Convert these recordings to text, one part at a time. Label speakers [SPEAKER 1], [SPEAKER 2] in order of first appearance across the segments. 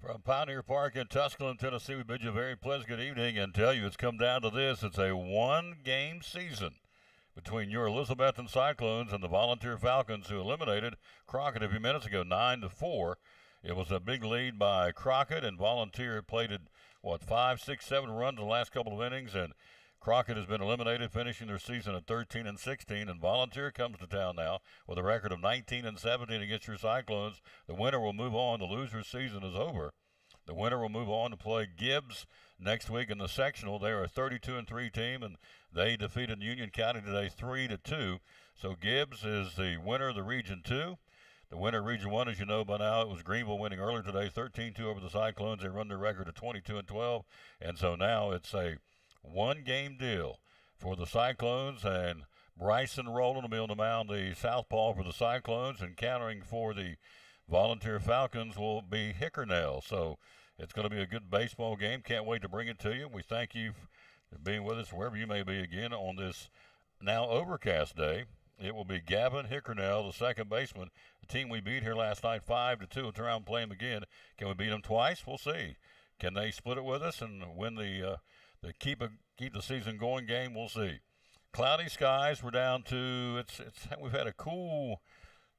[SPEAKER 1] From Pioneer Park in Tusculum, Tennessee, we bid you a very pleasant good evening and tell you it's come down to this. It's a one-game season between your Elizabethton Cyclones and the Volunteer Falcons, who eliminated Crockett a few minutes ago, 9-4. It was a big lead by Crockett, and Volunteer played it, 5, 6, 7 runs in the last couple of innings, and Crockett has been eliminated, finishing their season at 13-16, and Volunteer comes to town now with a record of 19-17 against your Cyclones. The winner will move on. The loser's season is over. The winner will move on to play Gibbs next week in the sectional. They are a 32-3 team, and they defeated Union County today 3-2. So Gibbs is the winner of the Region 2. The winner of Region 1, as you know by now, it was Greenville winning earlier today, 13-2 over the Cyclones. They run their record to 22-12, and so now it's a one-game deal for the Cyclones, and Bryson Rowland will be on the mound, the southpaw for the Cyclones, and countering for the Volunteer Falcons will be Hickernell. So it's going to be a good baseball game. Can't wait to bring it to you. We thank you for being with us wherever you may be again on this now overcast day. It will be Gavin Hickernell, the second baseman, the team we beat here last night 5-2, and turn around and play them again. Can we beat them twice? We'll see. Can they split it with us and win the keep the season going game? We'll see. Cloudy skies. We're down to we've had a cool.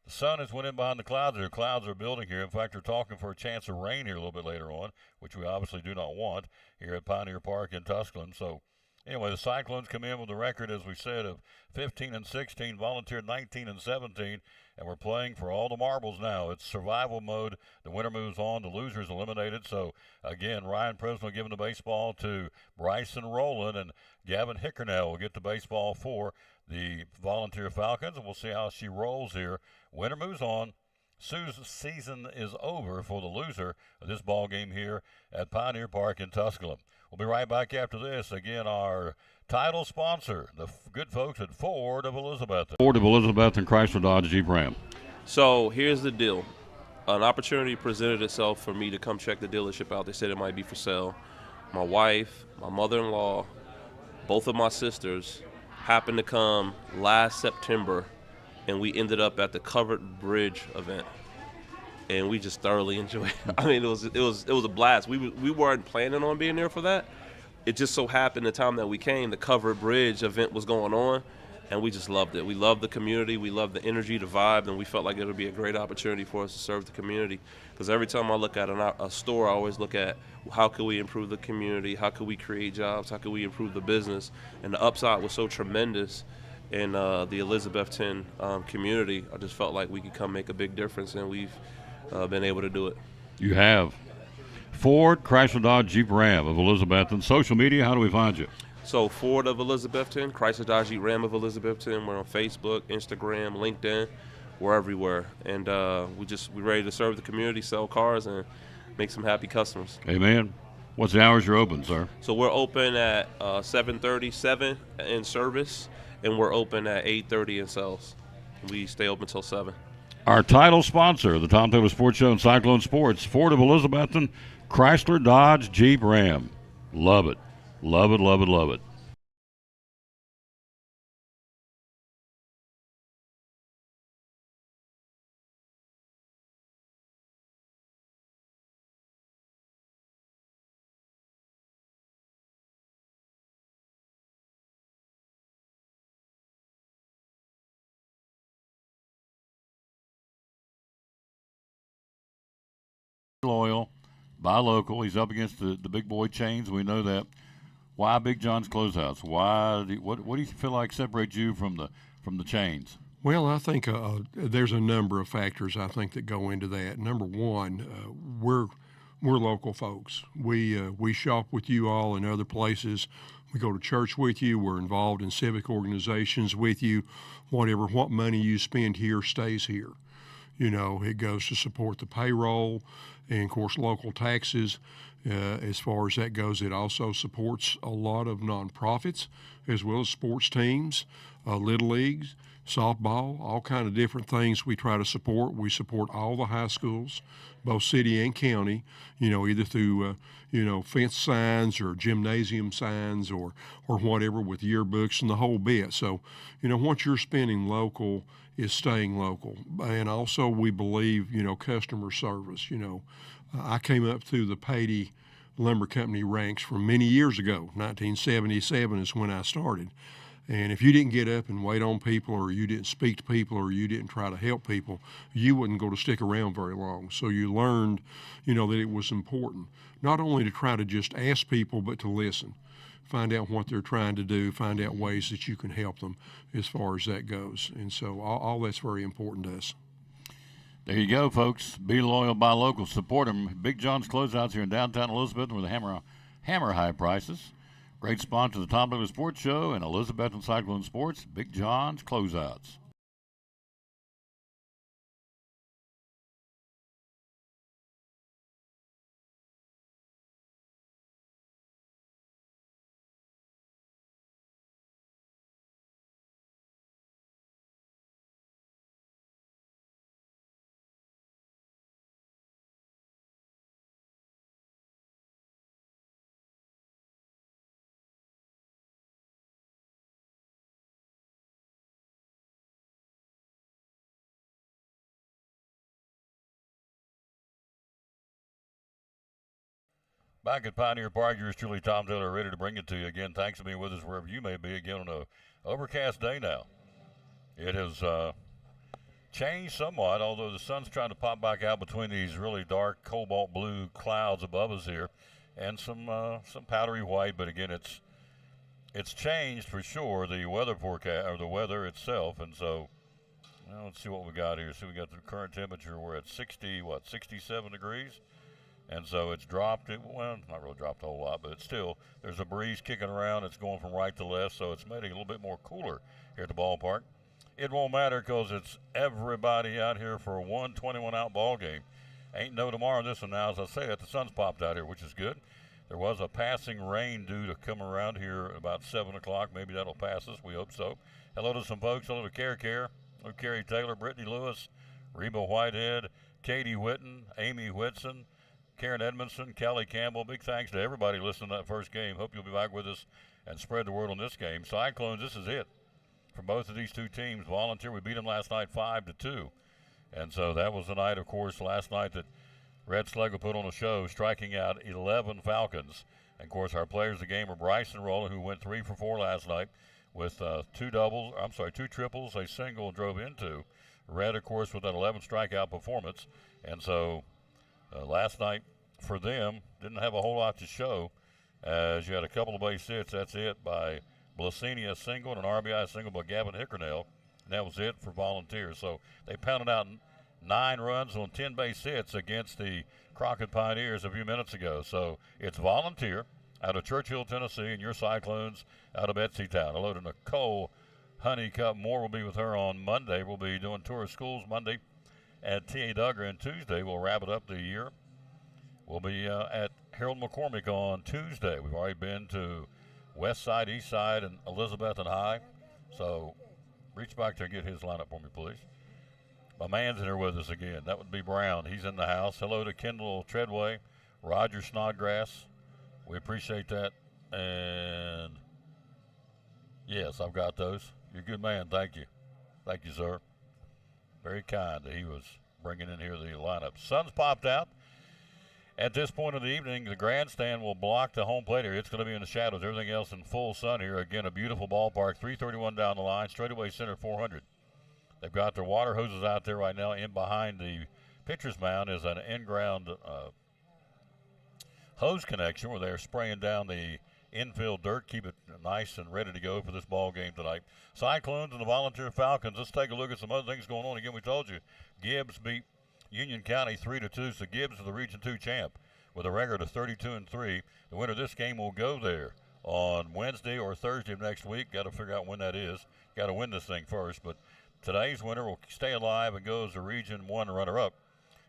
[SPEAKER 1] The sun has went in behind the clouds. The clouds are building here. In fact, they're talking for a chance of rain here a little bit later on, which we obviously do not want here at Pioneer Park in Tusculum. So anyway, the Cyclones come in with a record, as we said, of 15-16, Volunteer 19-17, and we're playing for all the marbles now. It's survival mode. The winner moves on. The loser is eliminated. So, again, Ryan Presnell giving the baseball to Bryson Rowland, and Gavin Hickernell will get the baseball for the Volunteer Falcons, and we'll see how she rolls here. Winner moves on. Sue's season is over for the loser of this ball game here at Pioneer Park in Tusculum. We'll be right back after this. Again, our title sponsor, the good folks at Ford of Elizabethton. Ford of Elizabethton, Chrysler Dodge Jeep Ram.
[SPEAKER 2] So here's the deal. An opportunity presented itself for me to come check the dealership out. They said it might be for sale. My wife, my mother-in-law, both of my sisters happened to come last September, and we ended up at the Covered Bridge event, and we just thoroughly enjoyed it. I mean, it was a blast. We weren't planning on being there for that. It just so happened the time that we came, the Covered Bridge event was going on, and we just loved it. We loved the community. We loved the energy, the vibe, and we felt like it would be a great opportunity for us to serve the community. Because every time I look at a store, I always look at how can we improve the community, how can we create jobs, how can we improve the business, and the upside was so tremendous in the Elizabethton community. I just felt like we could come make a big difference, and we've been able to do it.
[SPEAKER 1] You have. Ford, Chrysler Dodge Jeep Ram of Elizabethton. Social media, how do we find you?
[SPEAKER 2] So Ford of Elizabethton, Chrysler Dodge Jeep Ram of Elizabethton. We're on Facebook, Instagram, LinkedIn. We're everywhere. And we're ready to serve the community, sell cars, and make some happy customers.
[SPEAKER 1] Amen. What's the hours you're open, sir?
[SPEAKER 2] So we're open at 7:30 in service, and we're open at 8:30 in sales. We stay open till 7.
[SPEAKER 1] Our title sponsor, the Tom Taylor Sports Show and Cyclone Sports, Ford of Elizabethton, Chrysler Dodge Jeep Ram. Love it. Love it, love it, love it. Loyal, buy local. He's up against the big boy chains. We know that. Why Big John's Closeouts? What do you feel like separates you from the chains?
[SPEAKER 3] Well, I think there's a number of factors I think that go into that. Number one, we're local folks. We shop with you all in other places. We go to church with you. We're involved in civic organizations with you. What money you spend here stays here. You know, it goes to support the payroll and, of course, local taxes. As far as that goes, it also supports a lot of nonprofits as well as sports teams, little leagues, softball, all kind of different things we try to support. We support all the high schools, both city and county, you know, either through, fence signs or gymnasium signs or whatever with yearbooks and the whole bit. So, what you're spending local is staying local. And also we believe, customer service, I came up through the Patey Lumber Company ranks from many years ago. 1977 is when I started. And if you didn't get up and wait on people, or you didn't speak to people, or you didn't try to help people, you wouldn't go to stick around very long. So you learned, that it was important, not only to try to just ask people, but to listen. Find out what they're trying to do, find out ways that you can help them as far as that goes. And so all that's very important to us.
[SPEAKER 1] There you go, folks. Be loyal, buy local, support them. Big John's Closeouts here in downtown Elizabeth with hammer high prices. Great sponsor of the Tom Douglas Sports Show and Elizabethton Cyclone Sports, Big John's Closeouts. Back at Pioneer Park, yours truly, Tom Taylor, ready to bring it to you again. Thanks for being with us wherever you may be. Again, on a overcast day now. It has changed somewhat, although the sun's trying to pop back out between these really dark cobalt blue clouds above us here, and some powdery white. But again, it's changed for sure. The weather forecast, or the weather itself, and so let's see what we got here. So we got the current temperature. We're at 67 degrees. And so it's dropped, not really dropped a whole lot, but it's still, there's a breeze kicking around. It's going from right to left, so it's making it a little bit more cooler here at the ballpark. It won't matter because it's everybody out here for a 121-out ball game. Ain't no tomorrow in this one now. As I say that, the sun's popped out here, which is good. There was a passing rain due to come around here about 7 o'clock. Maybe that'll pass us. We hope so. Hello to some folks. Hello to Care. Hello, Carrie Taylor, Brittany Lewis, Reba Whitehead, Katie Whitten, Amy Whitson, Karen Edmondson, Kelly Campbell. Big thanks to everybody listening to that first game. Hope you'll be back with us and spread the word on this game. Cyclones, this is it for both of these two teams. Volunteer, we beat them last night 5-2. And so that was the night, of course, last night that Red Slugger put on a show, striking out 11 Falcons. And, of course, our players of the game were Bryson Rowland, who went 3 for 4 last night with two triples, a single, and drove in 2. Red, of course, with that 11 strikeout performance. And so last night for them didn't have a whole lot to show, as you had a couple of base hits. That's it by Blasini, a single, and an RBI single by Gavin Hickernell. And that was it for Volunteers. So they pounded out 9 runs on 10 base hits against the Crockett Pioneers a few minutes ago. So it's Volunteer out of Churchill, Tennessee, and your Cyclones out of Betsy-Town. Hello to Nicole Honeycutt. Moore will be with her on Monday. We'll be doing tour of schools Monday at T.A. Duggar, and Tuesday we'll wrap it up the year. We'll be at Harold McCormick on Tuesday. We've already been to West Side, East Side, and Elizabethton High. So reach back there and get his lineup for me, please. My man's in here with us again. That would be Brown. He's in the house. Hello to Kendall Treadway, Roger Snodgrass. We appreciate that. And, yes, I've got those. You're a good man. Thank you. Thank you, sir. Very kind that he was bringing in here the lineup. Sun's popped out. At this point of the evening, the grandstand will block the home plate area. It's going to be in the shadows. Everything else in full sun here. Again, a beautiful ballpark. 331 down the line. Straightaway center 400. They've got their water hoses out there right now. In behind the pitcher's mound is an in-ground hose connection where they're spraying down the infield dirt, keep it nice and ready to go for this ball game tonight. Cyclones and the Volunteer Falcons. Let's take a look at some other things going on. Again, we told you Gibbs beat Union County 3-2, so Gibbs is the Region 2 champ with a record of 32-3. The winner of this game will go there on Wednesday or Thursday of next week. Got to figure out when that is. Got to win this thing first, but today's winner will stay alive and go as a Region 1 runner-up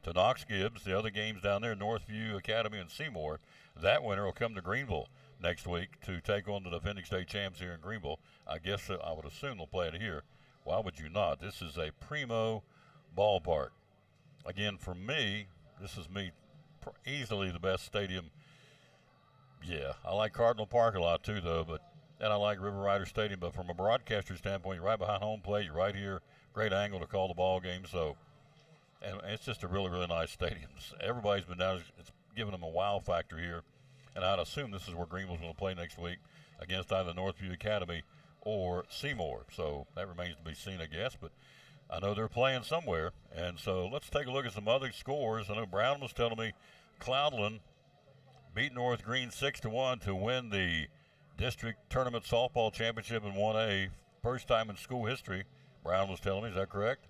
[SPEAKER 1] to Knox Gibbs. The other games down there, Northview Academy and Seymour. That winner will come to Greenville next week to take on the defending state champs here in Greenville. I guess I would assume they'll play it here. Why would you not? This is a primo ballpark. Again, for me, this is easily the best stadium. Yeah, I like Cardinal Park a lot too, though, and I like River Rider Stadium. But from a broadcaster standpoint, you're right behind home plate. You're right here. Great angle to call the ball game. So and it's just a really, really nice stadium. Everybody's been down. It's given them a wow factor here, and I'd assume this is where Greenville's going to play next week against either Northview Academy or Seymour. So that remains to be seen, I guess, but I know they're playing somewhere. And so let's take a look at some other scores. I know Brown was telling me Cloudland beat North Green 6-1 to win the district tournament softball championship in 1A, first time in school history. Brown was telling me, is that correct?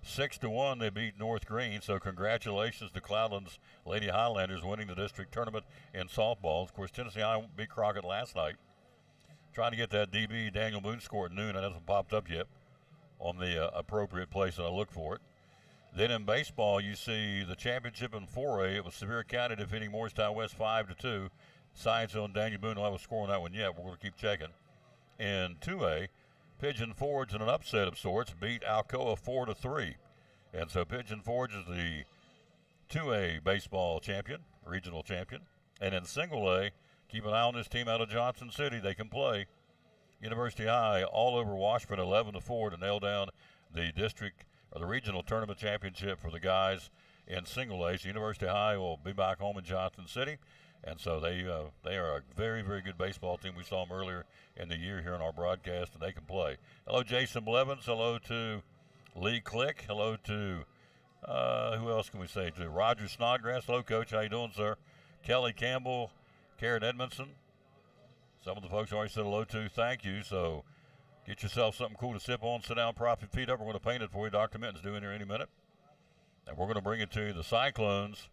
[SPEAKER 1] 6-1 they beat North Green, so congratulations to Cloudland's Lady Highlanders winning the district tournament in softball. Of course, Tennessee High beat Crockett last night. Trying to get that DB Daniel Boone score at noon. It hasn't popped up yet on the appropriate place that I look for it. Then in baseball, you see the championship in 4A. It was Sevier County defeating Morristown West 5-2. Science on Daniel Boone. I haven't scored on that one yet. We're going to keep checking. In 2A, Pigeon Forge in an upset of sorts beat Alcoa 4-3. And so Pigeon Forge is the 2A baseball champion, regional champion. And in single A, keep an eye on this team out of Johnson City. They can play. University High all over Washburn 11-4 to nail down the district or the regional tournament championship for the guys in single A. So University High will be back home in Johnson City. And so they are a very, very good baseball team. We saw them earlier in the year here in our broadcast, and they can play. Hello, Jason Blevins. Hello to Lee Click. Hello to, who else can we say to? Roger Snodgrass. Hello, Coach. How you doing, sir? Kelly Campbell, Karen Edmondson. Some of the folks already said hello to. Thank you. So get yourself something cool to sip on. Sit down, prop your feet up. We're going to paint it for you. Dr. Minton's doing here any minute. And we're going to bring it to you, the Cyclones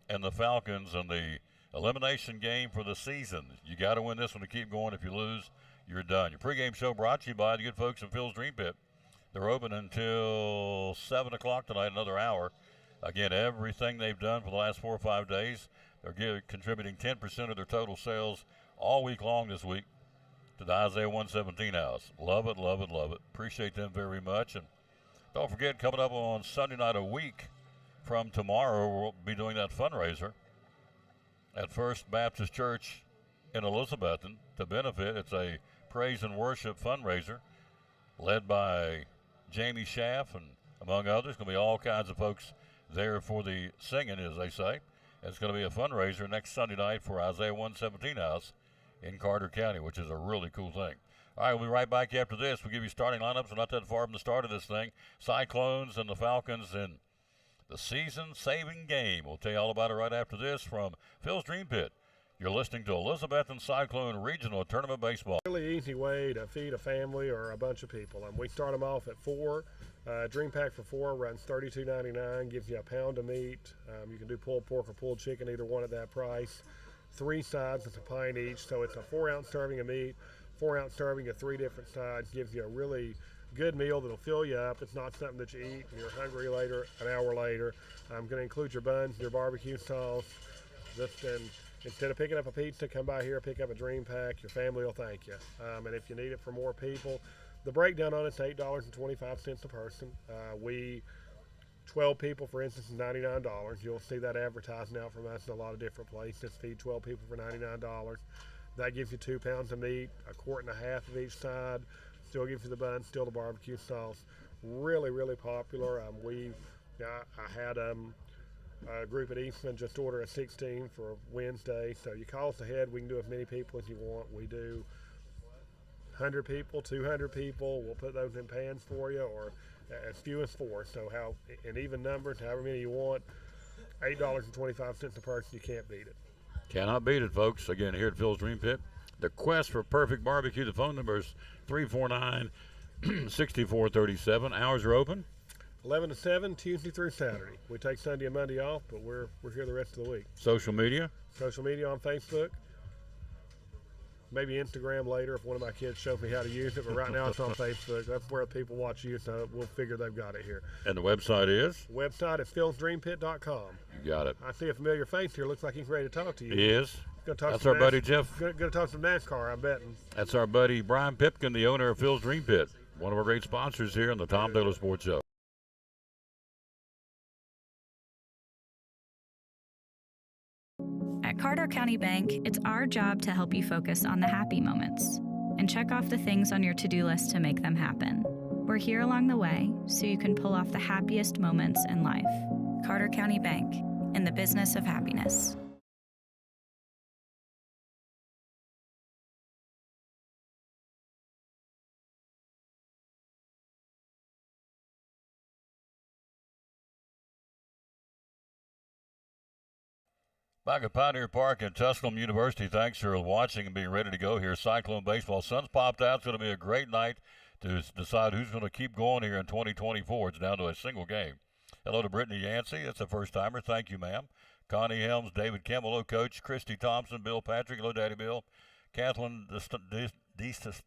[SPEAKER 1] and the Falcons and the elimination game for the season. You got to win this one to keep going. If you lose, you're done. Your pregame show brought to you by the good folks in Phil's Dream Pit. They're open until 7 o'clock tonight, another hour. Again, everything they've done for the last 4 or 5 days, they're contributing 10% of their total sales all week long this week to the Isaiah 117 house. Love it, love it, love it. Appreciate them very much. And don't forget, coming up on Sunday night a week from tomorrow, we'll be doing that fundraiser at First Baptist Church in Elizabethton to benefit. It's a praise and worship fundraiser led by Jamie Schaff and among others. Going to be all kinds of folks there for the singing, as they say. It's going to be a fundraiser next Sunday night for Isaiah 117 House in Carter County, which is a really cool thing. All right, we'll be right back after this. We'll give you starting lineups. We're not that far from the start of this thing. Cyclones and the Falcons in the season-saving game. We'll tell you all about it right after this from Phil's Dream Pit. You're listening to Elizabethton Cyclone Regional Tournament Baseball.
[SPEAKER 4] Really easy way to feed a family or a bunch of people. We start them off at 4. Dream pack for 4 runs $32.99, gives you a pound of meat. You can do pulled pork or pulled chicken, either one at that price. 3 sides, it's a pint each, so it's a 4-ounce serving of meat, 4-ounce serving of 3 different sides. Gives you a really good meal that'll fill you up. It's not something that you eat and you're hungry later, an hour later. I'm going to include your buns, your barbecue sauce. Instead of picking up a pizza, come by here, pick up a Dream Pack. Your family will thank you. And if you need it for more people, the breakdown on it's $8.25 a person. 12 people, for instance, is $99. You'll see that advertised now from us in a lot of different places. Feed 12 people for $99. That gives you 2 pounds of meat, 1.5 quarts of each side. Still gives you the bun, still the barbecue sauce. Really, really popular. I had a group at Eastman just order a 16 for Wednesday. So you call us ahead. We can do as many people as you want. We do 100 people, 200 people. We'll put those in pans for you, or as few as 4. So in even numbers, however many you want, $8.25 a person. You can't beat it.
[SPEAKER 1] Cannot beat it, folks. Again, here at Phil's Dream Pit, the quest for perfect barbecue. The phone number is 349-6437. Hours are open
[SPEAKER 4] 11 to 7, Tuesday through Saturday. We take Sunday and Monday off, but we're here the rest of the week.
[SPEAKER 1] Social media
[SPEAKER 4] on Facebook, maybe Instagram later if one of my kids shows me how to use it, but right now it's on Facebook. That's where people watch you, so we'll figure they've got it here.
[SPEAKER 1] And the website is?
[SPEAKER 4] Website is philsdreampit.com.
[SPEAKER 1] You got it.
[SPEAKER 4] I see a familiar face here. Looks like he's ready to talk to you.
[SPEAKER 1] He is. That's our buddy Jeff.
[SPEAKER 4] Going to talk some NASCAR, I'm betting.
[SPEAKER 1] That's our buddy Brian Pipkin, the owner of Phil's Dream Pit, one of our great sponsors here on the Tom Taylor Sports Show.
[SPEAKER 5] At Carter County Bank, it's our job to help you focus on the happy moments and check off the things on your to-do list to make them happen. We're here along the way so you can pull off the happiest moments in life. Carter County Bank, in the business of happiness.
[SPEAKER 1] Back at Pioneer Park at Tusculum University, thanks for watching and being ready to go here. Cyclone baseball. Sun's popped out. It's going to be a great night to decide who's going to keep going here in 2024. It's down to a single game. Hello to Brittany Yancey. That's a first-timer. Thank you, ma'am. Connie Helms, David Kimball. Hello, Coach. Christy Thompson, Bill Patrick. Hello, Daddy Bill. Kathleen DiStefano.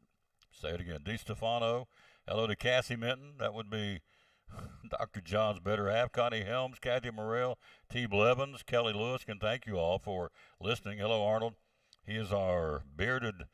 [SPEAKER 1] Hello to Cassie Minton. That would be Dr. John's better half. Connie Helms, Kathy Morrell, T. Blevins, Kelly Lewis, and thank you all for listening. Hello, Arnold. He is our beard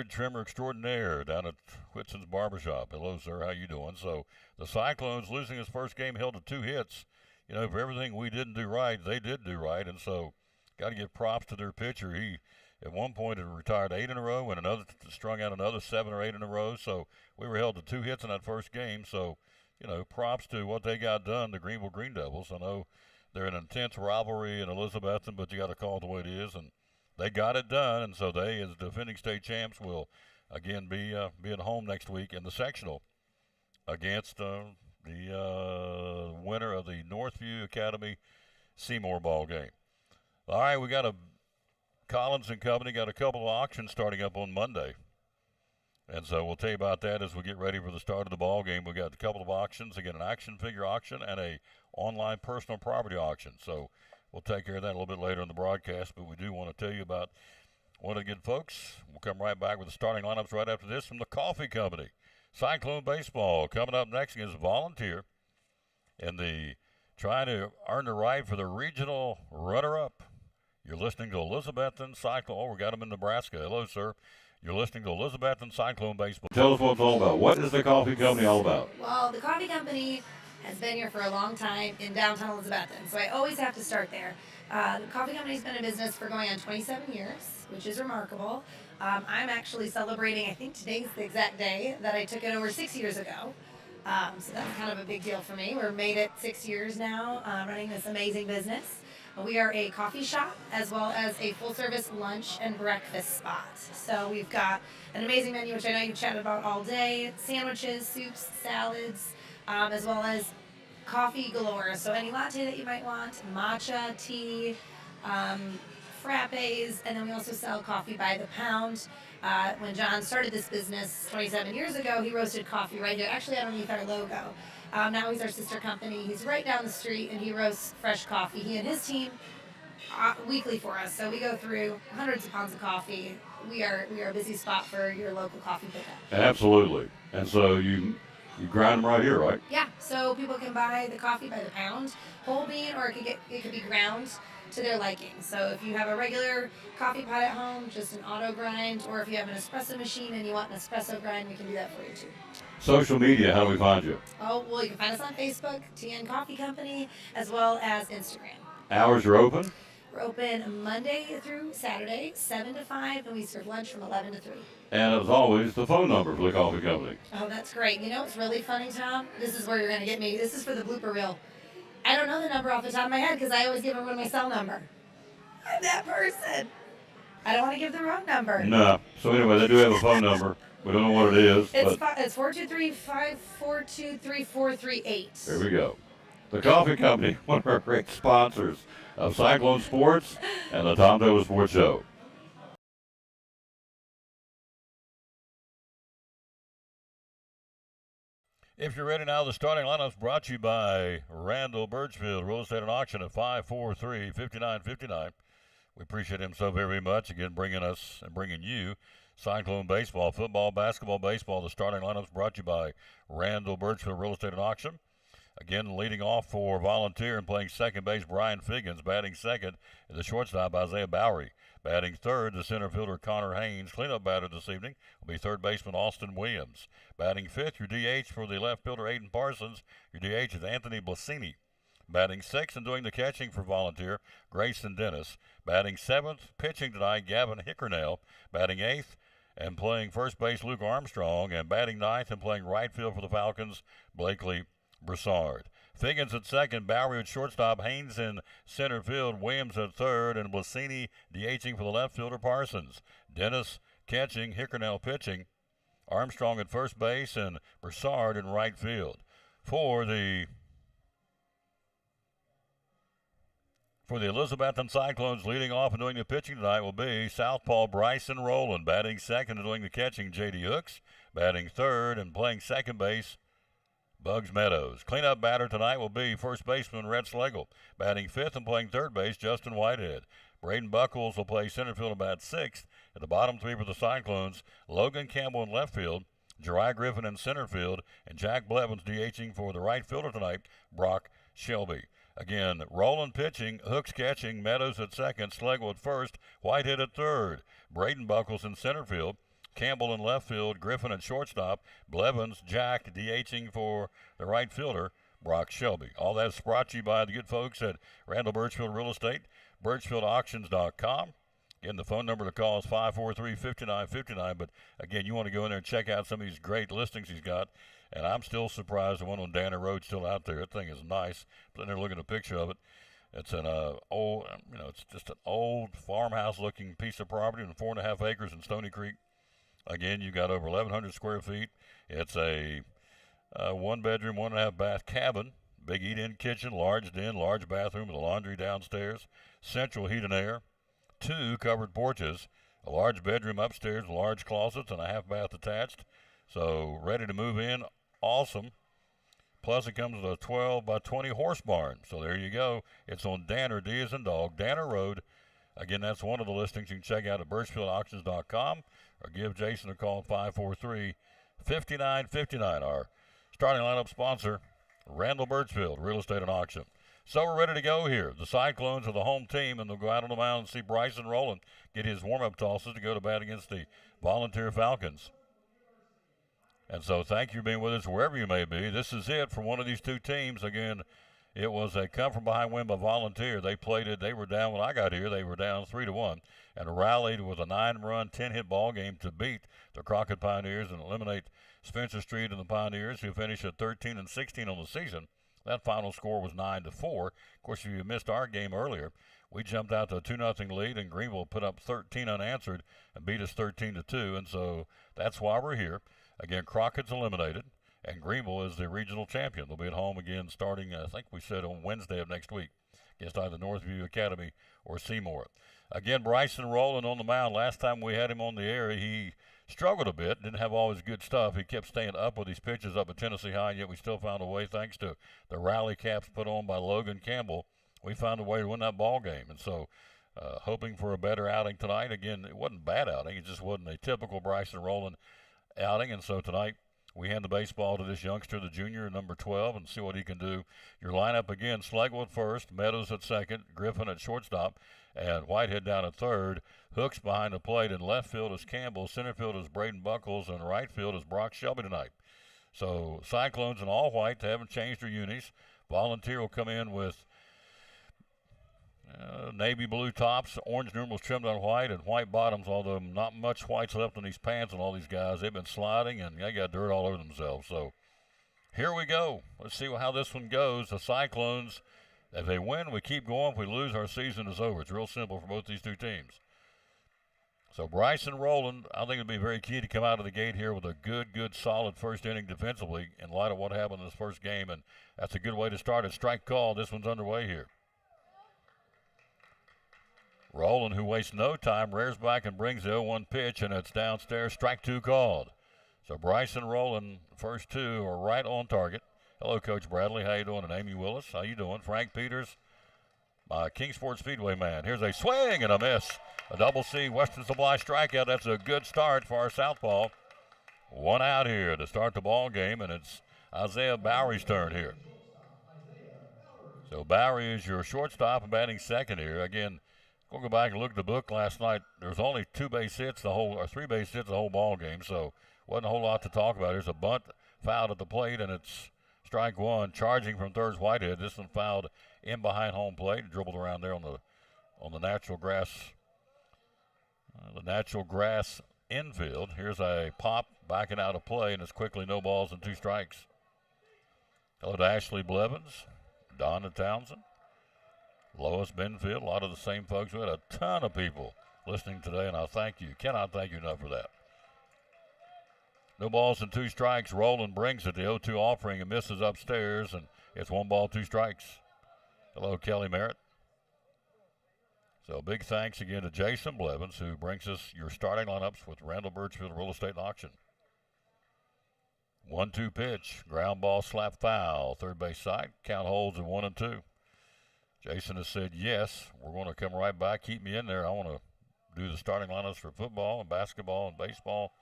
[SPEAKER 1] trimmer extraordinaire down at Whitson's Barbershop. Hello, sir. How you doing? So the Cyclones losing his first game held to 2 hits. You know, for everything we didn't do right, they did do right, and so got to give props to their pitcher. He, at one point, had retired 8 in a row and strung out another 7 or 8 in a row. So we were held to 2 hits in that first game. So, you know, props to what they got done, the Greenville Green Devils. I know they're an intense rivalry in Elizabethton, but you got to call it the way it is, and they got it done. And so they, as defending state champs, will again be at home next week in the sectional against the winner of the Northview Academy Seymour ball game. All right, we got Collins and Company got a couple of auctions starting up on Monday. And so we'll tell you about that as we get ready for the start of the ball game. We've got a couple of auctions, again, an action figure auction and a online personal property auction. So we'll take care of that a little bit later in the broadcast, but we do want to tell you about one of the good folks. We'll come right back with the starting lineups right after this from the Coffee Company. Cyclone baseball coming up next against Volunteer in the trying to earn the right for the regional runner-up. You're listening to Elizabethton Cyclone. Oh, we got him in Nebraska. Hello, sir. You're listening to Elizabethton Cyclone Baseball. Tell us what it's all about. What is the Coffee Company all about?
[SPEAKER 6] Well, the Coffee Company has been here for a long time in downtown Elizabethton, so I always have to start there. The Coffee Company's been in business for going on 27 years, which is remarkable. I'm actually celebrating, I think today's the exact day that I took it over 6 years ago. So that's kind of a big deal for me. We're made it 6 years now, running this amazing business. We are a coffee shop as well as a full-service lunch and breakfast spot. So we've got an amazing menu, which I know you chatted about all day, sandwiches, soups, salads, as well as coffee galore. So any latte that you might want, matcha, tea, frappes, and then we also sell coffee by the pound. When John started this business 27 years ago, he roasted coffee right here, actually underneath our logo. Now he's our sister company. He's right down the street, and he roasts fresh coffee. He and his team weekly for us. So we go through hundreds of pounds of coffee. We are a busy spot for your local coffee pickup.
[SPEAKER 1] Absolutely. And so you grind them right here, right?
[SPEAKER 6] Yeah. So people can buy the coffee by the pound, whole bean, or it could be ground to their liking. So if you have a regular coffee pot at home, just an auto grind, or if you have an espresso machine and you want an espresso grind, we can do that for you too.
[SPEAKER 1] Social media, how do we find you?
[SPEAKER 6] Oh, well, you can find us on Facebook, TN Coffee Company, as well as Instagram.
[SPEAKER 1] Hours are open?
[SPEAKER 6] We're open Monday through Saturday, 7 to 5, and we serve lunch from 11 to 3.
[SPEAKER 1] And as always, the phone number for the Coffee Company.
[SPEAKER 6] Oh, that's great. You know what's really funny, Tom? This is where you're going to get me. This is for the blooper reel. I don't know the number off the top of my head because I always give everyone my cell number. I'm that person. I don't want to give the wrong number.
[SPEAKER 1] No. So anyway, they do have a phone number. We don't know what it is.
[SPEAKER 6] It's 423-542-3438.
[SPEAKER 1] There we go. The Coffee Company, one of our great sponsors of Cyclone Sports and the Tom Taylor Sports Show. If you're ready now, the starting lineup's brought to you by Randall Birchfield, Real Estate and Auction at 543-5959. We appreciate him so very much, again, bringing us and bringing you Cyclone baseball, football, basketball, baseball. The starting lineup's brought to you by Randall Birchfield, Real Estate and Auction. Again, leading off for Volunteer and playing second base, Brian Figgins. Batting second is the shortstop, Isaiah Bowery. Batting third, the center fielder, Connor Haynes. Cleanup batter this evening will be third baseman, Austin Williams. Batting fifth, your DH for the left fielder, Aiden Parsons. Your DH is Anthony Blasini. Batting sixth and doing the catching for Volunteer, Grayson Dennis. Batting seventh, pitching tonight, Gavin Hickernell. Batting eighth, and playing first base, Luke Armstrong, and batting ninth and playing right field for the Falcons, Blakely Broussard. Figgins at second, Bowery at shortstop, Haynes in center field, Williams at third, and Blasini DHing for the left fielder, Parsons. Dennis catching, Hickernell pitching, Armstrong at first base, and Broussard in right field. For the Elizabethton Cyclones, leading off and doing the pitching tonight will be southpaw Bryson Rowland. Batting second and doing the catching, J.D. Hooks. Batting third and playing second base, Bugs Meadows. Cleanup batter tonight will be first baseman Red Schlegel. Batting fifth and playing third base, Justin Whitehead. Braden Buckles will play center field and bat sixth. At the bottom three for the Cyclones, Logan Campbell in left field, Jeriah Griffin in center field, and Jack Blevins DHing for the right fielder tonight, Brock Shelby. Again, Rowland pitching, Hooks catching, Meadows at second, Schlegel at first, Whitehead at third, Braden Buckles in center field, Campbell in left field, Griffin at shortstop, Blevins, Jack DHing for the right fielder, Brock Shelby. All that's brought to you by the good folks at Randall Birchfield Real Estate, birchfieldauctions.com. Again, the phone number to call is 543-5959. But, again, you want to go in there and check out some of these great listings he's got. And I'm still surprised the one on Danner Road's still out there. That thing is nice. Sitting there looking at a picture of it. It's an old, it's just an old farmhouse-looking piece of property on 4.5 acres in Stony Creek. Again, you've got over 1,100 square feet. It's a one-bedroom, 1.5-bath cabin. Big eat-in kitchen, large den, large bathroom with a laundry downstairs, central heat and air, 2 covered porches, a large bedroom upstairs, large closets, and a half-bath attached. So ready to move in. Awesome. Plus, it comes with a 12 by 20 horse barn. So there you go. It's on Danner, D as in dog, Danner Road. Again, that's one of the listings you can check out at birchfieldauctions.com or give Jason a call at 543-5959. Our starting lineup sponsor, Randall Birchfield Real Estate and Auction. So we're ready to go here. The Cyclones are the home team, and they'll go out on the mound and see Bryson Rowland get his warm-up tosses to go to bat against the Volunteer Falcons. And so thank you for being with us wherever you may be. This is it for one of these two teams. Again, it was a come-from-behind win by Volunteer. They played it. They were down when I got here. They were down 3-1 and rallied with a 9-run, 10-hit ball game to beat the Crockett Pioneers and eliminate Spencer Street and the Pioneers, who finished at 13-16 on the season. That final score was 9-4. Of course, if you missed our game earlier, we jumped out to a 2-0 lead, and Greenville put up 13 unanswered and beat us 13-2. And so that's why we're here. Again, Crockett's eliminated, and Greenville is the regional champion. They'll be at home again starting, I think we said, on Wednesday of next week against either Northview Academy or Seymour. Again, Bryson Rowland on the mound. Last time we had him on the air, he struggled a bit, didn't have all his good stuff. He kept staying up with his pitches up at Tennessee High, and yet we still found a way, thanks to the rally caps put on by Logan Campbell, we found a way to win that ball game. And so hoping for a better outing tonight. Again, it wasn't a bad outing. It just wasn't a typical Bryson Rowland outing. And so tonight we hand the baseball to this youngster, the junior, number 12, and see what he can do. Your lineup again, Schlegel at first, Meadows at second, Griffin at shortstop, and Whitehead down at third. Hooks behind the plate. In left field is Campbell, center field is Braden Buckles, and right field is Brock Shelby tonight. So Cyclones in all white. They haven't changed their unis. Volunteer will come in with navy blue tops, orange numerals trimmed on white, and white bottoms, although not much white's left on these pants on all these guys. They've been sliding, and they got dirt all over themselves. So here we go. Let's see how this one goes. The Cyclones, if they win, we keep going. If we lose, our season is over. It's real simple for both these two teams. So Bryson Rowland, I think it'll be very key to come out of the gate here with a good, solid first inning defensively in light of what happened in this first game, and that's a good way to start it. Strike call. This one's underway here. Rowland, who wastes no time, rears back and brings the 0-1 pitch, and it's downstairs. Strike 2 called. So Bryson Rowland, first 2 are right on target. Hello, Coach Bradley. How you doing? And Amy Willis, how you doing? Frank Peters, my Kingsport Speedway man. Here's a swing and a miss. A double C Western Supply strikeout. That's a good start for our southpaw. 1 out here to start the ball game, and it's Isaiah Bowery's turn here. So Bowery is your shortstop and batting second here. Again, we'll go back and look at the book last night. There was only 2 base hits or 3 base hits the whole ball game, so wasn't a whole lot to talk about. There's a bunt fouled at the plate, and it's strike 1. Charging from third's Whitehead. This one fouled in behind home plate, dribbled around there on the natural grass. The natural grass infield. Here's a pop backing out of play, and it's quickly no balls and 2 strikes. Hello to Ashley Blevins, Donna Townsend, Lois Benfield, a lot of the same folks. We had a ton of people listening today, and I thank you. Cannot thank you enough for that. No balls and 2 strikes. Roland brings it. The 0-2 offering and misses upstairs, and it's 1 ball, 2 strikes. Hello, Kelly Merritt. So big thanks again to Jason Blevins, who brings us your starting lineups with Randall Birchfield Real Estate and Auction. 1-2 pitch, ground ball, slap foul, third base side. Count holds at 1-2. Jason has said, yes, we're going to come right back. Keep me in there. I want to do the starting lineups for football and basketball and baseball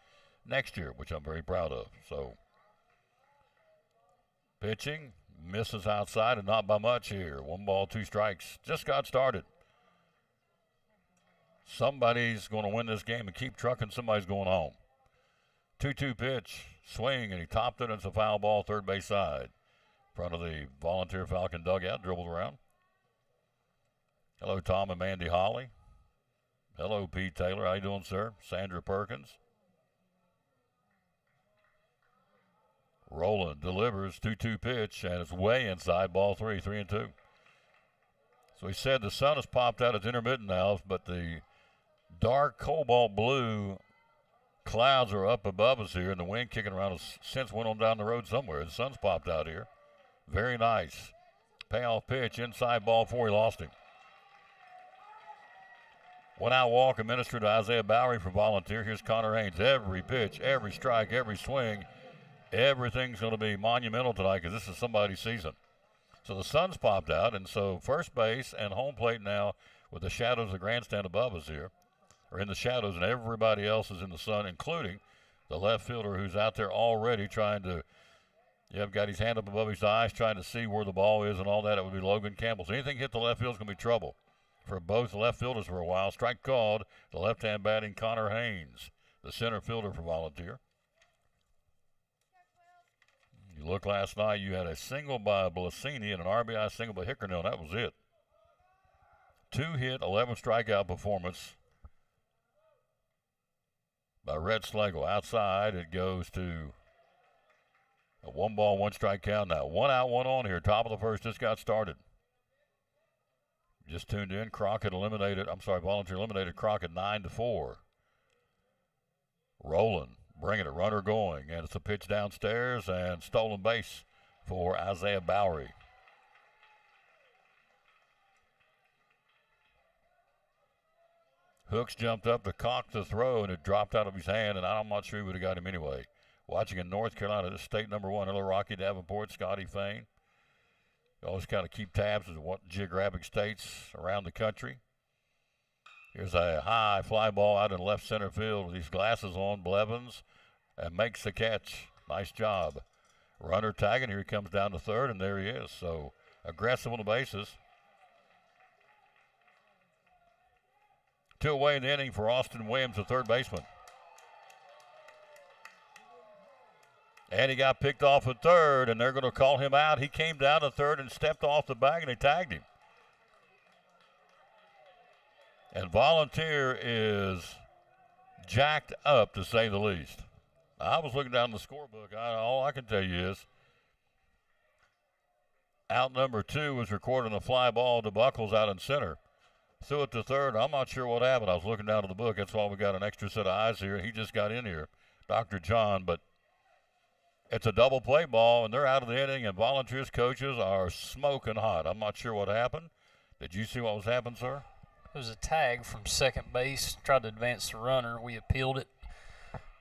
[SPEAKER 1] next year, which I'm very proud of. So pitching, misses outside, and not by much here. 1 ball, 2 strikes. Just got started. Somebody's going to win this game and keep trucking. Somebody's going home. 2-2 pitch, swing, and he topped it. And it's a foul ball, third base side. In front of the Volunteer Falcon dugout, dribbled around. Hello, Tom and Mandy Holly. Hello, Pete Taylor. How you doing, sir? Sandra Perkins. Roland delivers, 2-2 pitch, and it's way inside, ball 3, 3-2. So he said the sun has popped out. It's intermittent now, but the dark cobalt blue clouds are up above us here, and the wind kicking around has since went on down the road somewhere. The sun's popped out here. Very nice. Payoff pitch, inside, ball 4. He lost him. 1 out walk administered to Isaiah Bowery for Volunteer. Here's Connor Haynes. Every pitch, every strike, every swing, everything's going to be monumental tonight because this is somebody's season. So the sun's popped out, and so first base and home plate now with the shadows of the grandstand above us here are in the shadows, and everybody else is in the sun, including the left fielder who's out there already trying to, got his hand up above his eyes trying to see where the ball is and all that. It would be Logan Campbell. So anything hit the left field is going to be trouble for both left fielders for a while. Strike called. The left-hand batting Connor Haynes, the center fielder for Volunteer. You look last night, you had a single by Blasini and an RBI single by Hickernell, and that was it. 2-hit, 11 strikeout performance by Red Slagle. Outside, it goes to a 1 ball, 1 strike count now. 1 out, 1 on here. Top of the first, just got started. Just tuned in. Volunteer eliminated Crockett 9-4. Roland bringing it, runner going, and it's a pitch downstairs and stolen base for Isaiah Bowery. Hooks jumped up to cock the throw, and it dropped out of his hand, and I'm not sure he would have got him anyway. Watching in North Carolina, this state number 1, hello, Rocky Davenport, Scotty Fain. You always kind of keep tabs of what geographic states around the country. Here's a high fly ball out in left center field with these glasses on, Blevins, and makes the catch. Nice job. Runner tagging. Here he comes down to third, and there he is. So aggressive on the bases. 2 away in the inning for Austin Williams, the third baseman. And he got picked off at third, and they're going to call him out. He came down to third and stepped off the bag, and they tagged him. And Volunteer is jacked up, to say the least. I was looking down the scorebook. All I can tell you is out number 2 was recording a fly ball to Buckles out in center. Threw it to third. I'm not sure what happened. I was looking down to the book. That's why we got an extra set of eyes here. He just got in here, Dr. John. But it's a double play ball, and they're out of the inning, and Volunteers coaches are smoking hot. I'm not sure what happened. Did you see what was happening, sir?
[SPEAKER 7] It was a tag from second base, tried to advance the runner. We appealed it,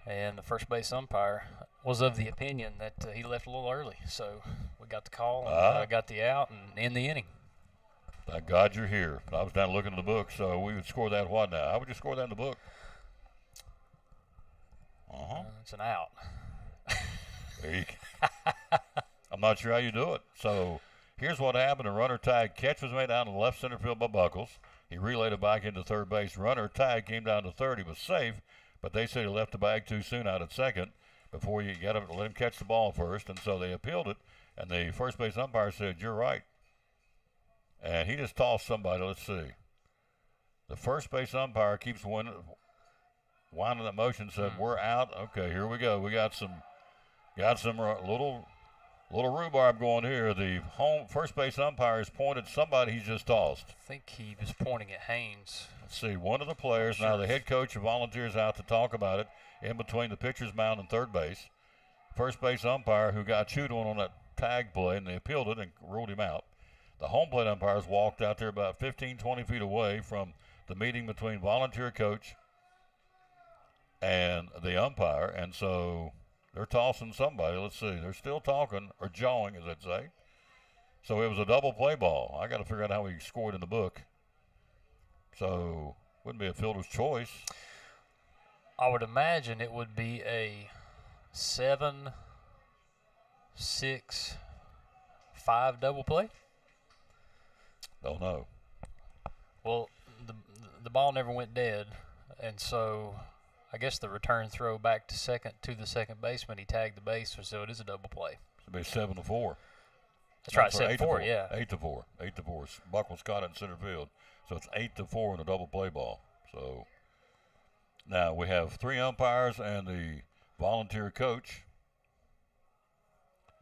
[SPEAKER 7] and the first base umpire was of the opinion that he left a little early. So we got the call, and got the out, and in the inning.
[SPEAKER 1] Thank God you're here. I was down looking at the book, so we would score that what now? How would you score that in the book?
[SPEAKER 7] It's an out.
[SPEAKER 1] I'm not sure how you do it. So here's what happened. A runner tag. Catch was made out in the left center field by Buckles. He relayed it back into third base. Runner tag came down to third. He was safe, but they said he left the bag too soon out at second before you got to let him catch the ball first. And so they appealed it, and the first base umpire said, you're right. And he just tossed somebody. Let's see. The first base umpire keeps winning. winding that motion said, we're out. Okay, here we go. We got some little rhubarb going here. The home first base umpire has pointed somebody he's just tossed.
[SPEAKER 7] I think he was pointing at Haynes.
[SPEAKER 1] Let's see, one of the players. Now the head coach of Volunteers out to talk about it in between the pitcher's mound and third base. First base umpire who got chewed on that tag play, and they appealed it and ruled him out. The home plate umpires walked out there about 15, 20 feet away from the meeting between Volunteer coach and the umpire, and so they're tossing somebody. Let's see. They're still talking, or jawing, as they'd say. So it was a double play ball. I got to figure out how he scored in the book. So wouldn't be a fielder's choice.
[SPEAKER 7] I would imagine it would be a 7-6-5 double play.
[SPEAKER 1] Don't know.
[SPEAKER 7] Well, the ball never went dead, and so I guess the return throw back to the second baseman, he tagged the base, so it is a double play.
[SPEAKER 1] It'd be 7-4.
[SPEAKER 7] That's right, 7-4, yeah.
[SPEAKER 1] 8-4. 8-4. Buckles caught it in center field. So it's 8-4 in a double play ball. So now we have 3 umpires and the Volunteer coach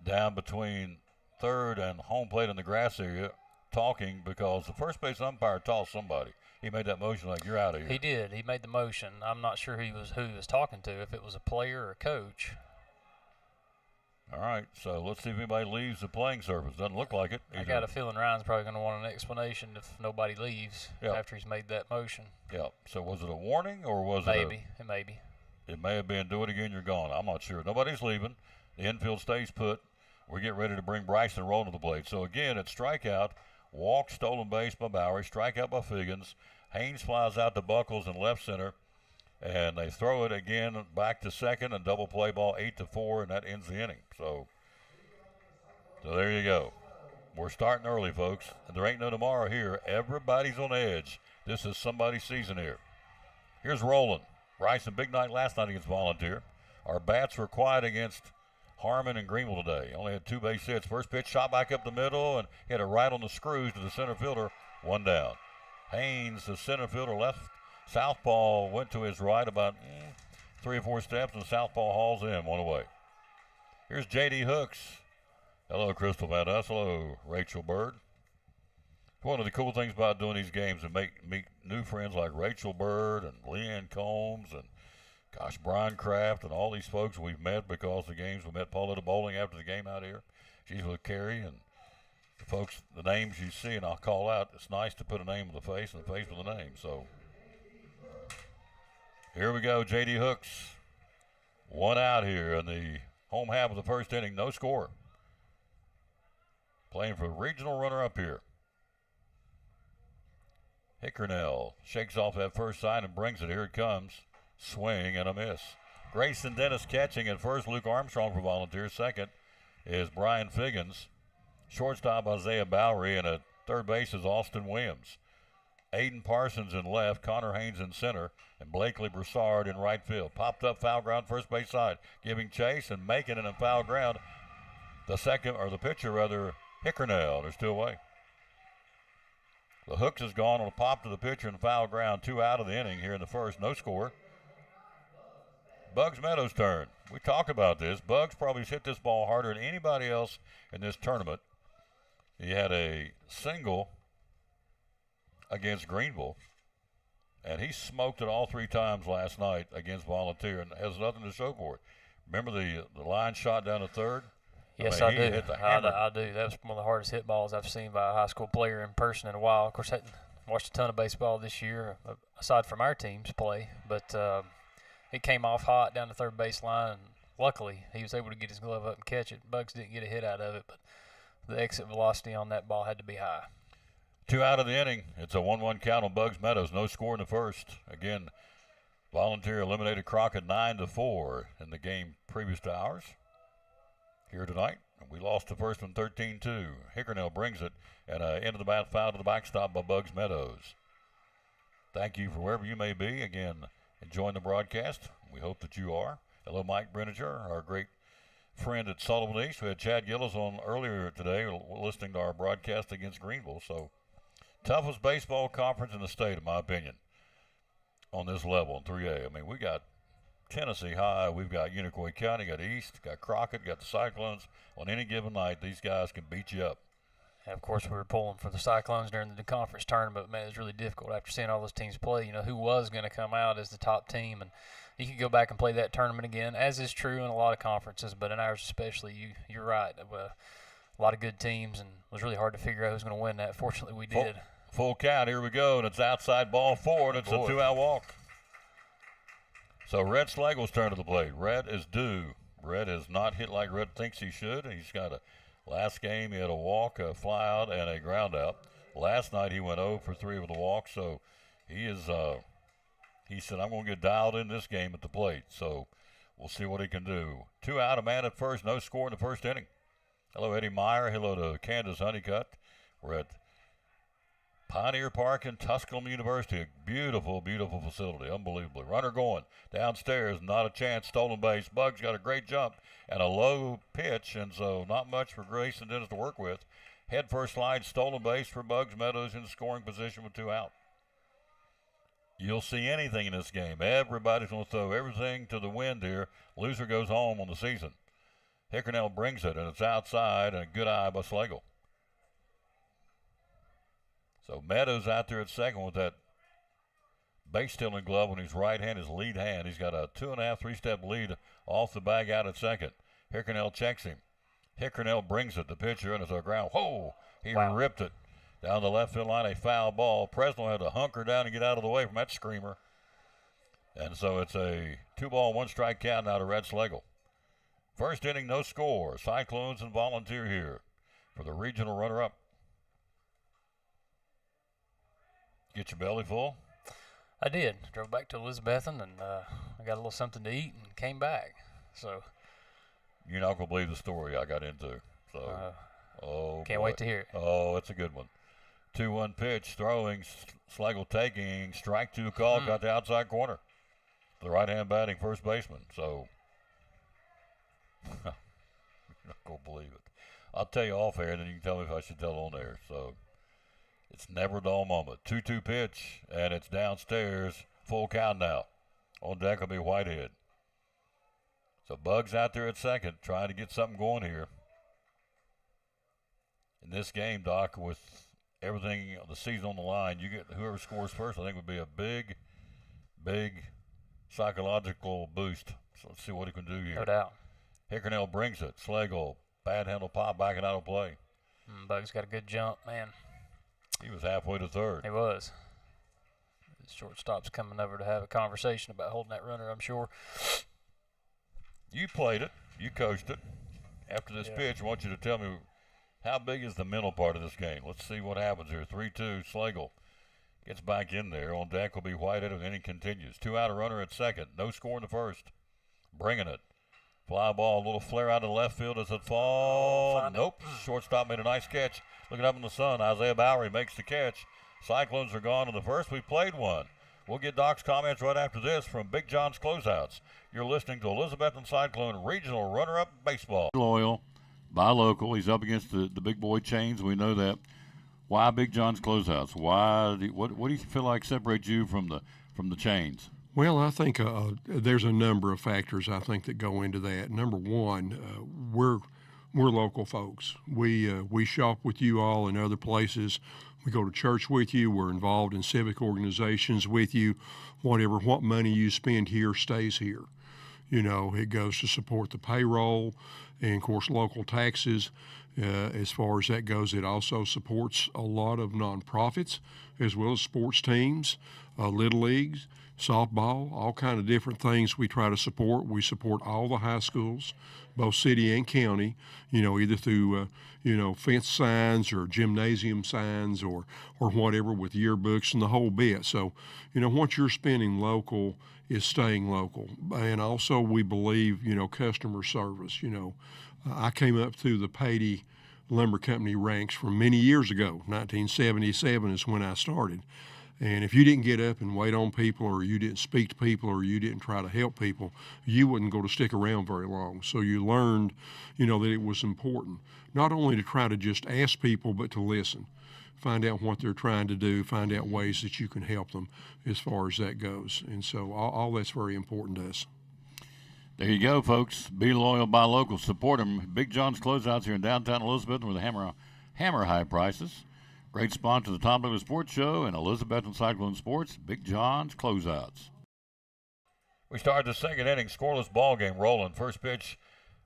[SPEAKER 1] down between third and home plate in the grass area talking because the first base umpire tossed somebody. He made that motion like, you're out of here.
[SPEAKER 7] He did. He made the motion. I'm not sure who he was talking to, if it was a player or a coach.
[SPEAKER 1] All right, so let's see if anybody leaves the playing surface. Doesn't look like it.
[SPEAKER 7] I got a feeling Ryan's probably going to want an explanation if nobody leaves after he's made that motion.
[SPEAKER 1] Yeah. So was it a warning or was
[SPEAKER 7] Maybe.
[SPEAKER 1] it
[SPEAKER 7] Maybe.
[SPEAKER 1] It may have been, do it again, you're gone. I'm not sure. Nobody's leaving. The infield stays put. We get ready to bring Bryson Roll to the plate. So again, it's strikeout, walk, stolen base by Bowery, strikeout by Figgins. Haynes flies out to Buckles in left center, and they throw it again back to second and double play ball 8-4, and that ends the inning. So there you go. We're starting early, folks. And there ain't no tomorrow here. Everybody's on edge. This is somebody's season here. Here's Roland. Bryson, big night last night against Volunteer. Our bats were quiet against Harmon and Greenville today. Only had 2 base hits. First pitch shot back up the middle and hit it right on the screws to the center fielder. 1 down. Haynes, the center fielder, left southpaw, went to his right about 3 or 4 steps, and southpaw hauls in 1 away. Here's J.D. Hooks. Hello, Crystal Van Ness. Hello, Rachel Bird. One of the cool things about doing these games is meet new friends like Rachel Bird and Leanne Combs and, Brian Kraft and all these folks we've met because the games. We met Pauletta Bowling after the game out here. She's with Carrie, and the folks, the names you see, and I'll call out, it's nice to put a name with a face and a face with a name. So here we go, J.D. Hooks. 1 out here in the home half of the first inning, no score. Playing for the regional runner-up here. Hickernell shakes off that first sign and brings it. Here it comes. Swing and a miss. Grayson Dennis catching at first. Luke Armstrong for Volunteers. Second is Brian Figgins. Shortstop Isaiah Bowery, and at third base is Austin Williams. Aiden Parsons in left, Connor Haynes in center, and Blakely Broussard in right field. Popped up foul ground first base side, giving chase and making it in foul ground. The pitcher Hickernell. They're still away. The Hooks is gone on a pop to the pitcher in foul ground. 2 out of the inning here in the first. No score. Bugs Meadows' turn. We talked about this. Bugs probably hit this ball harder than anybody else in this tournament. He had a single against Greenville, and he smoked it all 3 times last night against Volunteer and has nothing to show for it. Remember the line shot down to third?
[SPEAKER 7] Yes, I do. I do. That was one of the hardest hit balls I've seen by a high school player in person in a while. Of course, I watched a ton of baseball this year, aside from our team's play. But it came off hot down the third base line, and luckily he was able to get his glove up and catch it. Bugs didn't get a hit out of it, but the exit velocity on that ball had to be high.
[SPEAKER 1] 2 out of the inning. It's a 1-1 count on Bugs Meadows. No score in the first. Again, Volunteer eliminated Crockett 9-4 in the game previous to ours. Here tonight, we lost the first one 13-2. Hickernell brings it, and into the bat foul to the backstop by Bugs Meadows. Thank you for wherever you may be. Again, enjoying the broadcast. We hope that you are. Hello, Mike Brenninger, our great friend at Sullivan East. We had Chad Gillis on earlier today listening to our broadcast against Greenville. So, toughest baseball conference in the state, in my opinion. on this level in 3A. I mean, we got Tennessee High, we've got Unicoi County, got East, got Crockett, got the Cyclones. On any given night, these guys can beat you up.
[SPEAKER 7] And of course, we were pulling for the Cyclones during the conference tournament. Man, it was really difficult after seeing all those teams play. You know, who was going to come out as the top team, and you could go back and play that tournament again, as is true in a lot of conferences, but in ours especially. You're right. A lot of good teams, and it was really hard to figure out who's going to win that. Fortunately, we did.
[SPEAKER 1] Full count. Here we go, and it's outside ball 4, and it's a 2-out walk. So Red Slagle's turn to the plate. Red is due. Red has not hit like Red thinks he should. He's got a last game. He had a walk, a fly out, and a ground out. Last night he went 0 for 3 with a walk. So he is. He said, "I'm going to get dialed in this game at the plate." So we'll see what he can do. 2 out, a man at first. No score in the first inning. Hello, Eddie Meyer. Hello to Candace Honeycutt. We're at Pioneer Park in Tusculum University. A beautiful, beautiful facility. Unbelievably. Runner going downstairs. Not a chance. Stolen base. Bugs got a great jump and a low pitch, and so not much for Grace and Dennis to work with. Head first slide. Stolen base for Bugs. Meadows in scoring position with 2 out. You'll see anything in this game. Everybody's going to throw everything to the wind here. Loser goes home on the season. Hickernell brings it, and it's outside, and a good eye by Slagle. So Meadows out there at second with that base stealing glove on his right hand, his lead hand. He's got a 2.5, 3-step lead off the bag out at second. Hickernell checks him. Hickernell brings it, the pitcher, and it's a ground. Whoa! He ripped it down the left field line, a foul ball. Presnell had to hunker down and get out of the way from that screamer. And so it's a 2-ball, 1-strike count now to Red Slagle. First inning, no score. Cyclones and Volunteer here for the regional runner-up. Get your belly full?
[SPEAKER 7] I did. Drove back to Elizabethton, and I got a little something to eat and came back. So
[SPEAKER 1] you're not going to believe the story I got into. So,
[SPEAKER 7] can't wait to hear it.
[SPEAKER 1] Oh, it's a good one. 2-1 pitch, throwing, Slagle taking, strike 2 call, got the outside corner. The right-hand batting first baseman. So you're not going to believe it. I'll tell you off air, and then you can tell me if I should tell on air. So it's never a dull moment. 2-2 pitch, and it's downstairs. Full count now. On deck will be Whitehead. So Bugs out there at second, trying to get something going here. In this game, Doc, with everything, the season on the line, you get whoever scores first, I think would be a big, big psychological boost. So let's see what he can do here.
[SPEAKER 7] No doubt.
[SPEAKER 1] Hickernell brings it. Slagle, bad handle pop, backing out of play.
[SPEAKER 7] Bugs got a good jump, man.
[SPEAKER 1] He was halfway to third.
[SPEAKER 7] He was. The shortstop's coming over to have a conversation about holding that runner, I'm sure.
[SPEAKER 1] You played it. You coached it. After this pitch, I want you to tell me, how big is the mental part of this game? Let's see what happens here. 3-2, Slagle gets back in there. On deck will be Whitehead, and then he continues. 2 out, a runner at second. No score in the first. Bringing it. Fly ball, a little flare out of left field as it falls. Nope. Shortstop made a nice catch. Looking up in the sun, Isaiah Bowery makes the catch. Cyclones are gone to the first. We played one. We'll get Doc's comments right after this from Big John's Closeouts. You're listening to Elizabethton Cyclone Regional Runner-Up Baseball. Loyal, buy local. He's up against the big boy chains. We know that. Why Big John's Closeouts? Why? What do you feel like separates you from the chains?
[SPEAKER 3] Well, I think there's a number of factors I think that go into that. Number one, we're local folks. We shop with you all in other places. We go to church with you. We're involved in civic organizations with you. What money you spend here stays here. You know, it goes to support the payroll and, of course, local taxes. As far as that goes, it also supports a lot of nonprofits as well as sports teams, little leagues, softball, all kind of different things we try to support. We support all the high schools, both city and county, you know, either through, fence signs or gymnasium signs or whatever with yearbooks and the whole bit. So, what you're spending local is staying local. And also we believe, customer service. I came up through the Patey Lumber Company ranks from many years ago. 1977 is when I started. And if you didn't get up and wait on people, or you didn't speak to people, or you didn't try to help people, you wouldn't go to stick around very long. So you learned, that it was important not only to try to just ask people, but to listen. find out what they're trying to do, find out ways that you can help them as far as that goes. And so all that's very important to us.
[SPEAKER 1] There you go, folks. Be loyal, buy local, support them. Big John's Closeouts here in downtown Elizabeth with hammer high prices. Great sponsor of the Tom Douglas Sports Show and Elizabethton Cyclone Sports, Big John's Closeouts. We started the second inning, scoreless ball game rolling. First pitch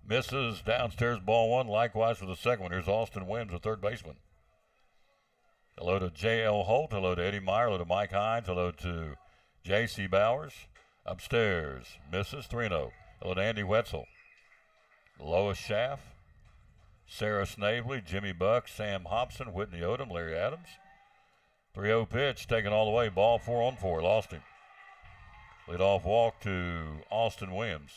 [SPEAKER 1] misses downstairs, ball one. Likewise for the second one. Here's Austin Wims, the third baseman. Hello to J.L. Holt. Hello to Eddie Meyer. Hello to Mike Hines. Hello to J.C. Bowers. Upstairs, misses 3-0. Hello to Andy Wetzel. Lois Schaff. Sarah Snavely, Jimmy Buck, Sam Hobson, Whitney Odom, Larry Adams. 3-0 pitch, taken all the way. Ball 4-on-4. Lost him. Leadoff walk to Austin Wims.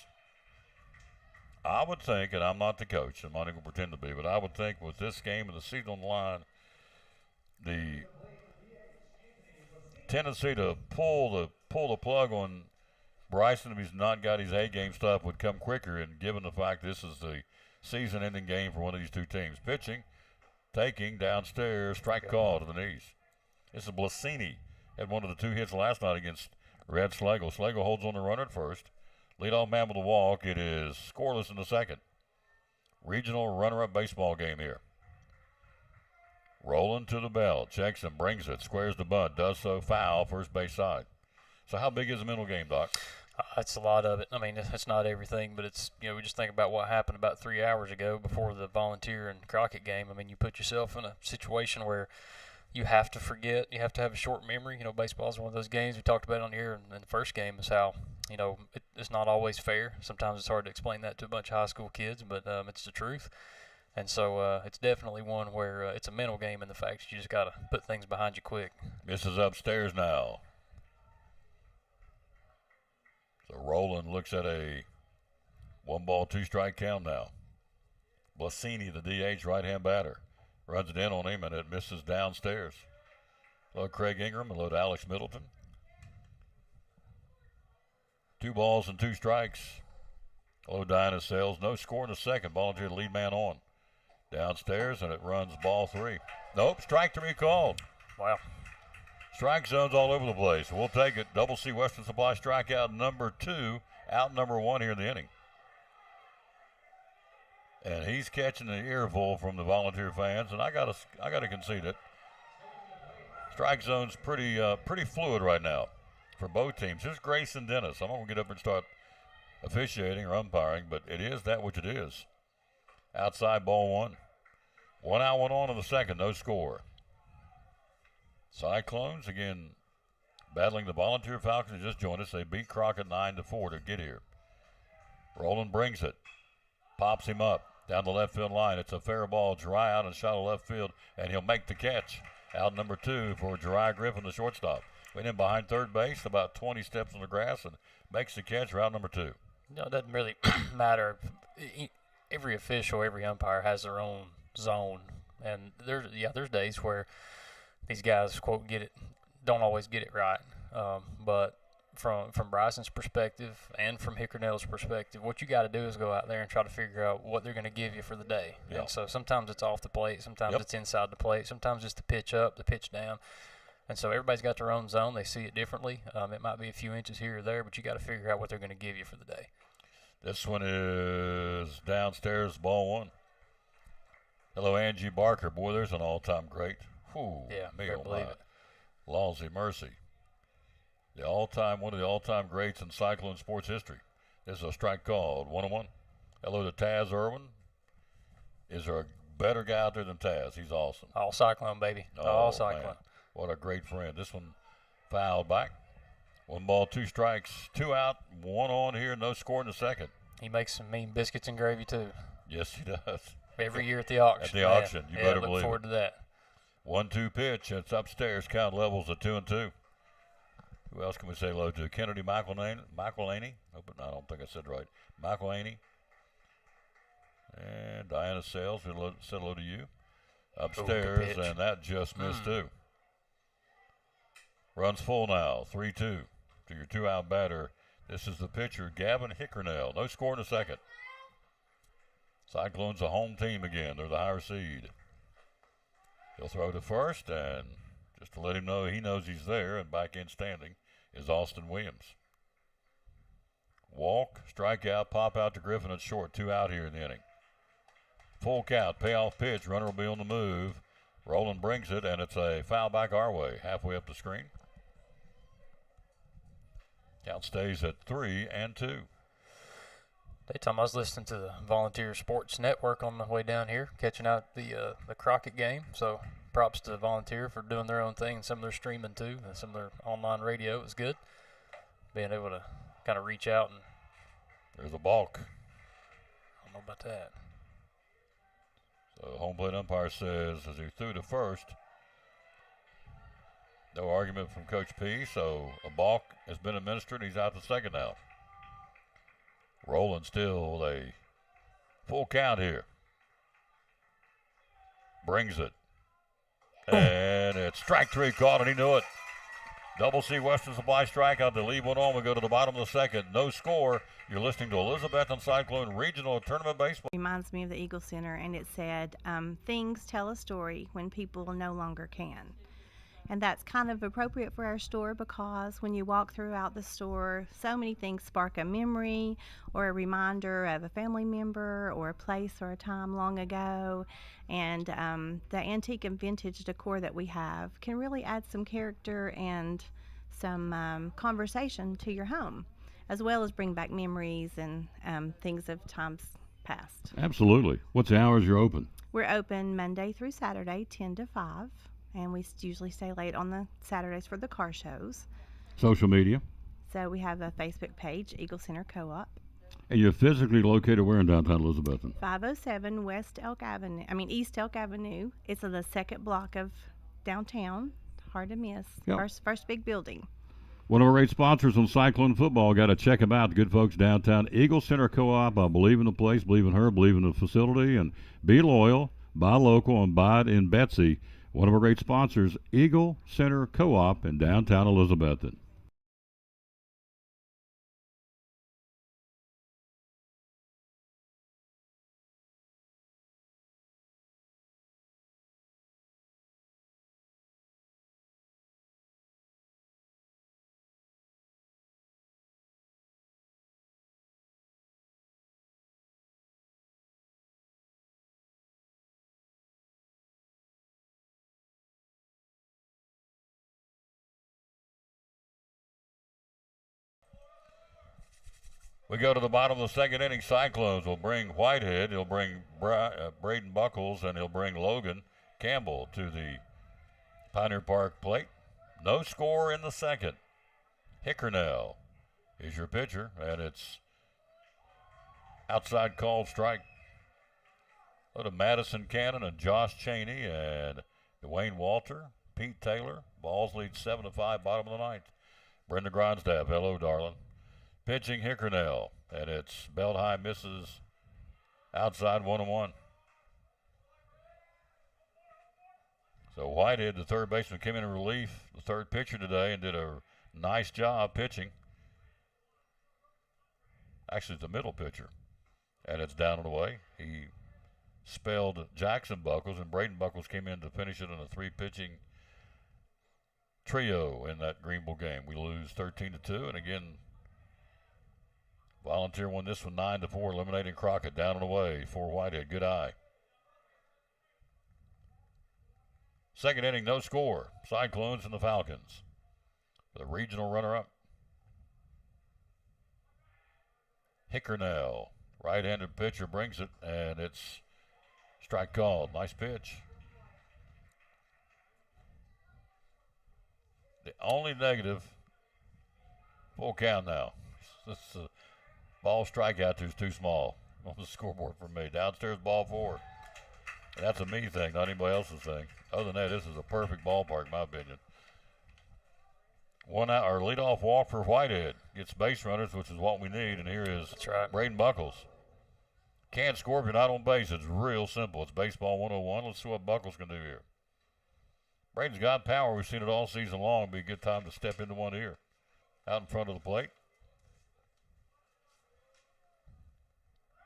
[SPEAKER 1] I would think, and I'm not the coach, I'm not going to pretend to be, but I would think with this game and the season on the line, the tendency to pull the plug on Bryson, if he's not got his A-game stuff, would come quicker, and given the fact this is the season-ending game for one of these two teams. Pitching, taking, downstairs, strike call to the knees. This is Blasini. Had one of the two hits last night against Red Slagle. Slagle holds on the runner at first. Leadoff man with a walk. It is scoreless in the second. Regional runner-up baseball game here. Rolling to the bell. Checks and brings it. Squares the bunt. Does so foul, first base side. So how big is the mental game, Doc?
[SPEAKER 7] It's a lot of it. I mean, it's not everything, but it's, we just think about what happened about 3 hours ago before the Volunteer and Crockett game. I mean, you put yourself in a situation where you have to forget. You have to have a short memory. Baseball is one of those games we talked about on here in the first game is how, it's not always fair. Sometimes it's hard to explain that to a bunch of high school kids, but it's the truth. And so it's definitely one where it's a mental game in the fact that you just got to put things behind you quick.
[SPEAKER 1] This is upstairs now. So Roland looks at a 1-ball, 2-strike count now. Blasini, the DH right-hand batter, runs it in on him, and it misses downstairs. Hello, Craig Ingram. Hello to Alex Middleton. 2 balls and 2 strikes. Hello, Diana Sales. No score in the second. Volunteer lead man on. Downstairs, and it runs ball 3. Nope, strike 3 called.
[SPEAKER 7] Wow.
[SPEAKER 1] Strike zones all over the place. We'll take it. Double C Western Supply strikeout number 2, out number 1 here in the inning. And he's catching an earful from the Volunteer fans, and I gotta concede it. Strike zone's pretty fluid right now for both teams. Here's Grayson Dennis. I'm gonna get up and start officiating or umpiring, but it is that which it is. Outside ball 1. 1 out, 1 on in the second. No score. Cyclones, again, battling the Volunteer Falcons who just joined us. They beat Crockett 9-4 to get here. Roland brings it. Pops him up down the left field line. It's a fair ball. Dry out and shot to left field, and he'll make the catch. Out number 2 for Jeriah Griffin, the shortstop. Went in behind third base, about 20 steps on the grass, and makes the catch. Route number 2.
[SPEAKER 7] No, it doesn't really matter. Every official, every umpire has their own zone. And there's days where these guys, quote, don't always get it right. But from Bryson's perspective and from Hickernell's perspective, what you got to do is go out there and try to figure out what they're going to give you for the day. Yep. And so sometimes it's off the plate, sometimes it's inside the plate, sometimes it's the pitch up, the pitch down. And so everybody's got their own zone. They see it differently. It might be a few inches here or there, but you got to figure out what they're going to give you for the day.
[SPEAKER 1] This one is downstairs, ball 1. Hello, Angie Barker. Boy, there's an all-time great. Whew,
[SPEAKER 7] yeah,
[SPEAKER 1] me
[SPEAKER 7] can't believe it.
[SPEAKER 1] Lawsy mercy. One of the all-time greats in Cyclone sports history. This is a strike called 1-1. Hello to Taz Irwin. Is there a better guy out there than Taz? He's awesome.
[SPEAKER 7] All Cyclone, baby. All Cyclone.
[SPEAKER 1] Man. What a great friend. This one fouled back. 1 ball, 2 strikes, 2 out, 1 on here, no score in the second.
[SPEAKER 7] He makes some mean biscuits and gravy, too.
[SPEAKER 1] Yes, he does.
[SPEAKER 7] Every year at the auction.
[SPEAKER 1] At the auction, you better believe it.
[SPEAKER 7] Look forward to that.
[SPEAKER 1] 1-2 pitch. It's upstairs. Count levels at 2-2. Who else can we say hello to? Kennedy McElhaney. I don't think I said right. McElhaney. And Diana Sales. We said hello to you. Upstairs, and that just missed too. Runs full now. 3-2 to your 2-out batter. This is the pitcher, Gavin Hickernell. No score in the second. Cyclones a home team again. They're the higher seed. He'll throw to first, and just to let him know he knows he's there, and back in standing is Austin Williams. Walk, strikeout, pop out to Griffin at short. 2 out here in the inning. Full count, payoff pitch. Runner will be on the move. Roland brings it, and it's a foul back our way, halfway up the screen. Count stays at 3-2.
[SPEAKER 7] Daytime, I was listening to the Volunteer Sports Network on the way down here, catching out the Crockett game. So props to Volunteer for doing their own thing and some of their streaming too, and some of their online radio. It was good being able to kind of reach out and.
[SPEAKER 1] There's a balk.
[SPEAKER 7] I don't know about that.
[SPEAKER 1] So home plate umpire says as he threw to first. No argument from Coach P, so a balk has been administered. He's out to second now. Roland still with a full count here. Brings it. And it's strike 3 caught, and he knew it. Double C Western Supply strikeout to leave one on. We go to the bottom of the second. No score. You're listening to Elizabethton Cyclone Regional Tournament Baseball.
[SPEAKER 8] Reminds me of the Eagle Center, and it said, things tell a story when people no longer can. And that's kind of appropriate for our store, because when you walk throughout the store, so many things spark a memory or a reminder of a family member or a place or a time long ago. And the antique and vintage decor that we have can really add some character and some conversation to your home, as well as bring back memories and things of times past.
[SPEAKER 9] Absolutely. What's the hours you're open?
[SPEAKER 8] We're open Monday through Saturday, 10 to 5. And we usually stay late on the Saturdays for the car shows.
[SPEAKER 9] Social media?
[SPEAKER 8] So we have a Facebook page, Eagle Center Co-op.
[SPEAKER 9] And you're physically located where in downtown Elizabethton?
[SPEAKER 8] 507 East Elk Avenue. It's in the second block of downtown. Hard to miss.
[SPEAKER 9] Yep.
[SPEAKER 8] First big building.
[SPEAKER 9] One of our great sponsors on Cyclone Football. Got to check them out. The good folks downtown. Eagle Center Co-op. I believe in the place, believe in her, believe in the facility. And be loyal, buy local, and buy it in Betsy. One of our great sponsors, Eagle Center Co-op in downtown Elizabethton.
[SPEAKER 1] We go to the bottom of the second inning. Cyclones will bring Whitehead. He'll bring Braden Buckles, and he'll bring Logan Campbell to the Pioneer Park plate. No score in the second. Hickernell is your pitcher, and it's outside called strike. Go to Madison Cannon and Josh Cheney and Dwayne Walter, Pete Taylor. Balls lead 7-5, bottom of the ninth. Brenda Grindstaff, hello, darling. Pitching Hickernell, and it's belt high, misses outside 1-1. So Whitehead, the third baseman, came in relief, the third pitcher today, and did a nice job pitching. Actually, it's the middle pitcher, and it's down and away. He spelled Jackson Buckles, and Braden Buckles came in to finish it in a 3-pitching trio in that Greenville game. We lose 13-2, and again, Volunteer won this one 9-4, eliminating Crockett. Down and away for Whitehead. Good eye. Second inning, no score. Cyclones and the Falcons. The regional runner-up. Hickernell, right-handed pitcher, brings it, and it's strike called. Nice pitch. The only negative, full count now. This ball strikeout is too small on the scoreboard for me. Downstairs, ball 4. And that's a me thing, not anybody else's thing. Other than that, this is a perfect ballpark, in my opinion. 1 out, or leadoff walk for Whitehead. Gets base runners, which is what we need, and here is Braden Buckles. Can't score if you're not on base. It's real simple. It's baseball 101. Let's see what Buckles can do here. Braden's got power. We've seen it all season long. It'd be a good time to step into one here. Out in front of the plate.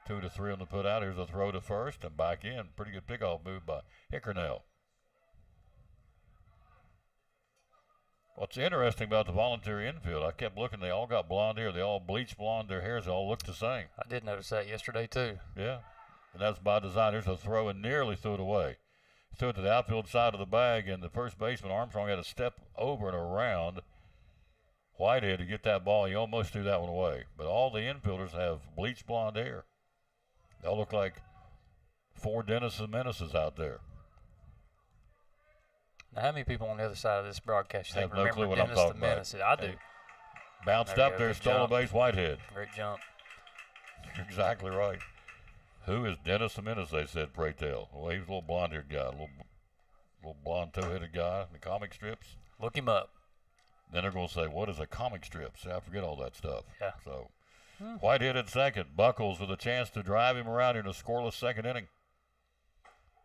[SPEAKER 1] 2-3 on the put out. Here's a throw to first and back in. Pretty good pickoff move by Hickernell. What's interesting about the Volunteer infield, I kept looking, they all got blonde hair. They all bleached blonde. Their hairs all look the same.
[SPEAKER 7] I did notice that yesterday, too.
[SPEAKER 1] Yeah, and that's by design. There's a throw and nearly threw it away. Threw it to the outfield side of the bag, and the first baseman, Armstrong, had to step over and around Whitehead to get that ball. He almost threw that one away. But all the infielders have bleached blonde hair. They all look like 4 Dennis and Menaces out there.
[SPEAKER 7] Now, how many people on the other side of this broadcast you
[SPEAKER 1] have
[SPEAKER 7] think
[SPEAKER 1] no
[SPEAKER 7] remember
[SPEAKER 1] clue what
[SPEAKER 7] Dennis
[SPEAKER 1] I'm talking
[SPEAKER 7] the Menace?
[SPEAKER 1] about.
[SPEAKER 7] I do.
[SPEAKER 1] Bounced
[SPEAKER 7] There
[SPEAKER 1] up
[SPEAKER 7] you go.
[SPEAKER 1] there,
[SPEAKER 7] Good
[SPEAKER 1] stole
[SPEAKER 7] jump.
[SPEAKER 1] a base, Whitehead.
[SPEAKER 7] Great jump.
[SPEAKER 1] You're exactly right. Who is Dennis the Menace, they said, pray tell. Well, he was a little blonde-haired guy, a little blonde toe-headed guy in the comic strips.
[SPEAKER 7] Look him up.
[SPEAKER 1] Then they're going to say, what is a comic strip? See, I forget all that stuff.
[SPEAKER 7] Yeah.
[SPEAKER 1] So, Whitehead at second. Buckles with a chance to drive him around in a scoreless second inning.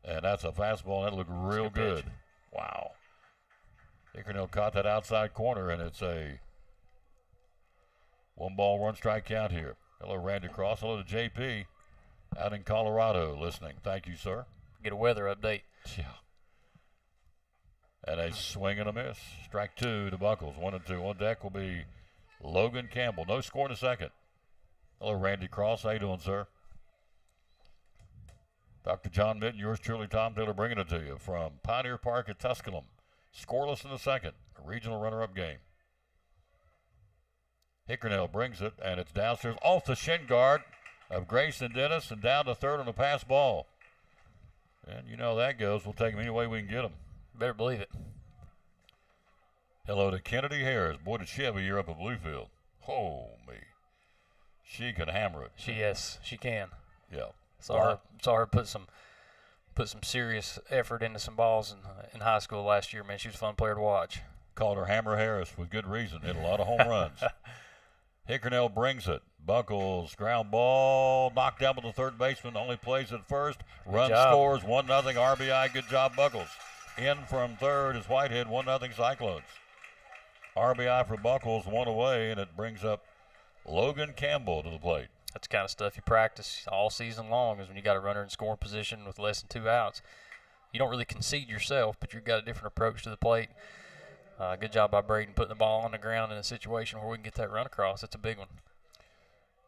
[SPEAKER 1] And that's a fastball, and that looked real good.
[SPEAKER 7] Pitch.
[SPEAKER 1] Wow. Hickernell caught that outside corner, and it's a 1-ball, 1-strike count here. Hello, Randy Cross. Hello to JP out in Colorado listening. Thank you, sir.
[SPEAKER 7] Get a weather update.
[SPEAKER 1] Yeah. And a swing and a miss. Strike 2 to Buckles. 1-2. On deck will be Logan Campbell. No score in a second. Hello, Randy Cross. How you doing, sir? Dr. John Mitten, yours truly, Tom Taylor, bringing it to you from Pioneer Park at Tusculum. Scoreless in the second. A regional runner-up game. Hickernell brings it, and it's downstairs off the shin guard of Grayson Dennis and down to third on a pass ball. And you know how that goes. We'll take him any way we can get him.
[SPEAKER 7] Better believe it.
[SPEAKER 1] Hello to Kennedy Harris. Boy, did she have a year up at Bluefield. Oh, me. She can hammer it.
[SPEAKER 7] She can.
[SPEAKER 1] Yeah.
[SPEAKER 7] Saw her put some serious effort into some balls in high school last year. Man, she was a fun player to watch.
[SPEAKER 1] Called her Hammer Harris with good reason. Hit a lot of home runs. Hickernell brings it. Buckles, ground ball, knocked down by the third baseman, only plays at first. Run scores, 1-0 RBI. Good job, Buckles. In from third is Whitehead, 1-0 Cyclones. RBI for Buckles, 1 away, and it brings up Logan Campbell to the plate.
[SPEAKER 7] That's the kind of stuff you practice all season long, is when you got a runner in scoring position with less than 2 outs. You don't really concede yourself, but you've got a different approach to the plate. Good job by Braden putting the ball on the ground in a situation where we can get that run across. That's a big one.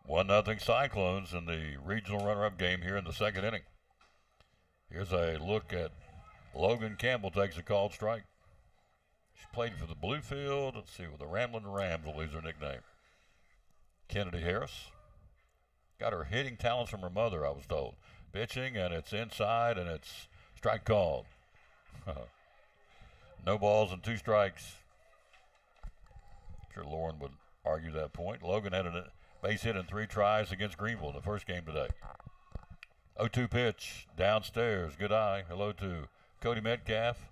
[SPEAKER 1] 1-0 Cyclones in the regional runner-up game here in the second inning. Here's a look at Logan Campbell takes a called strike. She played for the Bluefield. Let's see, with the Ramblin' Rams, will lose her nickname. Kennedy Harris. Got her hitting talents from her mother, I was told. Pitching, and it's inside, and it's strike called. No balls and 2 strikes. I'm sure Lauren would argue that point. Logan had a base hit in 3 tries against Greenville in the first game today. 0-2 pitch downstairs. Good eye. Hello to Cody Metcalf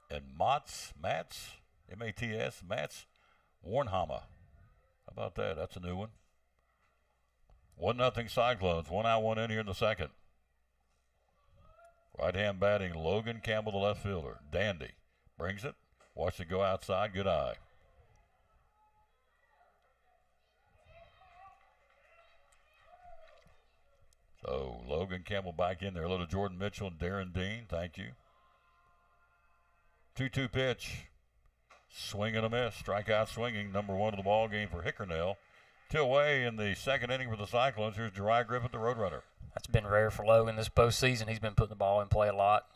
[SPEAKER 1] and Mats, M-A-T-S, Mats Warnhammer. How about that? That's a new one. 1-0 Cyclones. 1 out, 1 in here in the second. Right-hand batting, Logan Campbell, the left fielder. Dandy brings it. Watch it go outside. Good eye. So Logan Campbell back in there. Hello to Jordan Mitchell and Darren Dean. Thank you. 2-2 pitch. Swing and a miss. Strikeout swinging. Number 1 of the ball game for Hickernell. 2 away in the second inning for the Cyclones. Here's Jeriah Griffith, the Roadrunner.
[SPEAKER 7] That's been rare for Logan this postseason. He's been putting the ball in play a lot.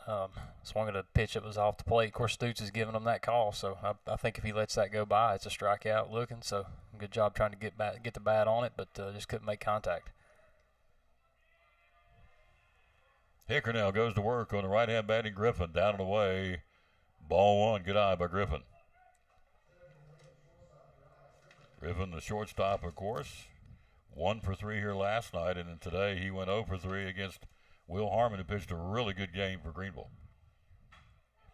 [SPEAKER 7] Swung at a pitch that was off the plate. Of course, Stutes is giving him that call, so I think if he lets that go by, it's a strikeout looking. So good job trying to get the bat on it, but just couldn't make contact.
[SPEAKER 1] Hickernell goes to work on the right-hand batting Griffin. Down and away. Ball 1. Good eye by Griffin. Griffin, the shortstop, of course. 1 for 3 here last night, and then today he went 0 for 3 against Will Harmon, who pitched a really good game for Greenville.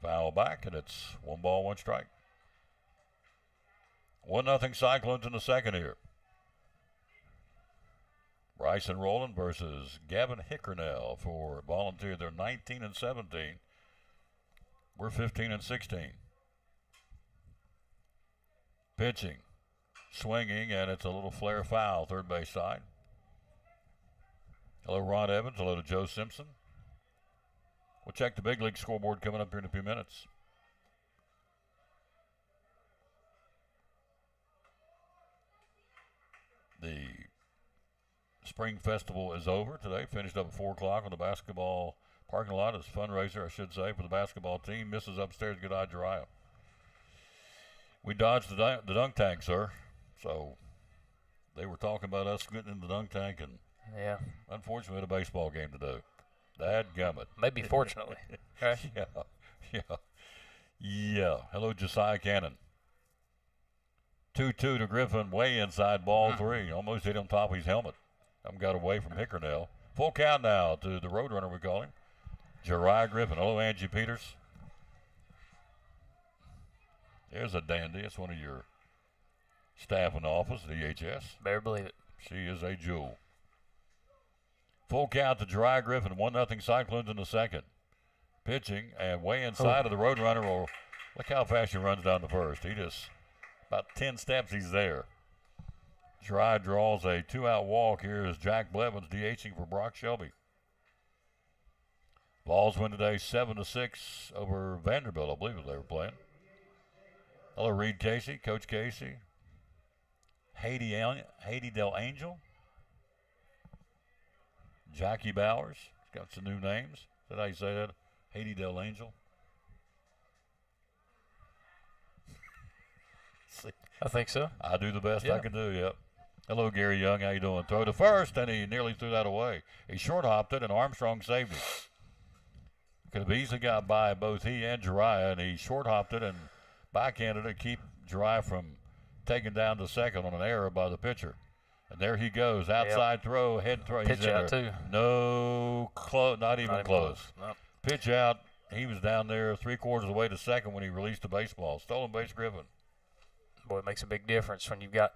[SPEAKER 1] Foul back, and it's 1 ball, 1 strike. 1-0 Cyclones in the second here. Bryson Rowland versus Gavin Hickernell for Volunteer. They're 19-17. We're 15-16. Pitching. Swinging, and it's a little flare foul, third base side. Hello, Ron Evans. Hello to Joe Simpson. We'll check the big league scoreboard coming up here in a few minutes. Spring Festival is over today. Finished up at 4 o'clock on the basketball parking lot as fundraiser, I should say, for the basketball team. Misses upstairs. Good eye, Jariah. We dodged the dunk tank, sir. So they were talking about us getting in the dunk tank, and
[SPEAKER 7] Yeah.
[SPEAKER 1] unfortunately, we had a baseball game to do. Dadgummit.
[SPEAKER 7] Maybe fortunately. Okay.
[SPEAKER 1] Yeah. Hello, Josiah Cannon. 2-2 to Griffin, way inside ball 3. Almost hit on top of his helmet. Got away from Hickernell. Full count now to the Roadrunner, we call him. Jariah Griffin. Hello, Angie Peters. There's a dandy. It's one of your staff in the office, DHS.
[SPEAKER 7] Better believe it.
[SPEAKER 1] She is a jewel. Full count to Jariah Griffin. 1-0 Cyclones in the second. Pitching and way inside of the Roadrunner. Well, look how fast he runs down the first. He just, about 10 steps, he's there. Jariah draws a 2-out walk here as Jack Blevins DHing for Brock Shelby. Vols win today 7-6 over Vanderbilt, I believe they were playing. Hello, Reed Casey, Coach Casey. Haiti Del Angel. Jackie Bowers. Got some new names. Is that how you say that? Haiti Del Angel.
[SPEAKER 7] I think so.
[SPEAKER 1] I do the best I can do, yep. Hello, Gary Young. How you doing? Throw to first, and he nearly threw that away. He short-hopped it, and Armstrong saved him. Could have easily got by both he and Jariah, and he short-hopped it and backhanded it to keep Jariah from taking down to second on an error by the pitcher. And there he goes. Outside throw, head throw.
[SPEAKER 7] Pitch
[SPEAKER 1] He's in
[SPEAKER 7] out,
[SPEAKER 1] there.
[SPEAKER 7] too.
[SPEAKER 1] No, not even close.
[SPEAKER 7] Nope.
[SPEAKER 1] Pitch out. He was down there 3/4 of the way to second when he released the baseball. Stolen base, Griffin.
[SPEAKER 7] Boy, it makes a big difference when you've got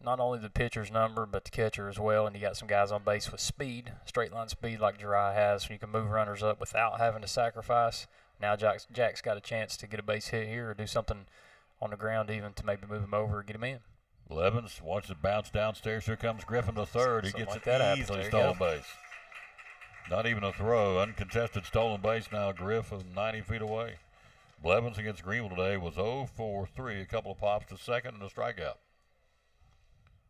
[SPEAKER 7] not only the pitcher's number, but the catcher as well, and you got some guys on base with speed, straight line speed like Jariah has, so you can move runners up without having to sacrifice. Now Jack's got a chance to get a base hit here or do something on the ground even to maybe move him over or get him in.
[SPEAKER 1] Blevins wants it bounce downstairs. Here comes Griffin to third. He
[SPEAKER 7] Something
[SPEAKER 1] gets
[SPEAKER 7] like that
[SPEAKER 1] it easily
[SPEAKER 7] happens.
[SPEAKER 1] stolen base. Not even a throw. Uncontested stolen base now. Griffin 90 feet away. Blevins against Greenville today was 0 for 3. A couple of pops to second and a strikeout.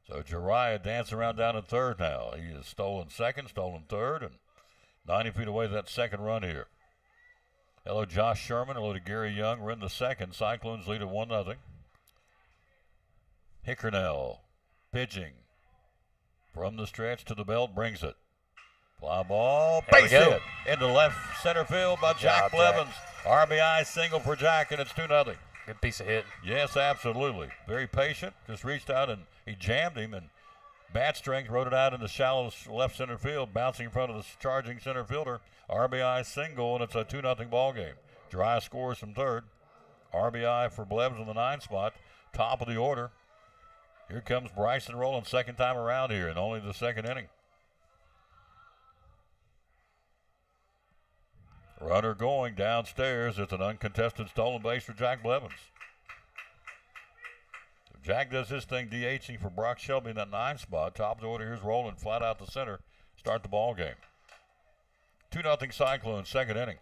[SPEAKER 1] So Jariah dancing around down at third now. He has stolen second, stolen third, and 90 feet away that second run here. Hello, Josh Sherman. Hello to Gary Young. We're in the second. Cyclones lead at 1-0. Hickernell pitching from the stretch to the belt, brings it. Fly ball, base hit into left center field by Jack Blevins. RBI single for Jack, and it's 2-0.
[SPEAKER 7] Good piece of hitting.
[SPEAKER 1] Yes, absolutely. Very patient. Just reached out and he jammed him, and bat strength rode it out into shallow left center field, bouncing in front of the charging center fielder. RBI single, and it's a 2-0 ball game. Jariah scores from third. RBI for Blevins in the 9 spot, top of the order. Here comes Bryson Rowland, second time around here in only the second inning. Runner going downstairs. It's an uncontested stolen base for Jack Blevins. So Jack does his thing, DHing for Brock Shelby in that 9 spot. Top of the order, here's Rowland flat out the center. Start the ball game. 2-0 Cyclones, second inning.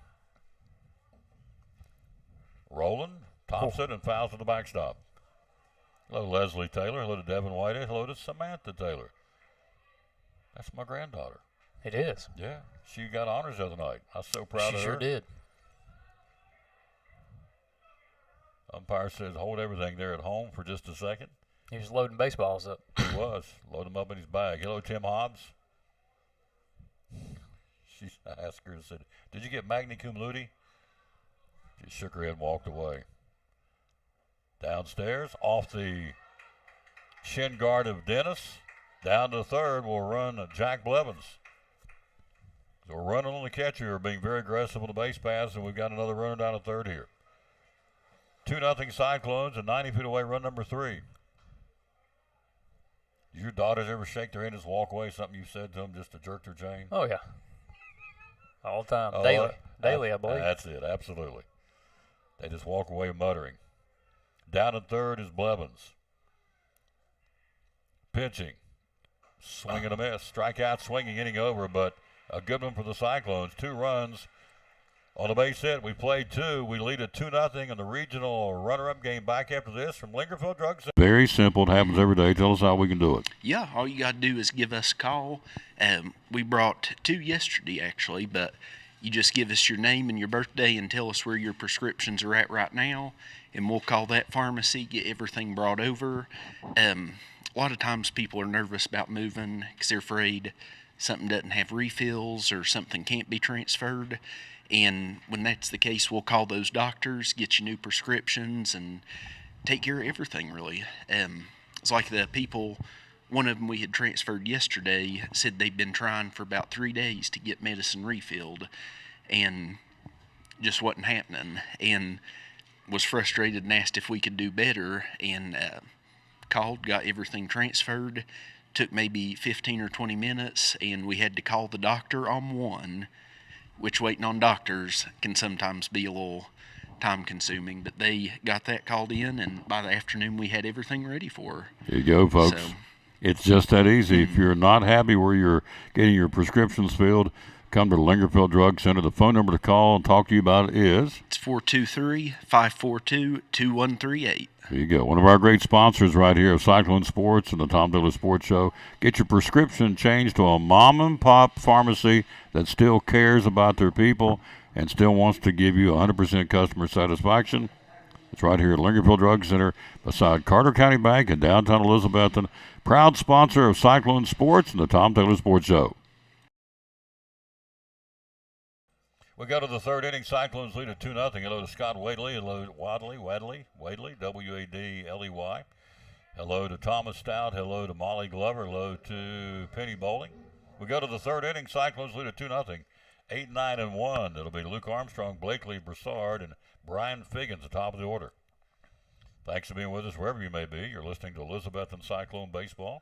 [SPEAKER 1] Rowland tops it and fouls to the backstop. Hello, Leslie Taylor. Hello to Devin Whitehead. Hello to Samantha Taylor. That's my granddaughter.
[SPEAKER 7] It is.
[SPEAKER 1] Yeah, she got honors the other night. I was so proud of her.
[SPEAKER 7] She sure did.
[SPEAKER 1] Umpire says hold everything there at home for just a second.
[SPEAKER 7] He was loading baseballs up.
[SPEAKER 1] He was. Load them up in his bag. Hello, Tim Hobbs. She asked her and said, did you get magna cum laude? She shook her head and walked away. Downstairs, off the shin guard of Dennis. Down to third will run Jack Blevins. So we're running on the catcher here, being very aggressive on the base pass, and we've got another runner down at third here. 2-0 Cyclones, and 90 feet away, run number 3. Did your daughters ever shake their hand and just walk away, something you said to them just to jerk their chain?
[SPEAKER 7] Oh, yeah. All the time.
[SPEAKER 1] Oh,
[SPEAKER 7] Daily, I believe.
[SPEAKER 1] That's it, absolutely. They just walk away muttering. Down at third is Blevins. Pitching. Swing and a miss. Strikeout, swinging, inning over, but a good one for the Cyclones. 2 runs On the base hit, we played 2. We lead at 2-0 in the regional runner-up game. Back after this from Lingerfield Drug Center.
[SPEAKER 9] Very simple. It happens every day. Tell us how we can do it.
[SPEAKER 10] Yeah, all you got to do is give us a call. We brought 2 yesterday, actually, but you just give us your name and your birthday and tell us where your prescriptions are at right now, and we'll call that pharmacy, get everything brought over. A lot of times people are nervous about moving because they're afraid something doesn't have refills or something can't be transferred. And when that's the case, we'll call those doctors, get you new prescriptions, and take care of everything, really. It's like the people, one of them we had transferred yesterday, said they'd been trying for about 3 days to get medicine refilled, and just wasn't happening, and was frustrated and asked if we could do better, and called, got everything transferred. Took maybe 15 or 20 minutes, and we had to call the doctor on one, which waiting on doctors can sometimes be a little time consuming, but they got that called in, and by the afternoon we had everything ready for her.
[SPEAKER 9] There you go, folks.
[SPEAKER 10] So,
[SPEAKER 9] it's just that easy. If you're not happy where you're getting your prescriptions filled, come to the Lingerfield Drug Center. The phone number to call and talk to you about it is?
[SPEAKER 10] It's 423-542-2138.
[SPEAKER 9] There you go. One of our great sponsors right here of Cyclone Sports and the Tom Dillon Sports Show. Get your prescription changed to a mom-and-pop pharmacy that still cares about their people and still wants to give you 100% customer satisfaction. It's right here at Lingerfield Drug Center beside Carter County Bank in downtown Elizabethton. Proud sponsor of Cyclone Sports and the Tom Taylor Sports Show.
[SPEAKER 1] We go to the third inning. Cyclones lead at 2-0. Hello to Scott Wadley. Hello to Wadley, W-A-D-L-E-Y. Hello to Thomas Stout. Hello to Molly Glover. Hello to Penny Bowling. We go to the third inning. Cyclones lead at 2-0. 8-9-1. It'll be Luke Armstrong, Blakely Broussard, and Brian Figgins at the top of the order. Thanks for being with us wherever you may be. You're listening to Elizabethton Cyclone Baseball.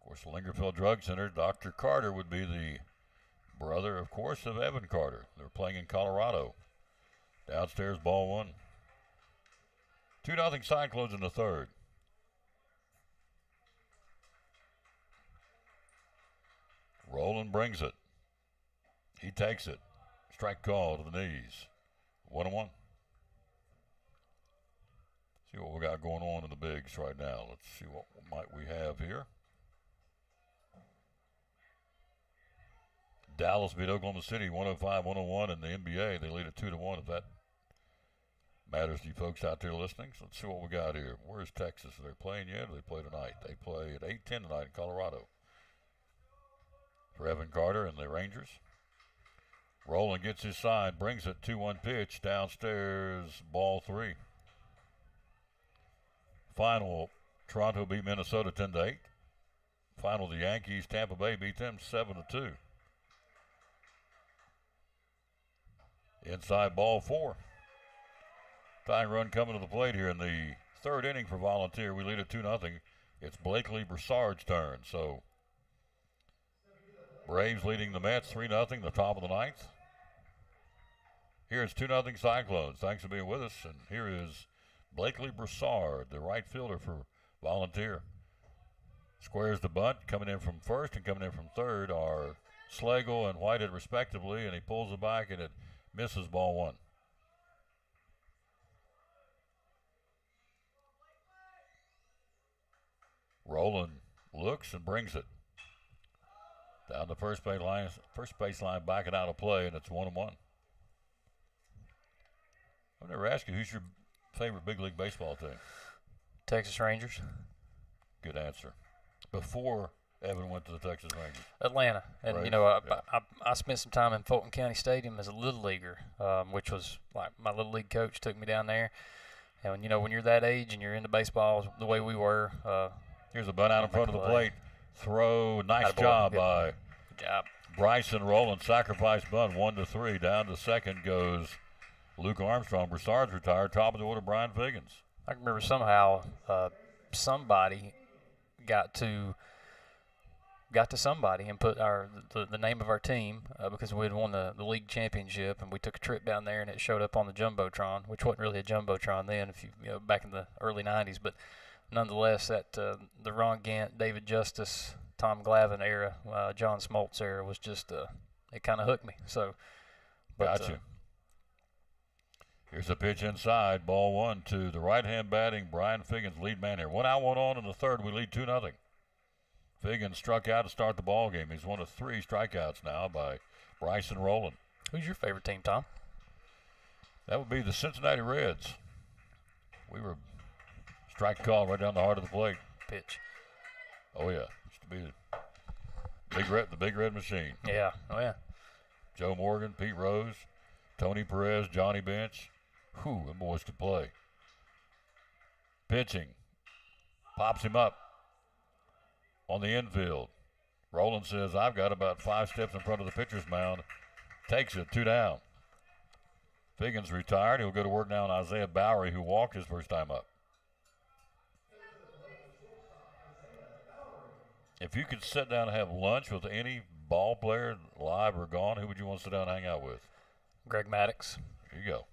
[SPEAKER 1] Of course, the Lingerfield Drug Center. Dr. Carter would be the brother, of course, of Evan Carter. They're playing in Colorado. Downstairs, ball 1. 2-0 Cyclones in the third. Roland brings it. He takes it. Strike call to the knees. 1-1. See what we got going on in the bigs right now. Let's see what might we have here. Dallas beat Oklahoma City 105-101 in the NBA. They lead at 2-1 if that matters to you folks out there listening. So let's see what we got here. Where's Texas? Are they playing yet or they play tonight? They play at 8:10 tonight in Colorado. For Evan Carter and the Rangers. Roland gets his sign, brings it 2-1 pitch downstairs, ball 3. Final, Toronto beat Minnesota 10-8. Final, the Yankees, Tampa Bay beat them 7-2. Inside ball 4. Tying run coming to the plate here in the third inning for Volunteer. We lead at 2-0. It's Blakely Broussard's turn. So Braves leading the Mets 3-0, the top of the ninth. Here's 2-0 Cyclones. Thanks for being with us. And here is Blakely Broussard, the right fielder for Volunteer. Squares the bunt. Coming in from first and coming in from third are Slagle and Whitehead respectively, and he pulls it back and it misses, ball 1. Roland looks and brings it down the first base line, backing out of play, and it's 1-1. I've never asked you, who's your favorite big league baseball team?
[SPEAKER 7] Texas Rangers.
[SPEAKER 1] Good answer. Before Evan went to the Texas Rangers.
[SPEAKER 7] Atlanta. And,
[SPEAKER 1] Braves,
[SPEAKER 7] you know,
[SPEAKER 1] yeah.
[SPEAKER 7] I spent some time in Fulton County Stadium as a little leaguer, which was like my little league coach took me down there. And, you know, when you're that age and you're into baseball the way we were.
[SPEAKER 1] Here's a bunt out in front of the plate. Throw, nice job by Bryson Roland. Sacrifice bunt, 1-3. Down to second goes Luke Armstrong. Broussard's retired. Top of the order, Brian Figgins.
[SPEAKER 7] I can remember somehow somebody got to somebody and put the name of our team because we had won the league championship, and we took a trip down there and it showed up on the Jumbotron, which wasn't really a Jumbotron then, if you know, back in the early 90s, but nonetheless that the Ron Gant, David Justice, Tom Glavine era, John Smoltz era was just it kind of hooked me. So, but,
[SPEAKER 1] Gotcha. Here's a pitch inside. Ball 1 to the right-hand batting Brian Figgins, lead man here. 1 out, 1 on in the third. We lead 2-0. Figgins struck out to start the ball game. He's one of 3 strikeouts now by Bryson Rowland.
[SPEAKER 7] Who's your favorite team, Tom?
[SPEAKER 1] That would be the Cincinnati Reds. We were strike call right down the heart of the plate.
[SPEAKER 7] Pitch.
[SPEAKER 1] Oh yeah, used to be the big red machine.
[SPEAKER 7] Yeah. Oh yeah.
[SPEAKER 1] Joe Morgan, Pete Rose, Tony Perez, Johnny Bench. Whew, them boys could play. Pitching. Pops him up on the infield. Rowland says, I've got about 5 steps in front of the pitcher's mound. Takes it, 2 down. Figgins retired. He'll go to work now on Isaiah Bowery, who walked his first time up. If you could sit down and have lunch with any ball player, live or gone, who would you want to sit down and hang out with?
[SPEAKER 7] Greg Maddux.
[SPEAKER 1] There you go.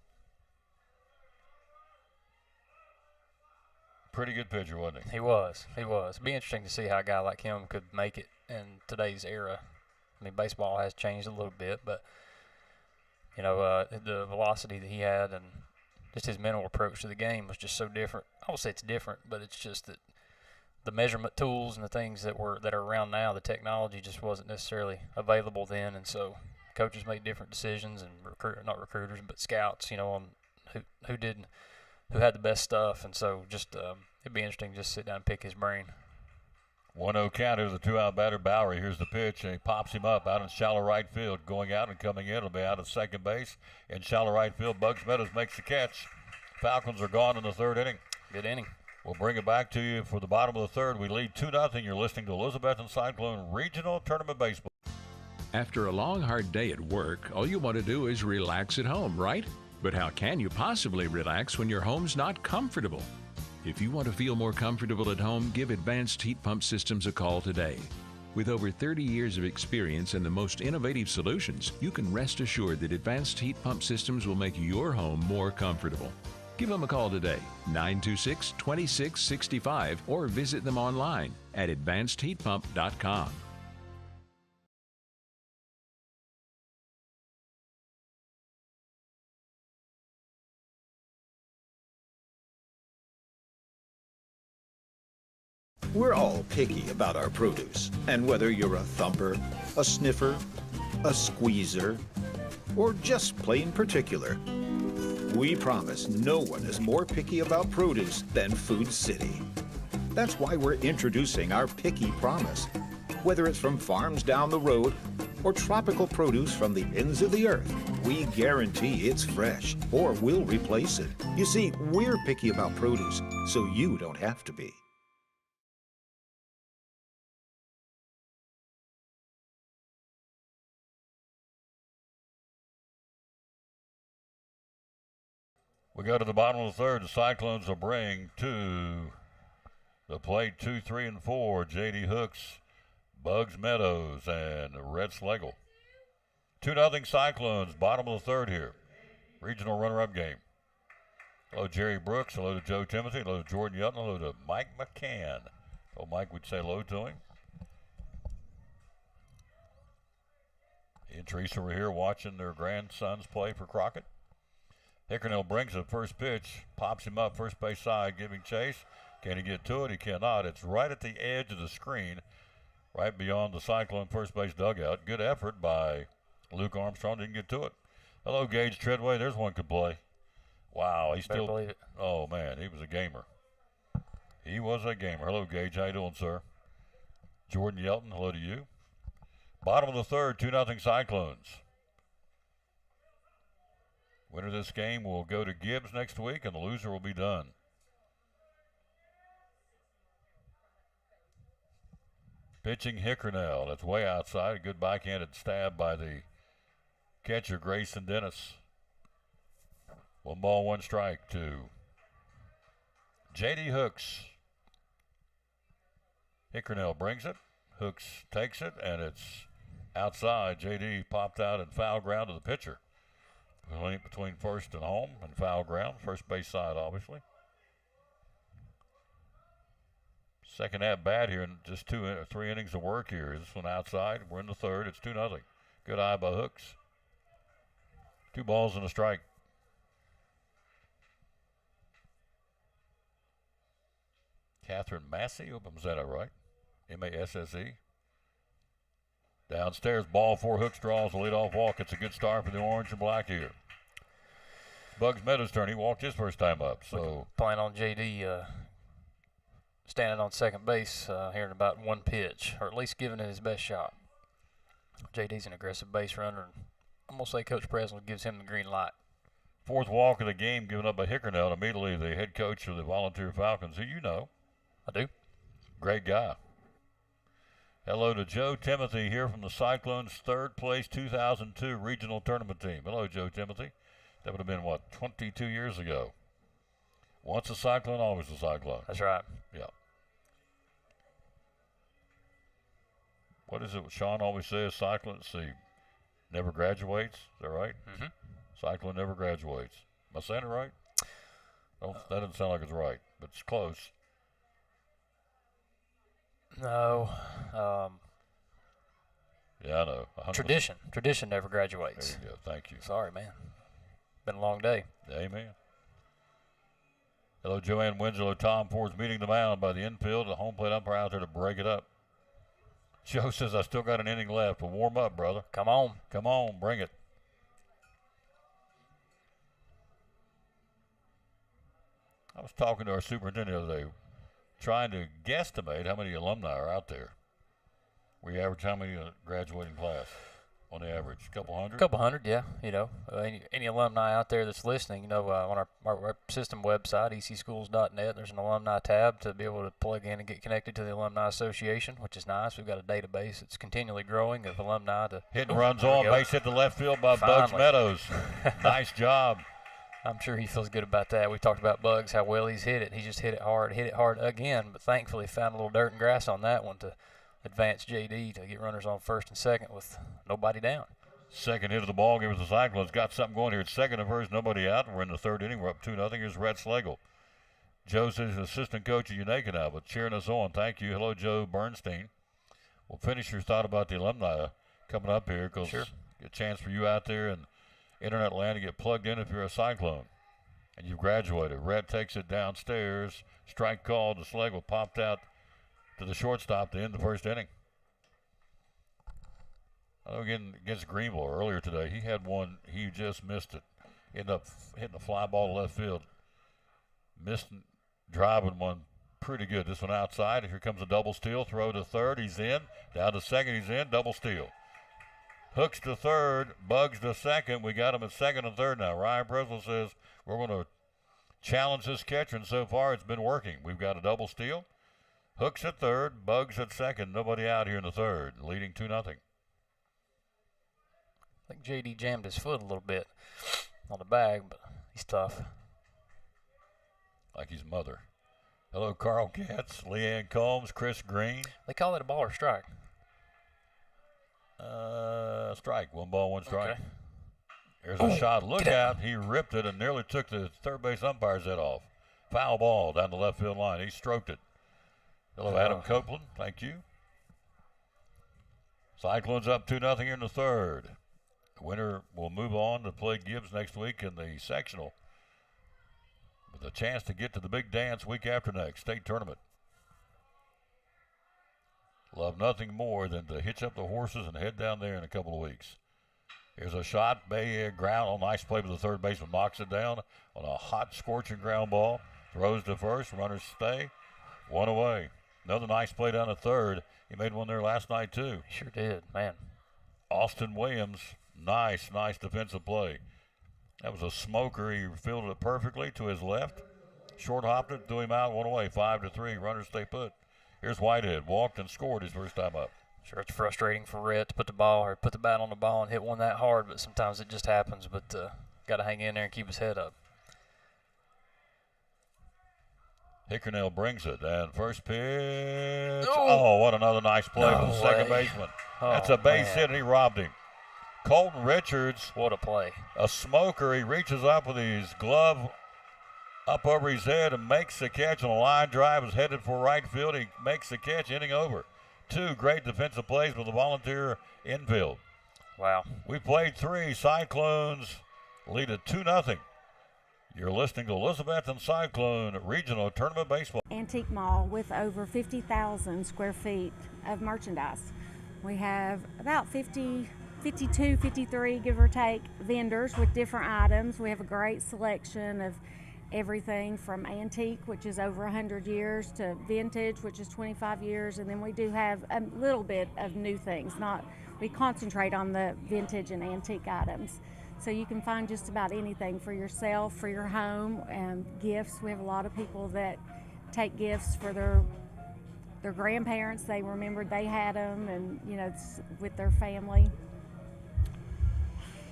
[SPEAKER 1] Pretty good pitcher, wasn't he?
[SPEAKER 7] He was. It'd be interesting to see how a guy like him could make it in today's era. I mean, baseball has changed a little bit, but you know, the velocity that he had and just his mental approach to the game was just so different. I won't say it's different, but it's just that the measurement tools and the things that are around now, the technology just wasn't necessarily available then, and so coaches made different decisions, and not recruiters but scouts, you know, on who had the best stuff, and so just it'd be interesting to just sit down and pick his brain.
[SPEAKER 1] 1-0 counter to the 2-out batter Bowery. Here's the pitch, and he pops him up out in shallow right field. Going out and coming in, it'll be out at second base. In shallow right field, Bugs Meadows makes the catch. Falcons are gone in the third inning.
[SPEAKER 7] Good inning.
[SPEAKER 1] We'll bring it back to you for the bottom of the third. We lead 2-0. You're listening to Elizabethton Cyclone Regional Tournament Baseball.
[SPEAKER 11] After a long, hard day at work, all you want to do is relax at home, right? But how can you possibly relax when your home's not comfortable? If you want to feel more comfortable at home, give Advanced Heat Pump Systems a call today. With over 30 years of experience and the most innovative solutions, you can rest assured that Advanced Heat Pump Systems will make your home more comfortable. Give them a call today, 926-2665, or visit them online at advancedheatpump.com.
[SPEAKER 12] We're all picky about our produce, and whether you're a thumper, a sniffer, a squeezer, or just plain particular, we promise no one is more picky about produce than Food City. That's why we're introducing our Picky Promise. Whether it's from farms down the road or tropical produce from the ends of the earth, we guarantee it's fresh or we'll replace it. You see, we're picky about produce, so you don't have to be.
[SPEAKER 1] We go to the bottom of the third. The Cyclones will bring to the plate 2, 3, and 4. J.D. Hooks, Bugs Meadows, and Red Schlegel. 2-0 Cyclones, bottom of the third here. Regional runner-up game. Hello, Jerry Brooks. Hello to Joe Timothy. Hello to Jordan Yutton. Hello to Mike McCann. Oh, Mike would say hello to him. He and Teresa were here watching their grandsons play for Crockett. Hickernell brings the first pitch, pops him up first base side, giving chase. Can he get to it? He cannot. It's right at the edge of the screen, right beyond the Cyclone first base dugout. Good effort by Luke Armstrong. Didn't get to it. Hello, Gage Treadway. There's one could play. Wow, he still.
[SPEAKER 7] Believe it.
[SPEAKER 1] Oh man, he was a gamer. He was a gamer. Hello, Gage. How you doing, sir? Jordan Yelton. Hello to you. Bottom of the third, 2-0 Cyclones. Winner of this game will go to Gibbs next week, and the loser will be done. Pitching Hickernell. That's way outside. A good backhanded stab by the catcher, Grayson Dennis. 1 ball, 1 strike to J.D. Hooks. Hickernell brings it. Hooks takes it, and it's outside. J.D. popped out and foul ground to the pitcher. Between first and home and foul ground. First base side, obviously. Second at bat here, and just 3 innings of work here. This one outside. We're in the third. It's 2-0. Good eye by Hooks. 2 balls and a strike. Catherine Massey. Was that all right? M-A-S-S-E. Downstairs, ball 4, Hooks draws the leadoff walk. It's a good start for the orange and black here. Bugs Meadows' turn. He walked his first time up. So
[SPEAKER 7] playing on JD standing on second base here in about one pitch, or at least giving it his best shot. JD's an aggressive base runner, and I'm going to say Coach Breslin gives him the green light.
[SPEAKER 1] Fourth walk of the game given up by Hickernell, immediately the head coach of the Volunteer Falcons, who you know.
[SPEAKER 7] I do.
[SPEAKER 1] Great guy. Hello to Joe Timothy here from the Cyclones' third place 2002 regional tournament team. Hello, Joe Timothy. That would have been, 22 years ago. Once a Cyclone, always a Cyclone.
[SPEAKER 7] That's right.
[SPEAKER 1] Yeah. What is it Sean always says? Cyclone, never graduates. Is that right?
[SPEAKER 7] Mm-hmm.
[SPEAKER 1] Cyclone never graduates. Am I saying it right? That doesn't sound like it's right, but it's close.
[SPEAKER 7] No.
[SPEAKER 1] Yeah, I know.
[SPEAKER 7] 100%. Tradition never graduates.
[SPEAKER 1] There you go. Thank you.
[SPEAKER 7] Sorry, man. Been a long day.
[SPEAKER 1] Amen. Hello, Joanne Winslow. Tom Ford's meeting the mound by the infield. The home plate umpire out there to break it up. Joe says, I still got an inning left. Well, warm up, brother.
[SPEAKER 7] Come on.
[SPEAKER 1] Come on. Bring it. I was talking to our superintendent the other day, trying to guesstimate how many alumni are out there. We average how many graduating class on the average? A couple hundred?
[SPEAKER 7] A couple hundred, yeah. Any alumni out there that's listening, on our system website, ecschools.net, there's an alumni tab to be able to plug in and get connected to the Alumni Association, which is nice. We've got a database that's continually growing of alumni.
[SPEAKER 1] Hit and runs on, base hit to left field by Bugs Meadows. Nice job.
[SPEAKER 7] I'm sure he feels good about that. We talked about Bugs, how well he's hit it. He just hit it hard again, but thankfully found a little dirt and grass on that one to advance JD to get runners on first and second with nobody down.
[SPEAKER 1] Second hit of the ball game with the Cyclones. Got something going here. It's second and first, nobody out. We're in the third inning. We're up 2-0. Here's Rhett Slagle. Joe's his assistant coach at Unaka now, but cheering us on. Thank you. Hello, Joe Bernstein. We'll finish your thought about the alumni coming up here because a chance for you out there in internet land to get plugged in if you're a Cyclone and you've graduated. Rhett takes it downstairs. Strike called. The Slagle popped out to the shortstop to end the first inning. Again, against Greenville earlier today, he had one, he just missed it. Ended up hitting a fly ball to left field. Missed driving one pretty good. This one outside. Here comes a double steal. Throw to third. He's in. Down to second. He's in. Double steal. Hooks to third. Bugs to second. We got him at second and third now. Ryan Preswell says we're going to challenge this catcher, and so far it's been working. We've got a double steal. Hooks at third. Bugs at second. Nobody out here in the third. Leading 2-0.
[SPEAKER 7] I think JD jammed his foot a little bit on the bag, but he's tough.
[SPEAKER 1] Like his mother. Hello, Carl Katz, Leanne Combs, Chris Green.
[SPEAKER 7] They call it a ball or strike?
[SPEAKER 1] Strike. 1 ball, 1 strike.
[SPEAKER 7] Okay.
[SPEAKER 1] There's a shot. Look out. He ripped it and nearly took the third base umpire's head off. Foul ball down the left field line. He stroked it. Hello, Adam Copeland. Thank you. Cyclones up 2-0 here in the third. The winner will move on to play Gibbs next week in the sectional with a chance to get to the big dance week after next, state tournament. Love nothing more than to hitch up the horses and head down there in a couple of weeks. Here's a shot, bay ground. Oh, nice play with the third baseman. Knocks it down on a hot, scorching ground ball. Throws to first. Runners stay. 1 away. Another nice play down to third. He made one there last night, too.
[SPEAKER 7] He sure did, man.
[SPEAKER 1] Austin Williams, nice defensive play. That was a smoker. He fielded it perfectly to his left. Short hopped it, threw him out, 1 away. 5-3. Runners stay put. Here's Whitehead. Walked and scored his first time up.
[SPEAKER 7] Sure, it's frustrating for Rhett to put the bat on the ball and hit one that hard, but sometimes it just happens. But got to hang in there and keep his head up.
[SPEAKER 1] Hickernell brings it, and first pitch. Oh, what another nice play for the second baseman. That's a base hit, and he robbed him. Colton Richards.
[SPEAKER 7] What a play.
[SPEAKER 1] A smoker. He reaches up with his glove up over his head and makes the catch on a line drive. Is headed for right field. He makes the catch, inning over. 2 great defensive plays with the Volunteer infield.
[SPEAKER 7] Wow.
[SPEAKER 1] We played 3. Cyclones lead at 2-0. You're listening to Elizabethton Cyclone Regional Tournament Baseball.
[SPEAKER 13] Antique mall with over 50,000 square feet of merchandise. We have about 52, 53, give or take, vendors with different items. We have a great selection of everything from antique, which is over 100 years, to vintage, which is 25 years, and then we do have a little bit of new things. We concentrate on the vintage and antique items. So you can find just about anything for yourself, for your home, and gifts. We have a lot of people that take gifts for their grandparents. They remembered they had them, and it's with their family.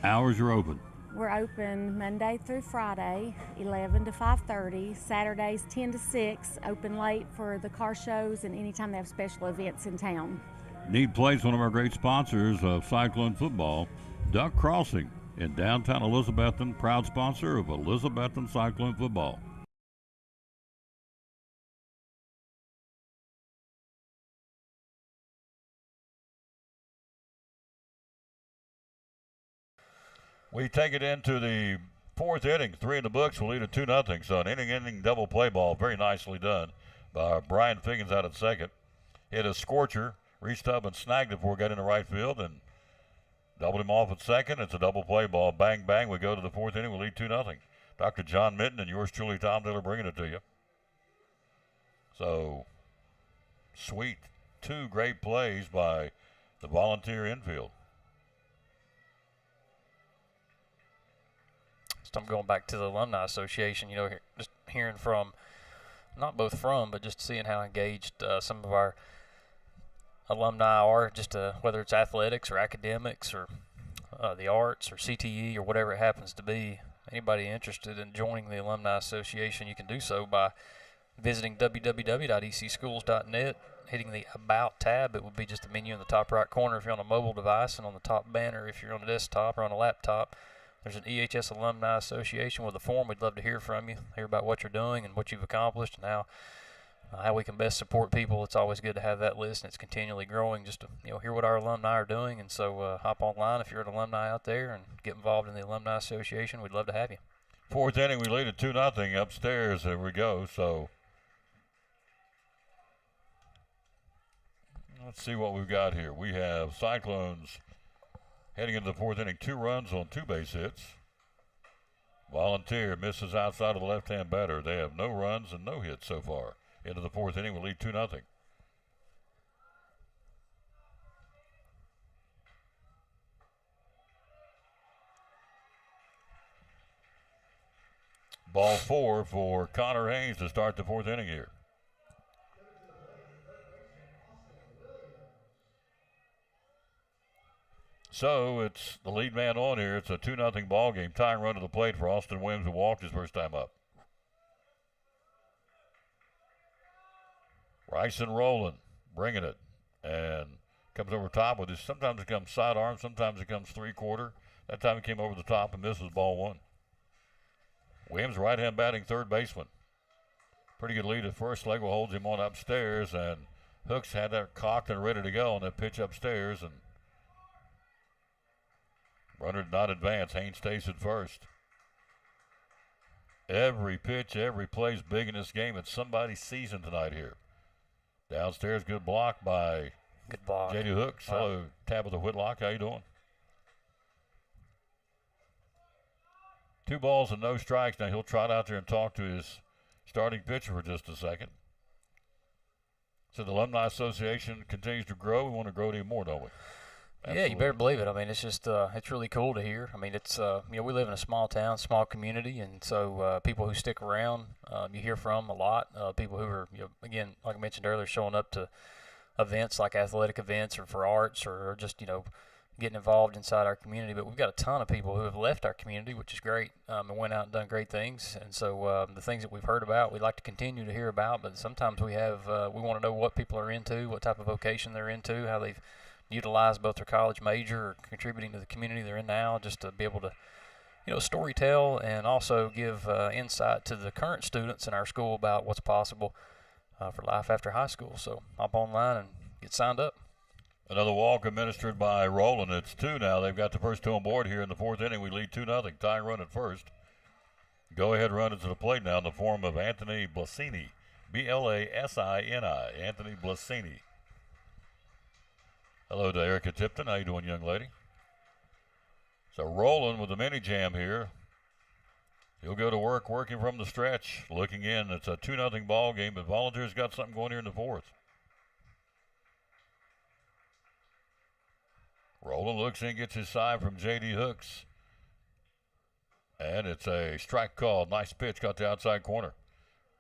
[SPEAKER 9] Hours are open.
[SPEAKER 13] We're open Monday through Friday, 11 to 5:30. Saturdays, 10 to 6. Open late for the car shows and anytime they have special events in town.
[SPEAKER 9] Need Place, one of our great sponsors of Cyclone football, Duck Crossing in downtown Elizabethton, proud sponsor of Elizabethton Cyclone football.
[SPEAKER 1] We take it into the fourth inning. 3 in the books. We'll lead it 2-0. So an inning double play ball. Very nicely done by Brian Figgins out at second. Hit a scorcher. Reached up and snagged it before it got into right field and doubled him off at second. It's a double play ball. Bang, bang. We go to the fourth inning. We lead 2-0. Dr. John Minton and yours truly, Tom Diller, bringing it to you. So, sweet. 2 great plays by the Volunteer infield.
[SPEAKER 7] I'm going back to the Alumni Association, just hearing from, not both from, but just seeing how engaged some of our alumni are, just whether it's athletics or academics or the arts or CTE or whatever it happens to be. Anybody interested in joining the Alumni Association, you can do so by visiting www.ecschools.net, hitting the About tab. It would be just a menu in the top right corner if you're on a mobile device, and on the top banner if you're on a desktop or on a laptop. There's an EHS Alumni Association with a form. We'd love to hear from you, hear about what you're doing and what you've accomplished and how we can best support people. It's always good to have that list, and it's continually growing just to hear what our alumni are doing. And so hop online if you're an alumni out there and get involved in the Alumni Association. We'd love to have you.
[SPEAKER 1] Fourth inning, we lead it 2-0 upstairs. There we go. So let's see what we've got here. We have Cyclones heading into the fourth inning, 2 runs on 2 base hits. Volunteer misses outside of the left-hand batter. They have no runs and no hits so far. Into the fourth inning, we lead 2-0. Ball 4 for Connor Haynes to start the fourth inning here. So it's the lead man on here. It's a 2-0 ball game. Tying run to the plate for Austin Williams, who walked his first time up. Bryson Rowland bringing it and comes over top with his. Sometimes it comes sidearm, sometimes it comes 3/4. That time he came over the top and misses ball 1. Williams, right-hand batting third baseman. Pretty good lead at first. Legel holds him on upstairs, and Hooks had that cocked and ready to go on that pitch upstairs, and runner did not advance. Haynes stays at first. Every pitch, every play is big in this game. It's somebody's season tonight here. Downstairs, good block by J.D. Hooks. Hello, Tabitha Whitlock. How you doing? 2 balls and no strikes. Now he'll trot out there and talk to his starting pitcher for just a second. So the Alumni Association continues to grow. We want to grow it even more, don't we? Absolutely.
[SPEAKER 7] Yeah, you better believe it. I mean, it's just it's really cool to hear. I mean, it's we live in a small town, small community, and so people who stick around, you hear from a lot. People who are, again, like I mentioned earlier, showing up to events like athletic events or for arts or just getting involved inside our community. But we've got a ton of people who have left our community, which is great, and went out and done great things. And so the things that we've heard about, we'd like to continue to hear about. But sometimes we want to know what people are into, what type of vocation they're into, how they've utilize both their college major or contributing to the community they're in now, just to be able to, story tell and also give insight to the current students in our school about what's possible for life after high school. So hop online and get signed up.
[SPEAKER 1] Another walk administered by Rowland. It's 2 now. They've got the first 2 on board here in the fourth inning. We lead 2-0. Tying run at first. Go-ahead runner to the plate now in the form of Anthony Blasini. B-L-A-S-I-N-I. Anthony Blasini. Hello to Erica Tipton. How you doing, young lady? So rolling with the mini jam here. He'll go to work working from the stretch. Looking in. It's a 2-0 ball game, but Volunteers got something going here in the fourth. Roland looks in, gets his side from J.D. Hooks. And it's a strike call. Nice pitch, got the outside corner.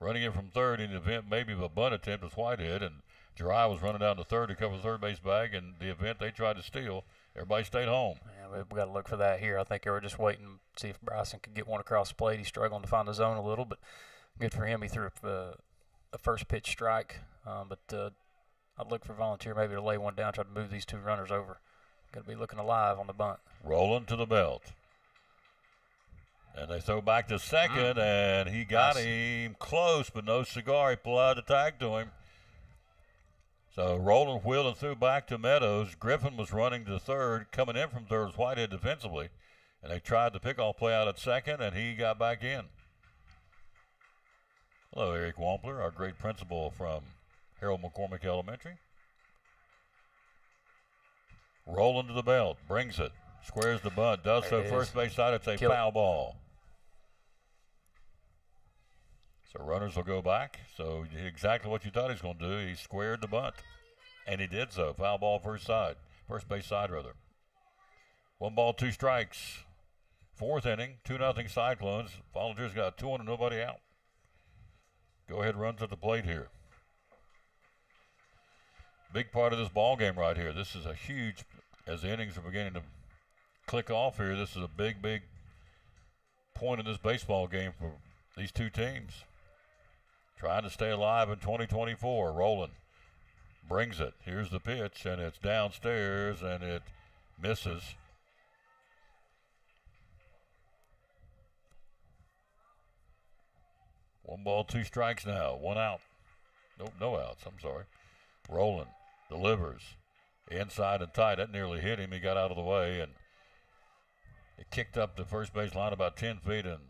[SPEAKER 1] Running in from third in the event maybe of a bunt attempt with Whitehead. And Jirai was running down to third to cover the third base bag. And the event they tried to steal, everybody stayed home.
[SPEAKER 7] Yeah, we got to look for that here. I think they were just waiting to see if Bryson could get one across the plate. He's struggling to find the zone a little, but good for him. He threw a first pitch strike. But I'd look for Volunteer maybe to lay one down, try to move these two runners over. Got to be looking alive on the bunt.
[SPEAKER 1] Rolling to the belt. And they throw back to second, and he got him close, but no cigar. He pulled out the tag to him. So Roland wheeled and threw back to Meadows. Griffin was running to third. Coming in from third was Whitehead defensively. And they tried the pickoff play out at second, and he got back in. Hello, Eric Wampler, our great principal from Harold McCormick Elementary. Rolling to the belt, brings it, squares the bunt, does so first base side. It's a foul ball. So runners will go back. So he did exactly what you thought he was going to do. He squared the bunt, and he did so. Foul ball first base side rather. 1 ball, 2 strikes. Fourth inning, 2-0 Cyclones. Volunteers got 2 on and nobody out. Go ahead, runs at the plate here. Big part of this ball game right here. This is a huge, as the innings are beginning to click off here, this is a big, big point in this baseball game for these two teams. Trying to stay alive in 2024. Rolling. Brings it. Here's the pitch, and it's downstairs, and it misses. One ball, 2 strikes now. 1 out. Nope, no outs. I'm sorry. Rolling. Delivers. Inside and tight. That nearly hit him. He got out of the way, and it kicked up the first base line about 10 feet, and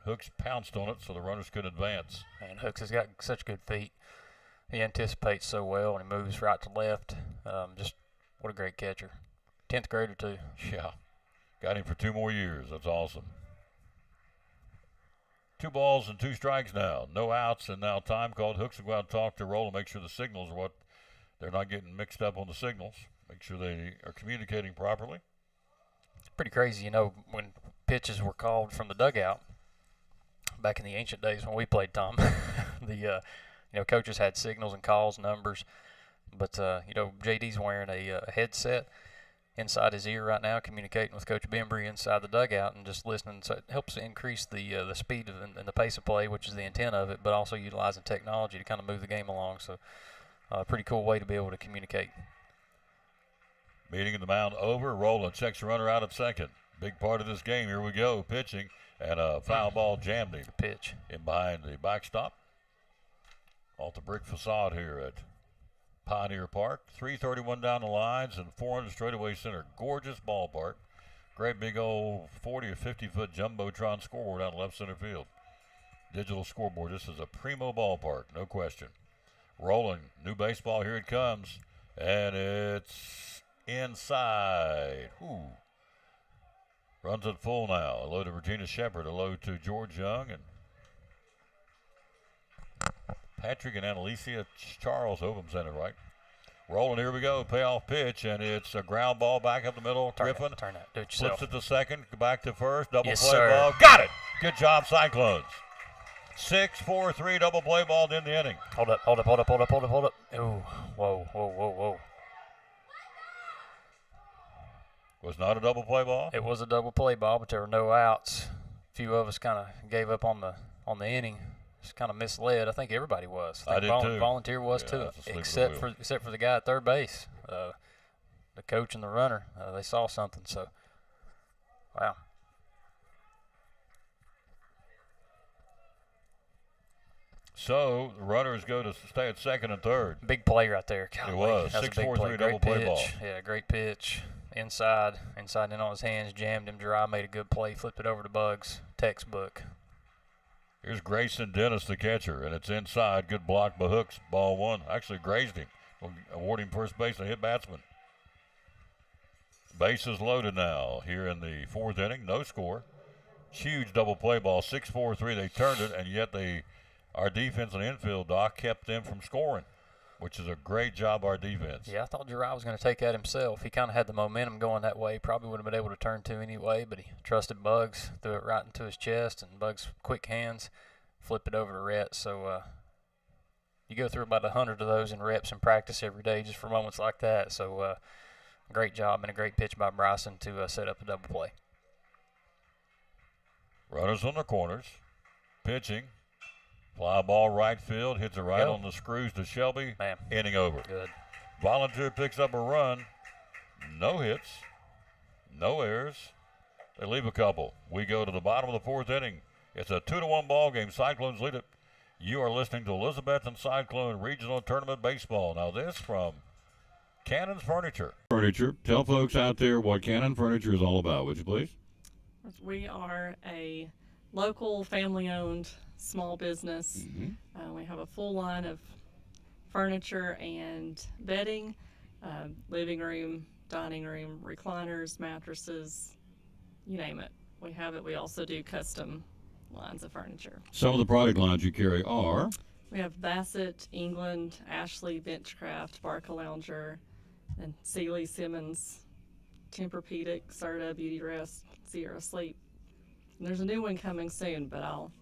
[SPEAKER 1] Hooks pounced on it so the runners could advance.
[SPEAKER 7] And Hooks has got such good feet. He anticipates so well, and he moves right to left. Just what a great catcher. 10th grader, too.
[SPEAKER 1] Yeah. Got him for 2 more years. That's awesome. 2 balls and 2 strikes now. No outs, and now time called. Hooks will go out and talk to Roland, make sure the signals are what they're not getting mixed up on the signals. Make sure they are communicating properly.
[SPEAKER 7] It's pretty crazy, when pitches were called from the dugout back in the ancient days when we played, Tom. The coaches had signals and calls, numbers, but JD's wearing a headset inside his ear right now, communicating with Coach Bembry inside the dugout and just listening. So it helps increase the speed and the pace of play, which is the intent of it, but also utilizing technology to kind of move the game along. So pretty cool way to be able to communicate.
[SPEAKER 1] Meeting in the mound over. Roland checks the runner out at second. Big part of this game. Here we go. Pitching, and a foul ball jammed him.
[SPEAKER 7] Pitch.
[SPEAKER 1] In behind the backstop. Off the brick facade here at Pioneer Park. 331 down the lines and 400 straightaway center. Gorgeous ballpark. Great big old 40 or 50-foot Jumbotron scoreboard out in left center field. Digital scoreboard. This is a primo ballpark, no question. Rolling. New baseball. Here it comes. And it's inside. Ooh. Runs it full now. Hello to Regina Shepard. Hello to George Young and Patrick and Annalisa Charles. Hope I'm saying it right. Rolling, here we go. Payoff pitch, and it's a ground ball back up the middle. Griffin
[SPEAKER 7] turn that. Do it yourself.
[SPEAKER 1] Flips it to second, back to first. Double
[SPEAKER 7] Yes,
[SPEAKER 1] play
[SPEAKER 7] sir.
[SPEAKER 1] ball. Got it. Good job, Cyclones. 6-4-3 double play ball to end the inning.
[SPEAKER 7] Hold up. Ooh, whoa.
[SPEAKER 1] Was not a double play ball?
[SPEAKER 7] It was a double play ball, but there were no outs. A few of us kind of gave up on the inning. Just kind of misled. I think everybody was.
[SPEAKER 1] I did too.
[SPEAKER 7] Volunteer was too, except for the guy at third base, the coach and the runner. They saw something. So, wow.
[SPEAKER 1] So the runners go to stay at second and third.
[SPEAKER 7] Big play right there.
[SPEAKER 1] It was 6-4-3 double play ball.
[SPEAKER 7] Yeah, great pitch. Inside in on his hands, jammed him dry, made a good play, flipped it over to Bugs. Textbook.
[SPEAKER 1] Here's Grayson Dennis, the catcher, and it's inside. Good block by Hooks. Ball one. Actually grazed him. We'll award him first base and a hit batsman. Bases loaded now here in the fourth inning. No score. Huge double play ball. 6-4-3. They turned it, and yet our defense and infield, Doc, kept them from scoring, which is a great job our defense.
[SPEAKER 7] Yeah, I thought Jeriah was going to take that himself. He kind of had the momentum going that way. Probably would have been able to turn two anyway, but he trusted Bugs, threw it right into his chest, and Bugs' quick hands flip it over to Rhett. So you go through about 100 of those in reps and practice every day just for moments like that. So great job and a great pitch by Bryson to set up a double play.
[SPEAKER 1] Runners on the corners. Pitching. Fly ball right field. Hits it right on the screws to Shelby.
[SPEAKER 7] Man.
[SPEAKER 1] Inning over.
[SPEAKER 7] Good.
[SPEAKER 1] Volunteer picks up a run. No hits. No errors. They leave a couple. We go to the bottom of the fourth inning. It's a 2-1 ball game. Cyclones lead it. You are listening to Elizabethton Cyclone Regional Tournament Baseball. Now this from Cannon's Furniture.
[SPEAKER 9] Furniture. Tell folks out there what Cannon Furniture is all about, would you please?
[SPEAKER 14] We are a local family-owned small business. We have a full line of furniture and bedding, living room, dining room, recliners, mattresses, you name it. We have it. We also do custom lines of furniture.
[SPEAKER 9] Some of the product lines you carry are?
[SPEAKER 14] We have Bassett, England, Ashley, Benchcraft, Barca Lounger, and Sealy, Simmons, Tempur-Pedic, Serta, Beauty Rest, Sierra Sleep. And there's a new one coming soon, but I'll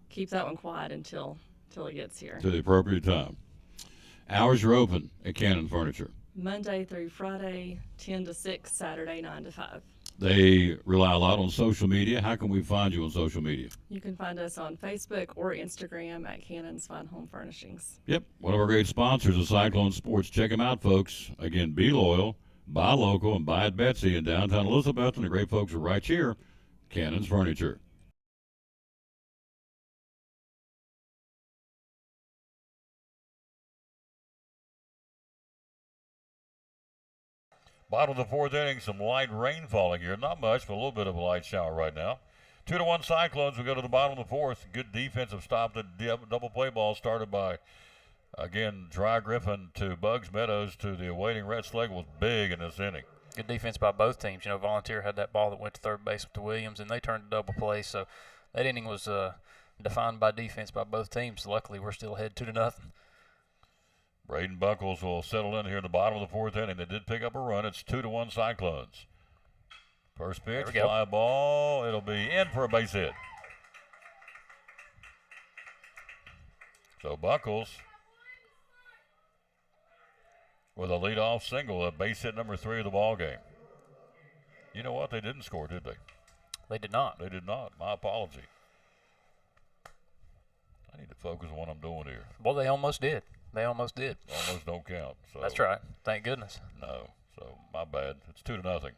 [SPEAKER 14] keep that one quiet until it gets here.
[SPEAKER 9] To the appropriate time. Hours are open at Cannon Furniture.
[SPEAKER 14] Monday through Friday, 10 to 6, Saturday, 9 to 5.
[SPEAKER 9] They rely a lot on social media. How can we find you on social media?
[SPEAKER 14] You can find us on Facebook or Instagram at Cannon's Fine Home Furnishings.
[SPEAKER 9] Yep, one of our great sponsors is Cyclone Sports. Check them out, folks. Again, be loyal, buy local, and buy at Betsy in downtown Elizabeth. And the great folks are right here, Cannon's Furniture.
[SPEAKER 1] Bottom of the fourth inning, some light rain falling here. Not much, but a little bit of a light shower right now. 2-1 Cyclones. We go to the bottom of the fourth. Good defensive stop. The double play ball started by, again, Dry Griffin to Bugs Meadows to the awaiting Red Slug was big in this inning.
[SPEAKER 7] Good defense by both teams. You know, Volunteer had that ball that went to third base to Williams, and they turned a double play. So that inning was defined by defense by both teams. Luckily, we're still ahead 2-0.
[SPEAKER 1] Braden Buckles will settle in here in the bottom of the fourth inning. They did pick up a run. It's 2-1 Cyclones. First pitch, fly ball. It'll be in for a base hit. So Buckles with a leadoff single, a base hit number 3 of the ball game. You know what? They didn't score, did they?
[SPEAKER 7] They did not.
[SPEAKER 1] They did not. My apology. I need to focus on what I'm doing here.
[SPEAKER 7] Well, they almost did. They almost did.
[SPEAKER 1] Almost don't count. So.
[SPEAKER 7] That's right. Thank goodness.
[SPEAKER 1] No. So my bad. It's 2-0.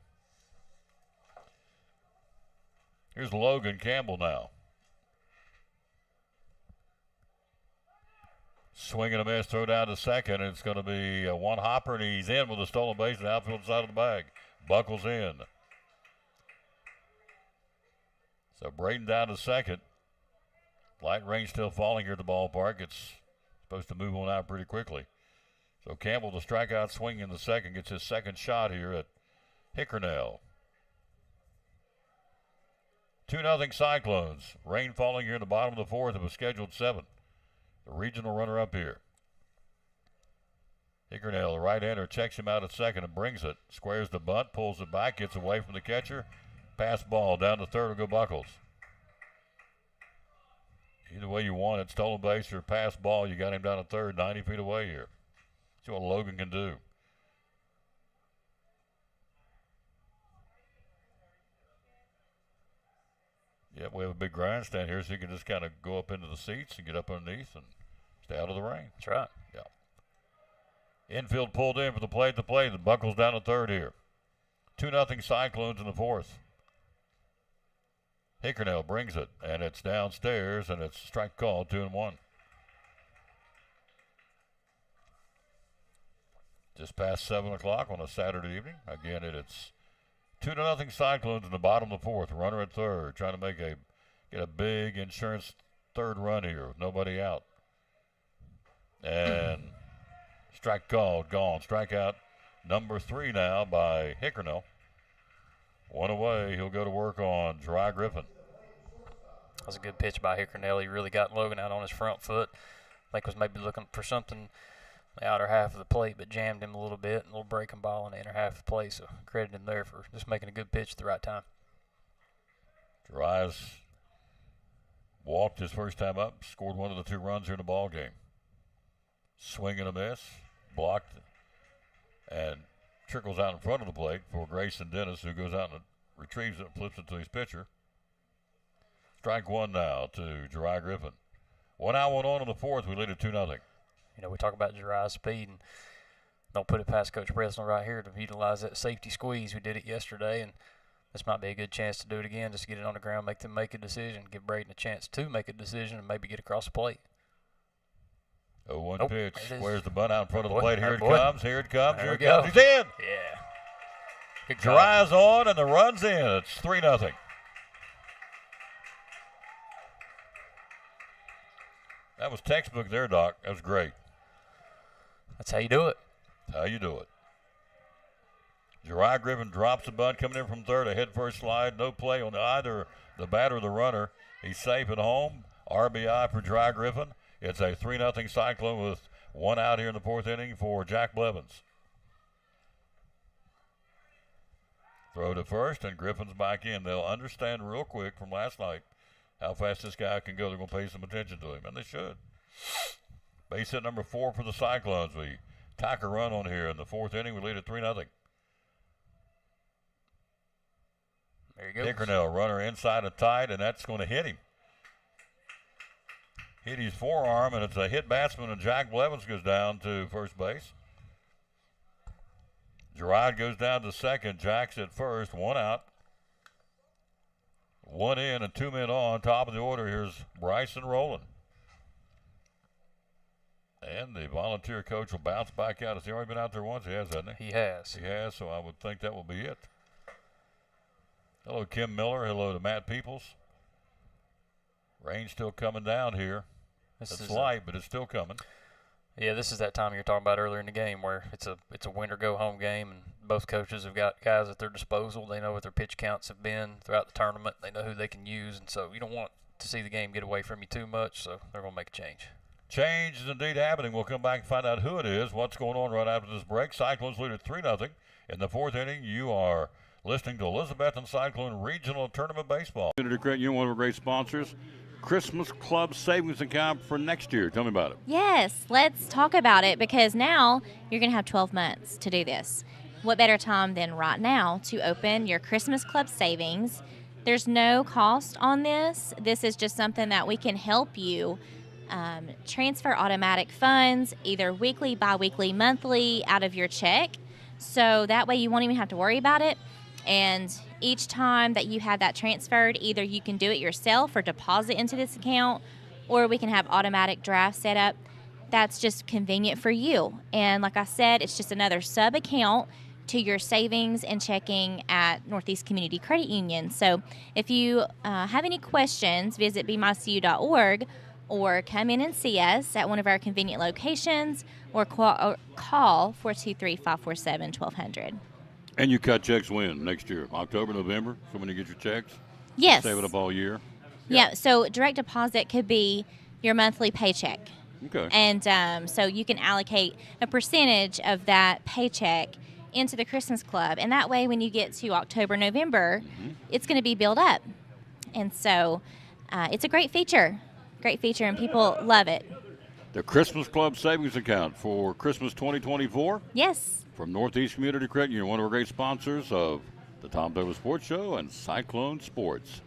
[SPEAKER 1] Here's Logan Campbell now. Swing and a miss, throw down to second, and it's going to be a one hopper, and he's in with a stolen base in the outfield side of the bag. Buckles in. So Braden down to second. Light rain still falling here at the ballpark. It's supposed to move on out pretty quickly. So Campbell, the strikeout swing in the second, gets his second shot here at Hickernell. 2-0 Cyclones. Rain falling here in the bottom of the fourth of a scheduled 7. The regional runner-up here. Hickernell, the right-hander, checks him out at second and brings it. Squares the bunt, pulls it back, gets away from the catcher. Pass ball down to third will go Buckles. Either way you want it, stolen base or pass ball, you got him down to third, 90 feet away here. See what Logan can do. Yep, we have a big grandstand here, so you can just kind of go up into the seats and get up underneath and stay out of the rain.
[SPEAKER 7] That's right.
[SPEAKER 1] Yeah. Infield pulled in for the play at the plate. The Buckles down to third here. 2-0 Cyclones in the fourth. Hickernell brings it, and it's downstairs, and it's strike call, 2-1. Just past 7 o'clock on a Saturday evening. Again, it's 2-0 Cyclones in the bottom of the fourth. Runner at third, trying to make a get a big insurance third run here with nobody out. And strike called, gone. Strikeout number 3 now by Hickernell. One away. He'll go to work on Dry Griffin.
[SPEAKER 7] That was a good pitch by Hickernell. He really got Logan out on his front foot. I think was maybe looking for something the outer half of the plate, but jammed him a little bit. A little breaking ball in the inner half of the plate, so credit him there for just making a good pitch at the right time.
[SPEAKER 1] Dry's walked his first time up, scored one of the 2 runs here in the ball game. Swing and a miss, blocked, and trickles out in front of the plate for Grayson Dennis, who goes out and retrieves it and flips it to his pitcher. Strike 1 now to Dry Griffin. 1 out, 1 on in the 4th. We lead at 2-0.
[SPEAKER 7] You know, we talk about Jiraiya's speed, and don't put it past Coach Breslin right here to utilize that safety squeeze. We did it yesterday, and this might be a good chance to do it again, just to get it on the ground, make them make a decision, give Braden a chance to make a decision, and maybe get across the plate.
[SPEAKER 1] 0-1 pitch. Where's the bunt out in front of the plate? Here it
[SPEAKER 7] boy.
[SPEAKER 1] comes. Here it comes.
[SPEAKER 7] There
[SPEAKER 1] Here it
[SPEAKER 7] we go.
[SPEAKER 1] comes. He's in.
[SPEAKER 7] Yeah. Good
[SPEAKER 1] Jiraiya's on, and the run's in. It's 3-0. That was textbook there, Doc. That was great.
[SPEAKER 7] That's how you do it.
[SPEAKER 1] How you do it. Dry Griffin drops the bunt coming in from third. A head first slide. No play on either the batter or the runner. He's safe at home. RBI for Dry Griffin. It's a 3-0 Cyclone with 1 out here in the 4th inning for Jack Blevins. Throw to first, and Griffin's back in. They'll understand real quick from last night how fast this guy can go. They're going to pay some attention to him, and they should. Base hit number 4 for the Cyclones. We tack a run on here in the 4th inning. We lead at 3-0.
[SPEAKER 7] There you go.
[SPEAKER 1] Hickernell, runner inside of tight, and that's going to hit him. Hit his forearm, and it's a hit batsman, and Jack Blevins goes down to first base. Gerard goes down to second. Jack's at first. 1 out. 1 in and 2 men on. Top of the order, here's Bryson Rowland. And the volunteer coach will bounce back out. Has he already been out there once? He has, hasn't he?
[SPEAKER 7] He has.
[SPEAKER 1] He has, so I would think that will be it. Hello, Kim Miller. Hello to Matt Peoples. Rain still coming down here. It's light, but it's still coming.
[SPEAKER 7] Yeah, this is that time you're talking about earlier in the game where it's a win or go home game, and both coaches have got guys at their disposal. They know what their pitch counts have been throughout the tournament. They know who they can use, and so you don't want to see the game get away from you too much, so they're going to make a change.
[SPEAKER 1] Change is indeed happening. We'll come back and find out who it is, what's going on right after this break. Cyclones lead at 3-0. In the 4th inning, you are listening to Elizabethton Cyclone Regional Tournament Baseball.
[SPEAKER 9] Community Credit Union, one of our great sponsors. Christmas Club Savings Account for next year. Tell me about it.
[SPEAKER 15] Yes, let's talk about it because now you're going to have 12 months to do this. What better time than right now to open your Christmas Club savings? There's no cost on this. This is just something that we can help you transfer automatic funds either weekly, bi-weekly, monthly out of your check. So that way you won't even have to worry about it. And each time that you have that transferred, either you can do it yourself or deposit into this account, or we can have automatic draft set up. That's just convenient for you. And like I said, it's just another sub account to your savings and checking at Northeast Community Credit Union. So if you have any questions, visit bmycu.org or come in and see us at one of our convenient locations or call 423-547-1200.
[SPEAKER 9] And you cut checks when? Next year? October, November? So when you get your checks?
[SPEAKER 15] Yes.
[SPEAKER 9] Save it up all year?
[SPEAKER 15] Yeah, so direct deposit could be your monthly paycheck.
[SPEAKER 9] Okay.
[SPEAKER 15] And so you can allocate a percentage of that paycheck into the Christmas Club. And that way when you get to October, November, it's going to be built up. And so it's a great feature, and people love it.
[SPEAKER 9] The Christmas Club Savings Account for Christmas 2024?
[SPEAKER 15] Yes.
[SPEAKER 9] From Northeast Community Credit Union, one of our great sponsors of the Tom Douglas Sports Show and Cyclone Sports.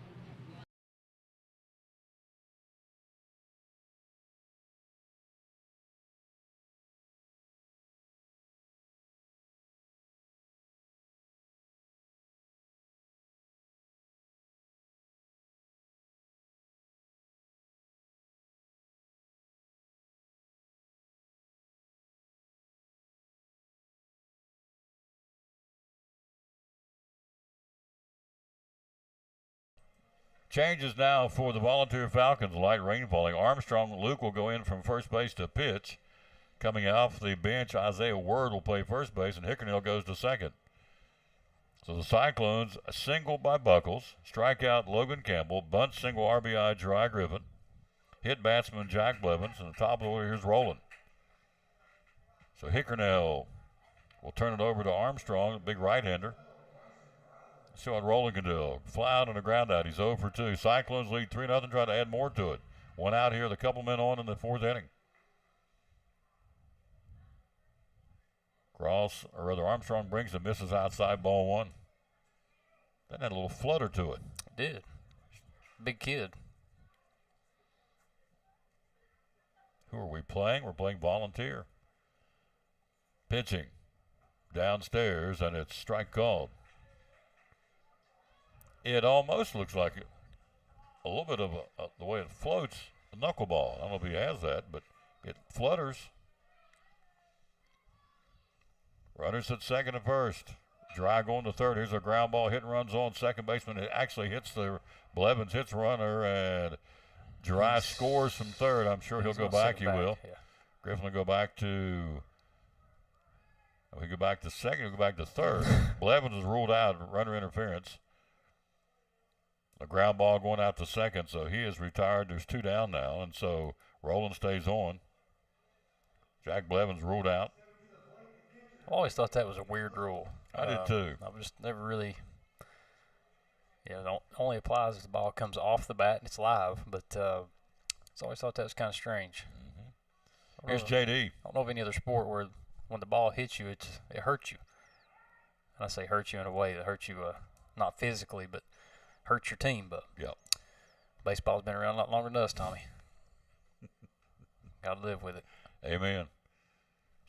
[SPEAKER 1] Changes now for the Volunteer Falcons. Light rain falling. Armstrong Luke will go in from first base to pitch. Coming off the bench, Isaiah Word will play first base, and Hickernell goes to second. So the Cyclones, a single by Buckles, strikeout Logan Campbell, bunt single RBI Dry Griffin, hit batsman Jack Blevins, and the top of the order here's Rowland. So Hickernell will turn it over to Armstrong, a big right-hander. See what Rowland can do. Fly out on the ground out. He's 0 for 2. Cyclones lead 3-0, try to add more to it. One out here with a couple men on in the fourth inning. Armstrong brings and misses outside, ball one. That had a little flutter to it.
[SPEAKER 7] It did. Big kid.
[SPEAKER 1] Who are we playing? We're playing Volunteer. Pitching. Downstairs, and it's strike called. It almost looks like a little bit of the way it floats, a knuckleball. I don't know if he has that, but it flutters. Runners at second and first. Dry going to third. Here's a ground ball. Hit and runs on. Second baseman. It actually hits the Blevins, hits runner, and Dry scores from third. I'm sure he'll go back. He will. Yeah. Griffin will go back to. We go back to second. He'll go back to third. Blevins is ruled out. Runner interference. A ground ball going out to second, so he is retired. There's 2 down now, and so Rowland stays on. Jack Blevins ruled out.
[SPEAKER 7] I always thought that was a weird rule.
[SPEAKER 1] I did too.
[SPEAKER 7] I just never really. Yeah, it only applies if the ball comes off the bat and it's live, but I always thought that was kind of strange.
[SPEAKER 1] Mm-hmm. Here's JD.
[SPEAKER 7] I don't know of any other sport where when the ball hits you, it hurts you. And I say hurts you in a way that hurts you, not physically, but hurts your team. But
[SPEAKER 1] yep.
[SPEAKER 7] Baseball's been around a lot longer than us, Tommy. Got to live with it.
[SPEAKER 1] Amen.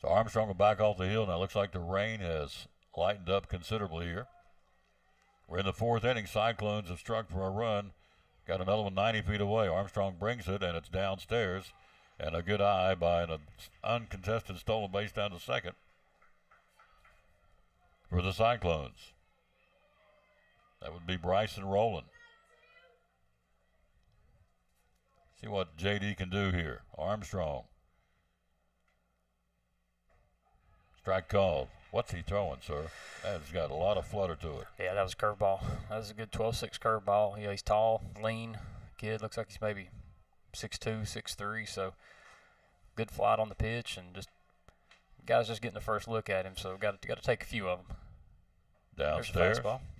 [SPEAKER 1] So Armstrong will back off the hill now. Looks like the rain has lightened up considerably here. We're in the fourth inning. Cyclones have struck for a run. Got another one 90 feet away. Armstrong brings it, and it's downstairs. And a good eye by an uncontested stolen base down to second for the Cyclones. That would be Bryson Rowland. See what JD can do here. Armstrong. Strike called. What's he throwing, sir? That's got a lot of flutter to it.
[SPEAKER 7] Yeah, that was a curveball. That was a good 12-6 curveball. Yeah, he's tall, lean kid. Looks like he's maybe 6'2", 6'3", so good flight on the pitch, and just guys just getting the first look at him, so got to take a few of them.
[SPEAKER 1] Downstairs,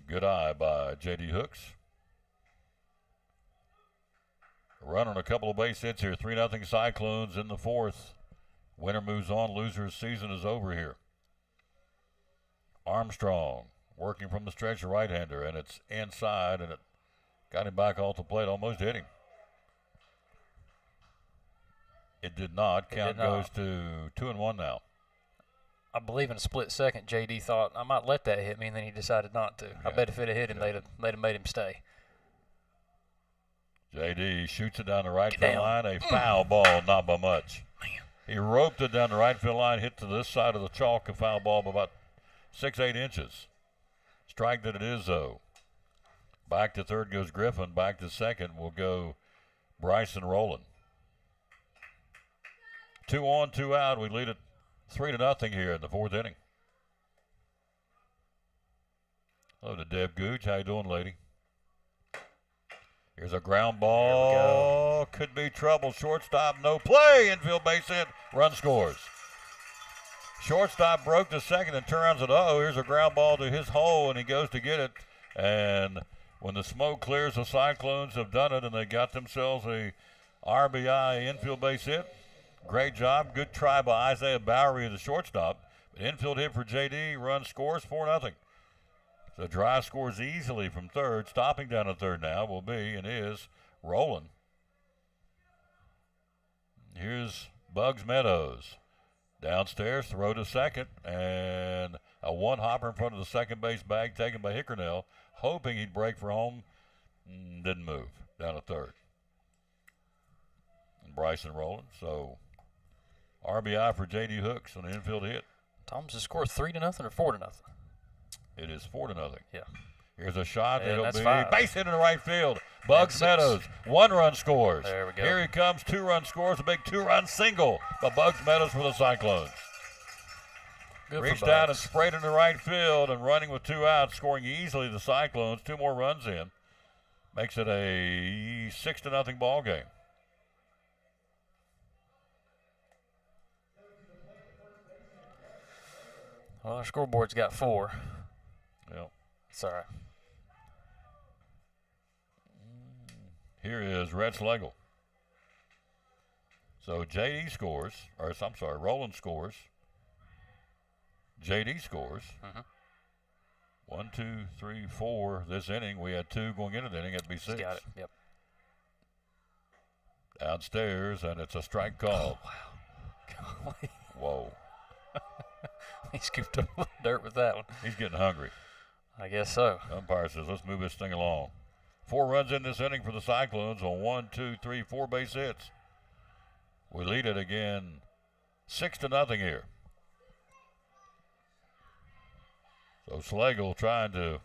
[SPEAKER 1] good eye by J.D. Hooks. A run on a couple of base hits here. 3-0 Cyclones in the fourth. Winner moves on. Loser's season is over here. Armstrong working from the stretch, right-hander, and it's inside, and it got him back off the plate, almost hit him. It did not. Count goes to 2-1 now.
[SPEAKER 7] I believe in a split second, JD thought, I might let that hit me, and then he decided not to. Yeah. I bet if it had hit him, they'd have made him stay.
[SPEAKER 1] JD shoots it down the right field line. A foul ball, not by much. Man. He roped it down the right field line, hit to this side of the chalk, a foul ball by about 6-8 inches. Strike that it is, though. Back to third goes Griffin. Back to second will go Bryson Rowland. 2 on, 2 out. We lead it 3-0 here in the fourth inning. Hello to Deb Gooch. How you doing, lady? Here's a ground ball. Could be trouble. Shortstop, no play. Infield base hit. Run scores. Shortstop broke to second and turns it. Here's a ground ball to his hole, and he goes to get it. And when the smoke clears, the Cyclones have done it, and they got themselves a RBI infield base hit. Great job. Good try by Isaiah Bowery, the shortstop. But infield hit for JD. Run scores 4-0. So Dry scores easily from third. Stopping down at third now will be and is Rowland. Here's Bugs Meadows. Downstairs, throw to second, and a one-hopper in front of the second base bag taken by Hickernell, hoping he'd break for home. Didn't move. Down at third. And Bryson Rowland. So RBI for J.D. Hooks on the infield hit.
[SPEAKER 7] Tom's has scored 3-0 or 4-0?
[SPEAKER 1] It is 4-0.
[SPEAKER 7] Yeah.
[SPEAKER 1] Here's a shot.
[SPEAKER 7] And
[SPEAKER 1] It'll
[SPEAKER 7] that's
[SPEAKER 1] be
[SPEAKER 7] 5.
[SPEAKER 1] base hit in the right field. Bugs
[SPEAKER 7] That's 6.
[SPEAKER 1] Meadows, 1-run scores.
[SPEAKER 7] There we go.
[SPEAKER 1] Here he comes, 2-run scores, a big 2-run single by Bugs Meadows for the Cyclones.
[SPEAKER 7] Good
[SPEAKER 1] Reached
[SPEAKER 7] for
[SPEAKER 1] down and
[SPEAKER 7] Bugs.
[SPEAKER 1] sprayed into right field and running with 2 outs, scoring easily the Cyclones. 2 more runs in. Makes it a 6-0 ball game.
[SPEAKER 7] Well, our scoreboard's got 4.
[SPEAKER 1] Yep.
[SPEAKER 7] It's all right.
[SPEAKER 1] Here is Red Schlegel. So JD scores, or I'm sorry, Roland scores. JD scores. 1, 2, 3, 4 this inning. We had 2 going into the inning. It'd be 6.
[SPEAKER 7] Got it. Yep.
[SPEAKER 1] Downstairs, and it's a strike call.
[SPEAKER 7] Oh, wow.
[SPEAKER 1] Whoa.
[SPEAKER 7] He scooped up a little dirt with that one.
[SPEAKER 1] He's getting hungry.
[SPEAKER 7] I guess so.
[SPEAKER 1] Umpire says, let's move this thing along. 4 runs in this inning for the Cyclones on 1, 2, 3, 4 base hits. We lead it again 6-0 here. So Schlegel trying to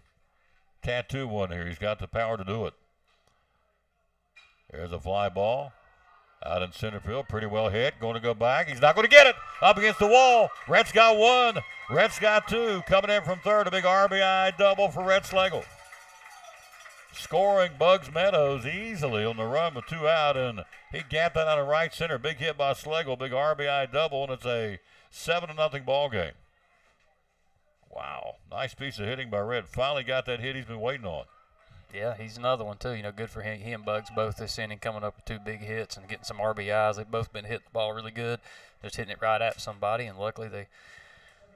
[SPEAKER 1] tattoo one here. He's got the power to do it. There's a fly ball out in center field. Pretty well hit. Going to go back. He's not going to get it. Up against the wall. Rhett's got 1. Rhett's got 2. Coming in from third. A big RBI double for Rhett Schlegel. Scoring Bugs Meadows easily on the run with 2 out, and he gapped that out of right center. Big hit by Schlegel. Big RBI double, and it's a 7-0 ball game. Wow. Nice piece of hitting by Rhett. Finally got that hit he's been waiting on.
[SPEAKER 7] Yeah, he's another one, too. You know, good for him. He and Bugs both this inning coming up with 2 big hits and getting some RBIs. They've both been hitting the ball really good, just hitting it right at somebody, and luckily they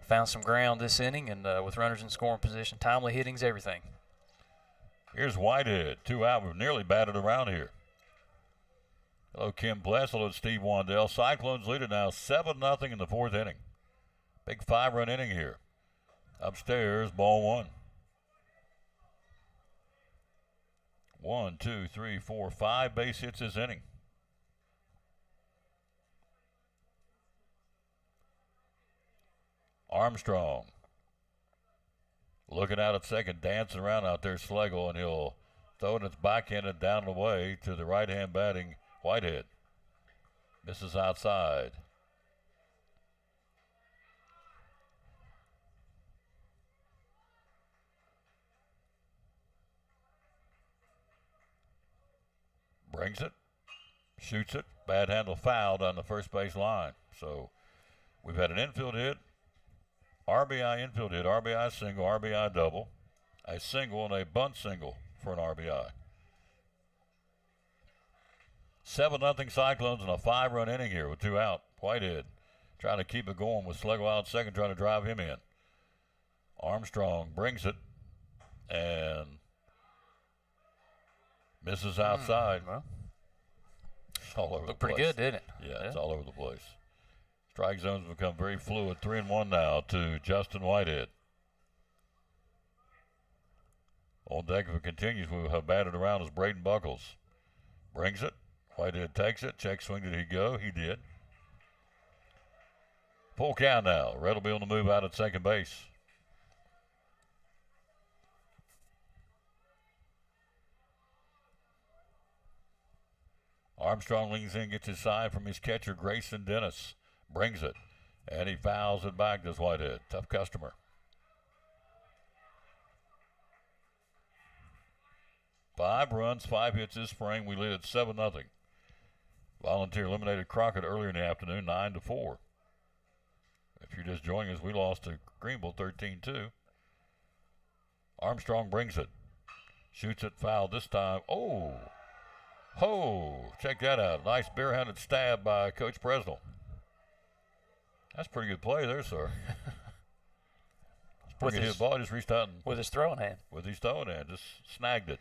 [SPEAKER 7] found some ground this inning, and with runners in scoring position, timely hitting's everything.
[SPEAKER 1] Here's Whitehead. 2 out. We've nearly batted around here. Hello, Kim Pless. Hello, Steve Wandell. Cyclones lead it now 7-0 in the 4th inning. Big 5-run inning here. Upstairs, ball 1. 1, 2, 3, 4, 5 base hits this inning. Armstrong looking out at second, dancing around out there, Schlegel, and he'll throw it. It's backhanded down the way to the right-hand batting Whitehead. Misses outside. Brings it, shoots it, bad handle fouled on the first base line. So we've had an infield hit, RBI infield hit, RBI single, RBI double, a single and a bunt single for an RBI. 7-0 Cyclones in a 5-run inning here with 2 out. Whitehead trying to keep it going with Schlegel out second, trying to drive him in. Armstrong brings it and misses outside.
[SPEAKER 7] Well,
[SPEAKER 1] it's all over the place.
[SPEAKER 7] Looked pretty good, didn't it?
[SPEAKER 1] Yeah, it's all over the place. Strike zones become very fluid. 3-1 now to Justin Whitehead. On deck, if it continues, we will have batted around as Braden Buckles. Brings it. Whitehead takes it. Check swing. Did he go? He did. Full count now. Red will be on the move out at second base. Armstrong leans in, gets his side from his catcher, Grayson Dennis. Brings it, and he fouls it back, does Whitehead. Tough customer. 5 runs, 5 hits this spring. We lead at 7-0. Volunteer eliminated Crockett earlier in the afternoon, 9-4. If you're just joining us, we lost to Greenville 13-2. Armstrong brings it. Shoots it foul this time. Oh! Check that out. Nice barehanded stab by Coach Presnell. That's pretty good play there, sir. Pretty good hit ball. Just reached out and
[SPEAKER 7] with his throwing hand.
[SPEAKER 1] With his throwing hand, just snagged it.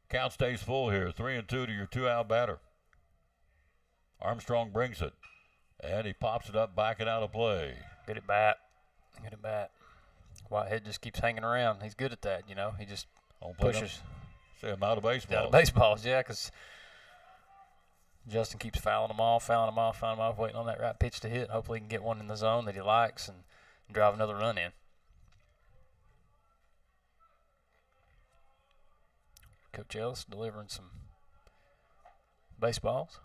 [SPEAKER 1] Count stays full here. 3-2 to your 2-out batter. Armstrong brings it, and he pops it up, backing out of play.
[SPEAKER 7] Get it back. Whitehead just keeps hanging around. He's good at that, you know. He just pushes.
[SPEAKER 1] Say him out of baseball.
[SPEAKER 7] Out of baseballs, yeah, because Justin keeps fouling them off, waiting on that right pitch to hit. Hopefully he can get one in the zone that he likes and drive another run in. Coach Ellis delivering some baseballs.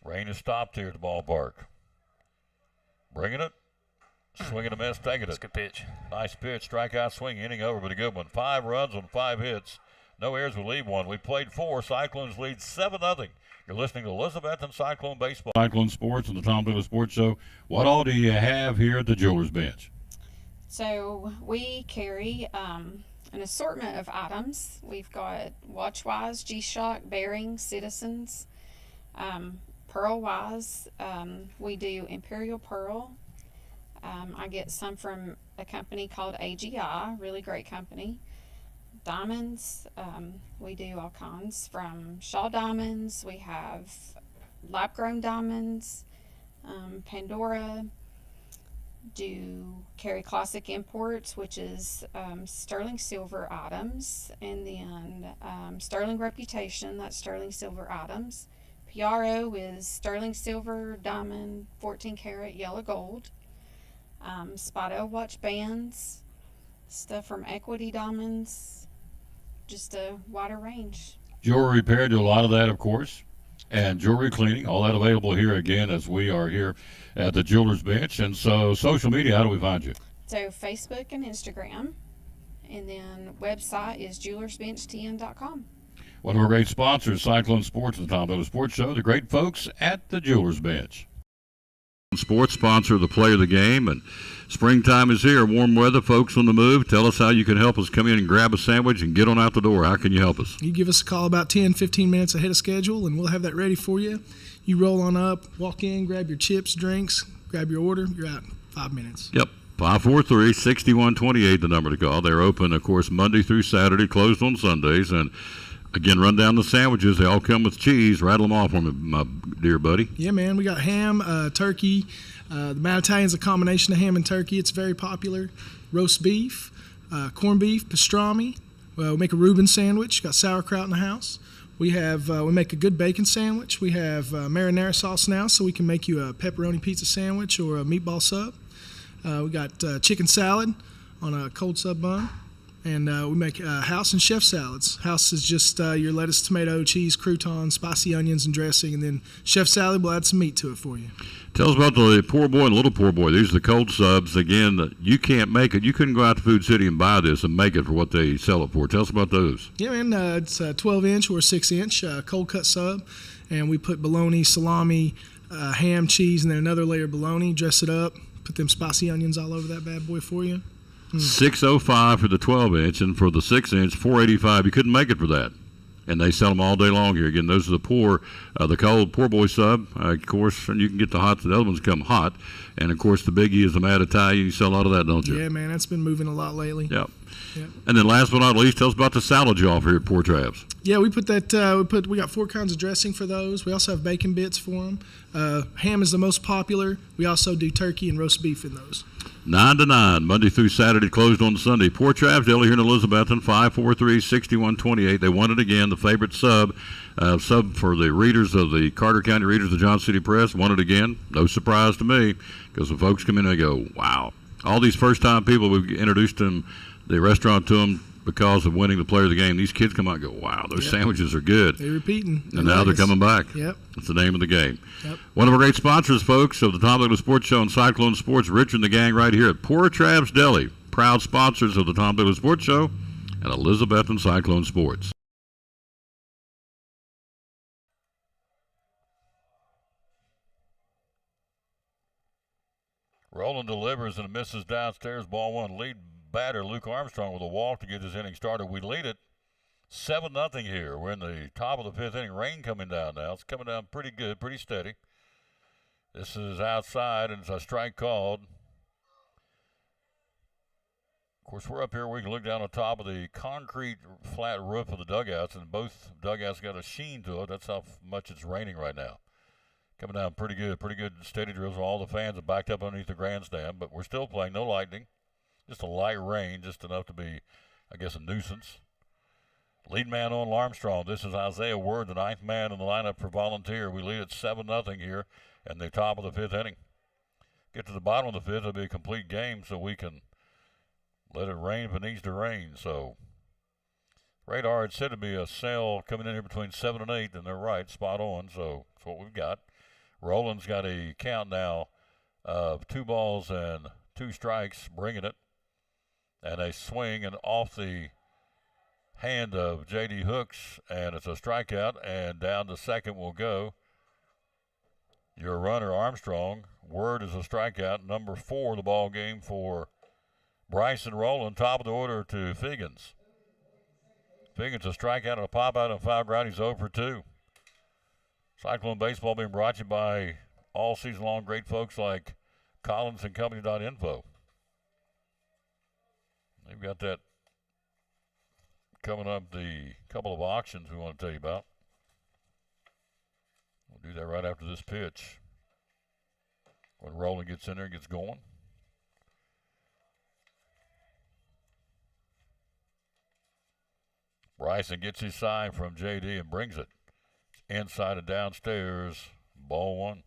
[SPEAKER 1] Rain has stopped here at the ballpark. Bringing it. Swinging a miss, taking it.
[SPEAKER 7] That's a good pitch.
[SPEAKER 1] Nice pitch. Strikeout swing, inning over, but a good one. 5 runs on 5 hits. No errors will leave one. We played 4. Cyclones lead 7-0. You're listening to Elizabethton Cyclone Baseball.
[SPEAKER 9] Cyclone Sports and the Tom Douglas Sports Show. What all do you have here at the Jewelers Bench?
[SPEAKER 16] So we carry an assortment of items. We've got Watchwise, G-Shock, Bearings, Citizens, Pearl-wise. We do Imperial Pearl. I get some from a company called AGI, really great company. Diamonds, we do all kinds from Shaw diamonds. We have lab-grown diamonds, Pandora. Do carry classic imports, which is sterling silver items, and then sterling reputation, that's sterling silver items. PRO is sterling silver, diamond, 14 karat yellow gold. Spotto watch bands, stuff from Equity Diamonds, just a wider range.
[SPEAKER 9] Jewelry repair, do a lot of that, of course, and jewelry cleaning, all that available here again as we are here at the Jewelers Bench. And so social media, how do we find you?
[SPEAKER 16] So Facebook and Instagram, and then website is jewelersbenchtn.com.
[SPEAKER 9] One of our great sponsors, Cyclone Sports and the Tom Douglas Sports Show, the great folks at the Jewelers Bench. Sports sponsor of the play of the game, and springtime is here. Warm weather, folks on the move. Tell us how you can help us come in and grab a sandwich and get on out the door. How can you help us?
[SPEAKER 17] You give us a call about 10, 15 minutes ahead of schedule, and we'll have that ready for you. You roll on up, walk in, grab your chips, drinks, grab your order. You're out in 5 minutes.
[SPEAKER 9] Yep. 543-6128, the number to call. They're open, of course, Monday through Saturday, closed on Sundays. And again, run down the sandwiches. They all come with cheese. Rattle them off for me, my dear buddy.
[SPEAKER 17] Yeah, man. We got ham, turkey. The Mad Italian's a combination of ham and turkey. It's very popular. Roast beef, corned beef, pastrami. We make a Reuben sandwich. Got sauerkraut in the house. We make a good bacon sandwich. We have marinara sauce now, so we can make you a pepperoni pizza sandwich or a meatball sub. We got chicken salad on a cold sub bun. And we make house and chef salads. House is just your lettuce, tomato, cheese, croutons, spicy onions, and dressing. And then chef salad, we'll add some meat to it for you.
[SPEAKER 9] Tell us about the poor boy and little poor boy. These are the cold subs. Again, you can't make it. You couldn't go out to Food City and buy this and make it for what they sell it for. Tell us about those.
[SPEAKER 17] Yeah, man. It's a 12-inch or a 6-inch cold cut sub. And we put bologna, salami, ham, cheese, and then another layer of bologna. Dress it up. Put them spicy onions all over that bad boy for you.
[SPEAKER 9] $605 for the 12-inch, and for the 6-inch, $485. You couldn't make it for that. And they sell them all day long here. Again, those are the cold poor boy sub, of course, and you can get the hot. The other ones come hot. And, of course, the biggie is the Mad Italian. You sell a lot of that, don't you?
[SPEAKER 17] Yeah, man, that's been moving a lot lately.
[SPEAKER 9] Yep. And then last but not least, tell us about the salad you offer here at Poor Trav's.
[SPEAKER 17] Yeah, we put that. We got 4 kinds of dressing for those. We also have bacon bits for them. Ham is the most popular. We also do turkey and roast beef in those.
[SPEAKER 9] 9 to 9, Monday through Saturday, closed on Sunday. Poor Trav's Deli here in Elizabethton, 543-6128. They want it again, the favorite sub for the readers of the Carter County Readers of the John City Press. Want it again. No surprise to me, because when folks come in, they go, wow. All these first-time people, we've introduced the restaurant to them because of winning the player of the game. These kids come out and go, wow, those sandwiches are good.
[SPEAKER 17] They're repeating.
[SPEAKER 9] And now they're coming back.
[SPEAKER 17] Yep.
[SPEAKER 9] That's the name of the game.
[SPEAKER 17] Yep.
[SPEAKER 9] One of our great sponsors, folks, of the Tom Douglas Sports Show and Cyclone Sports, Richard and the gang right here at Poor Trav's Deli. Proud sponsors of the Tom Douglas Sports Show and Elizabethton Cyclone Sports.
[SPEAKER 1] Roland delivers and misses downstairs. Ball 1. Lead batter Luke Armstrong with a walk to get this inning started. We lead it 7-0 here. We're in the top of the 5th inning. Rain coming down now. It's coming down pretty good, pretty steady. This is outside, and it's a strike called. Of course, we're up here. We can look down on top of the concrete flat roof of the dugouts, and both dugouts got a sheen to it. That's how much it's raining right now. Coming down pretty good steady drills. All the fans are backed up underneath the grandstand, but we're still playing. No lightning. Just a light rain, just enough to be, I guess, a nuisance. Lead man on Armstrong. This is Isaiah Word, the ninth man in the lineup for Volunteer. We lead at 7-0 here in the top of the fifth inning. Get to the bottom of the fifth, it'll be a complete game, so we can let it rain if it needs to rain. So radar had said to be a sale coming in here between 7 and 8, and they're right, spot on. So that's what we've got. Roland's got a count now of 2 balls and 2 strikes, bringing it, and a swing and off the hand of J.D. Hooks, and it's a strikeout, and down to second will go your runner, Armstrong. Word is a strikeout, number 4 the ball game for Bryson Rowland. Top of the order to Figgins. Figgins a strikeout and a pop out and foul ground. He's 0 for 2. Cyclone Baseball being brought to you by all season long great folks like Collins and Company.info. They've got that coming up, the couple of auctions we want to tell you about. We'll do that right after this pitch. When Roland gets in there and gets going. Bryson gets his sign from J.D. and brings it. Inside and downstairs, ball 1.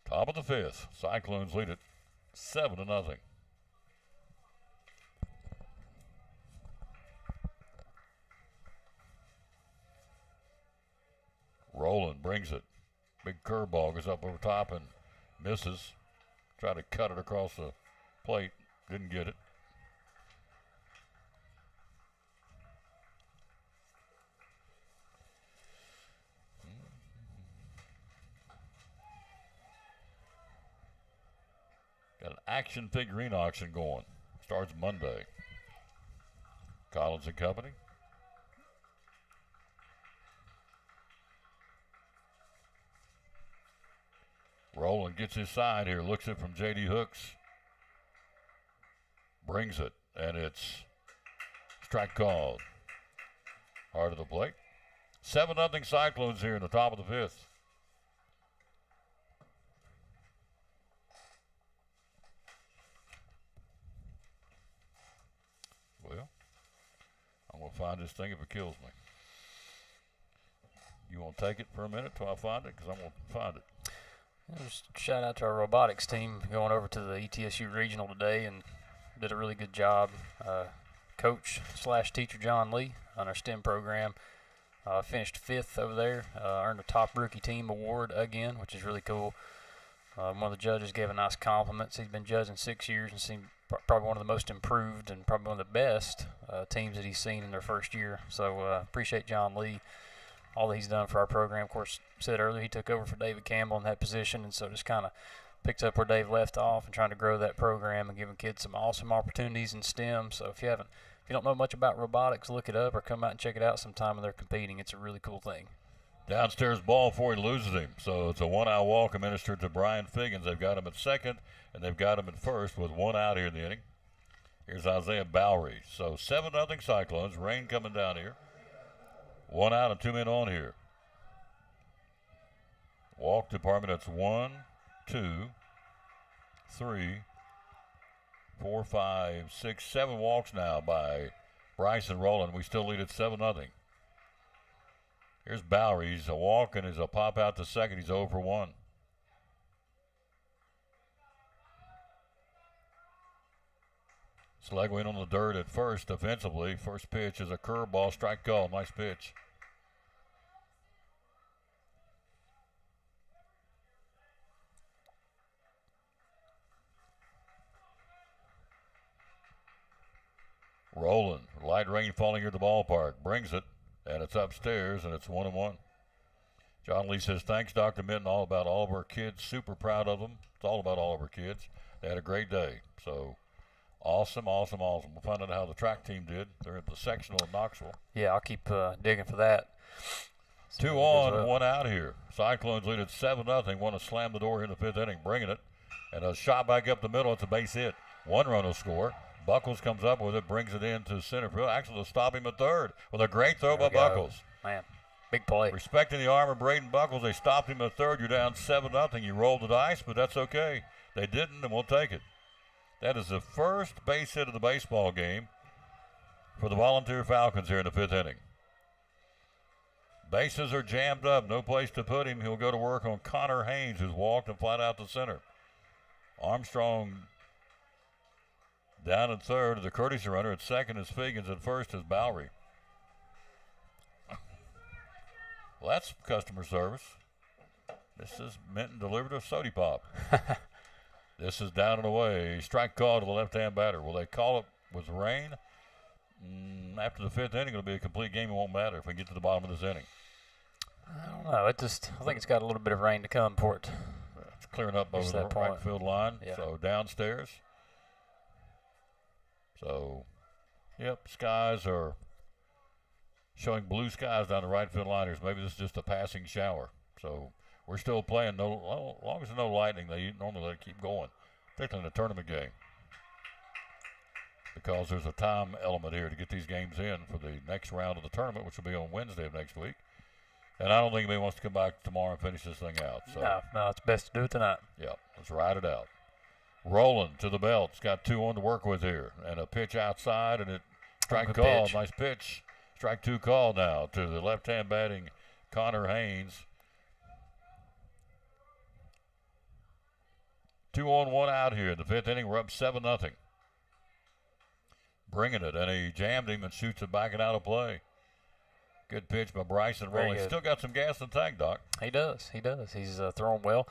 [SPEAKER 1] Top of the fifth. Cyclones lead it 7-0. Roland brings it. Big curveball goes up over top and misses. Tried to cut it across the plate. Didn't get it. Got an action figurine auction going. Starts Monday. Collins and Company. Roland gets his side here. Looks it from J.D. Hooks. Brings it. And it's strike called. Hard of the plate. 7-0 Cyclones here in the top of the fifth. Well, I'm going to find this thing if it kills me. You want to take it for a minute till I find it? Because I'm going to find it.
[SPEAKER 7] Just shout out to our robotics team going over to the ETSU Regional today and did a really good job. Coach/teacher John Lee on our STEM program finished 5th over there, earned a top rookie team award again, which is really cool. One of the judges gave a nice compliment. He's been judging 6 years and seemed probably one of the most improved and probably one of the best teams that he's seen in their first year. So appreciate John Lee, all that he's done for our program. Of course, said earlier he took over for David Campbell in that position, and so just kind of picked up where Dave left off and trying to grow that program and giving kids some awesome opportunities in STEM. So if you don't know much about robotics, look it up or come out and check it out sometime when they're competing. It's a really cool thing.
[SPEAKER 1] Downstairs ball before he loses him. So it's a 1-out walk administered to Brian Figgins. They've got him at second, and they've got him at first with 1 out here in the inning. Here's Isaiah Bowery. So 7-0 Cyclones. Rain coming down here. 1 out and 2 men on here. Walk department, that's 1, 2, 3, 4, 5, 6, 7 walks now by Bryson Rowland. We still lead at 7-0. Here's Bowery. He's a walk and he's a pop out to second. He's 0 for 1. Slego in on the dirt at first defensively. First pitch is a curveball, strike call. Nice pitch. Roland, light rain falling here at the ballpark. Brings it, and it's upstairs, and it's 1-1. John Lee says, thanks, Dr. Minton, all about all of our kids. Super proud of them. It's all about all of our kids. They had a great day. So, awesome. We'll find out how the track team did. They're at the sectional in Knoxville.
[SPEAKER 7] Yeah, I'll keep digging for that.
[SPEAKER 1] 2 on, 1 out here. Cyclones lead at 7-0. Want to slam the door here in the 5th inning, bringing it. And a shot back up the middle. It's a base hit. 1 run will score. Buckles comes up with it, brings it into center field. Actually, they'll stop him at third with a great throw by Buckles.
[SPEAKER 7] Man, big play.
[SPEAKER 1] Respecting the arm of Braden Buckles, they stopped him at third. You're down 7-0. You rolled the dice, but that's okay. They didn't, and we'll take it. That is the first base hit of the baseball game for the Volunteer Falcons here in the 5th inning. Bases are jammed up, no place to put him. He'll go to work on Connor Haynes, who's walked and flat out to center. Armstrong down at third, the courtesy runner. At second is Figgins. At first is Bowery. Well, that's customer service. This is Minton delivered a soda pop. This is down and away. Strike call to the left-hand batter. Will they call it with rain? After the 5th inning, it'll be a complete game. It won't matter if we get to the bottom of this inning.
[SPEAKER 7] I don't know. I think it's got a little bit of rain to come for it.
[SPEAKER 1] It's clearing up over the right field line. Yeah. So downstairs. So, yep, skies are showing blue skies down the right field liners. Maybe this is just a passing shower. So we're still playing. As long as there's no lightning, they normally let it keep going, particularly in a tournament game, because there's a time element here to get these games in for the next round of the tournament, which will be on Wednesday of next week. And I don't think anybody wants to come back tomorrow and finish this thing out. So
[SPEAKER 7] no, it's best to do it tonight.
[SPEAKER 1] Yeah, let's ride it out. Rolling to the belt. It's got 2 on to work with here. And a pitch outside, and it strike call. Nice pitch. Strike 2 call now to the left-hand batting Connor Haynes. 2 on, 1 out here in the 5th inning. We're up 7-0. Bringing it, and he jammed him and shoots it back and out of play. Good pitch by Bryson Rolling. Still got some gas in the tank, Doc.
[SPEAKER 7] He does. He's throwing well.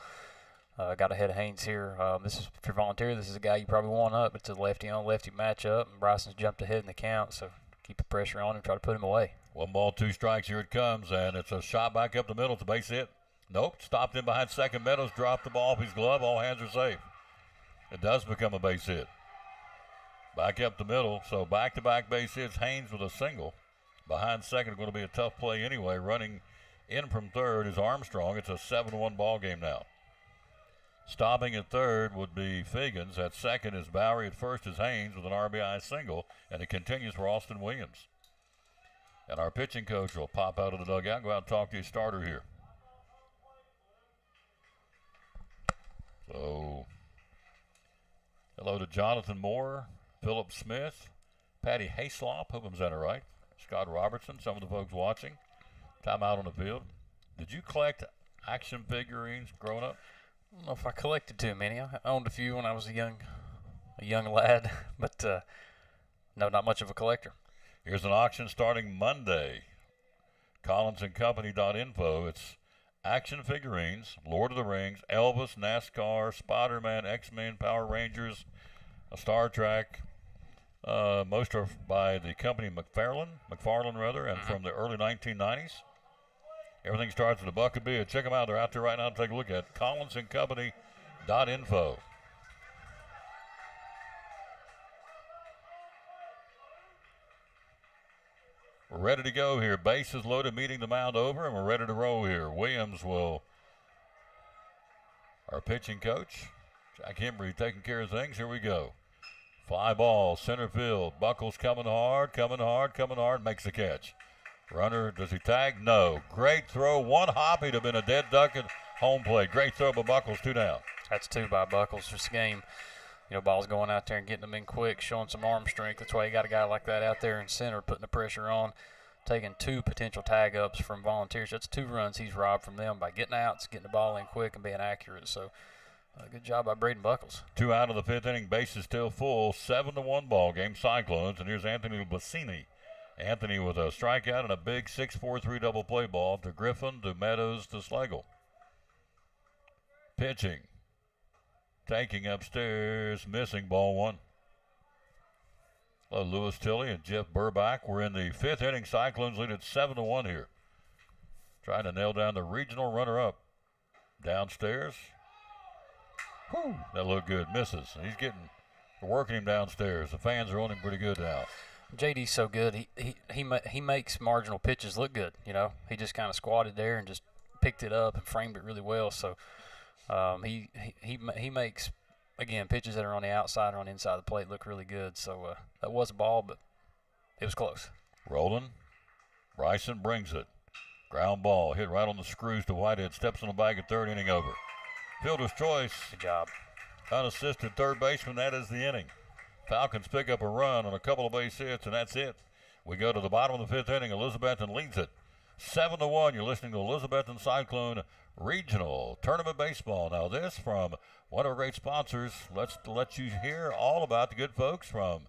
[SPEAKER 7] Got ahead of Haynes here. This is for Volunteer. This is a guy you probably want up. It's a lefty-on-lefty matchup, and Bryson's jumped ahead in the count, so keep the pressure on him, try to put him away.
[SPEAKER 1] 1 ball, 2 strikes. Here it comes, and it's a shot back up the middle. It's a base hit. Nope, stopped in behind second. Meadows dropped the ball off his glove. All hands are safe. It does become a base hit. Back up the middle, so back-to-back base hits. Haynes with a single. Behind second, going to be a tough play anyway. Running in from third is Armstrong. It's a 7-1 ball game now. Stopping at third would be Figgins. At second is Bowery. At first is Haynes with an RBI single, and it continues for Austin Williams. And our pitching coach will pop out of the dugout, go out and talk to his starter here. So, hello to Jonathan Moore, Philip Smith, Patty Hayslop, hope I'm saying it right, Scott Robertson, some of the folks watching. Time out on the field. Did you collect action figurines growing up?
[SPEAKER 7] I don't know if I collected too many. I owned a few when I was a young lad, but no, not much of a collector.
[SPEAKER 1] Here's an auction starting Monday. CollinsandCompany.info. It's action figurines, Lord of the Rings, Elvis, NASCAR, Spider-Man, X-Men, Power Rangers, Star Trek. Most are by the company McFarlane, and from the early 1990s. Everything starts with a buck a bid. Check them out. They're out there right now to take a look at. CollinsandCompany.info. We're ready to go here. Bases loaded, meeting the mound over, and we're ready to roll here. Williams our pitching coach, Jack Hembry, taking care of things. Here we go. Fly ball, center field. Buckles coming hard, makes the catch. Runner, does he tag? No. Great throw. One hop, he'd have been a dead duck at home plate. Great throw by Buckles, 2 down.
[SPEAKER 7] That's 2 by Buckles this game. You know, Ball's going out there and getting them in quick, showing some arm strength. That's why you got a guy like that out there in center, putting the pressure on, taking 2 potential tag ups from Volunteers. That's 2 runs he's robbed from them by getting outs, getting the ball in quick, and being accurate. So, good job by Braden Buckles.
[SPEAKER 1] 2 out of the 5th inning. Base is still full. 7-1 ball game. Cyclones. And here's Anthony Blasini. Anthony with a strikeout and a big 6-4-3 double play ball to Griffin, to Meadows, to Slagle. Pitching. Taking upstairs. Missing, ball 1. Hello, Lewis Tilley and Jeff Burback. We're in the 5th inning. Cyclones lead at 7-1 here. Trying to nail down the regional runner-up. Downstairs. Whew, that looked good. Misses. He's working him downstairs. The fans are on him pretty good now.
[SPEAKER 7] JD's so good. He makes marginal pitches look good. You know, he just kind of squatted there and just picked it up and framed it really well. So he makes, again, pitches that are on the outside or on the inside of the plate look really good. So that was a ball, but it was close.
[SPEAKER 1] Rolling. Bryson brings it. Ground ball hit right on the screws to Whitehead. Steps on the bag at third, inning over. Fielder's choice.
[SPEAKER 7] Good job.
[SPEAKER 1] unassisted third baseman. That is the inning. Falcons pick up a run on a couple of base hits, and that's it. We go to the bottom of the fifth inning. Elizabethton leads it 7-1. You're listening to Elizabethton Cyclone Regional Tournament Baseball. Now this from one of our great sponsors. Let's let you hear all about the good folks from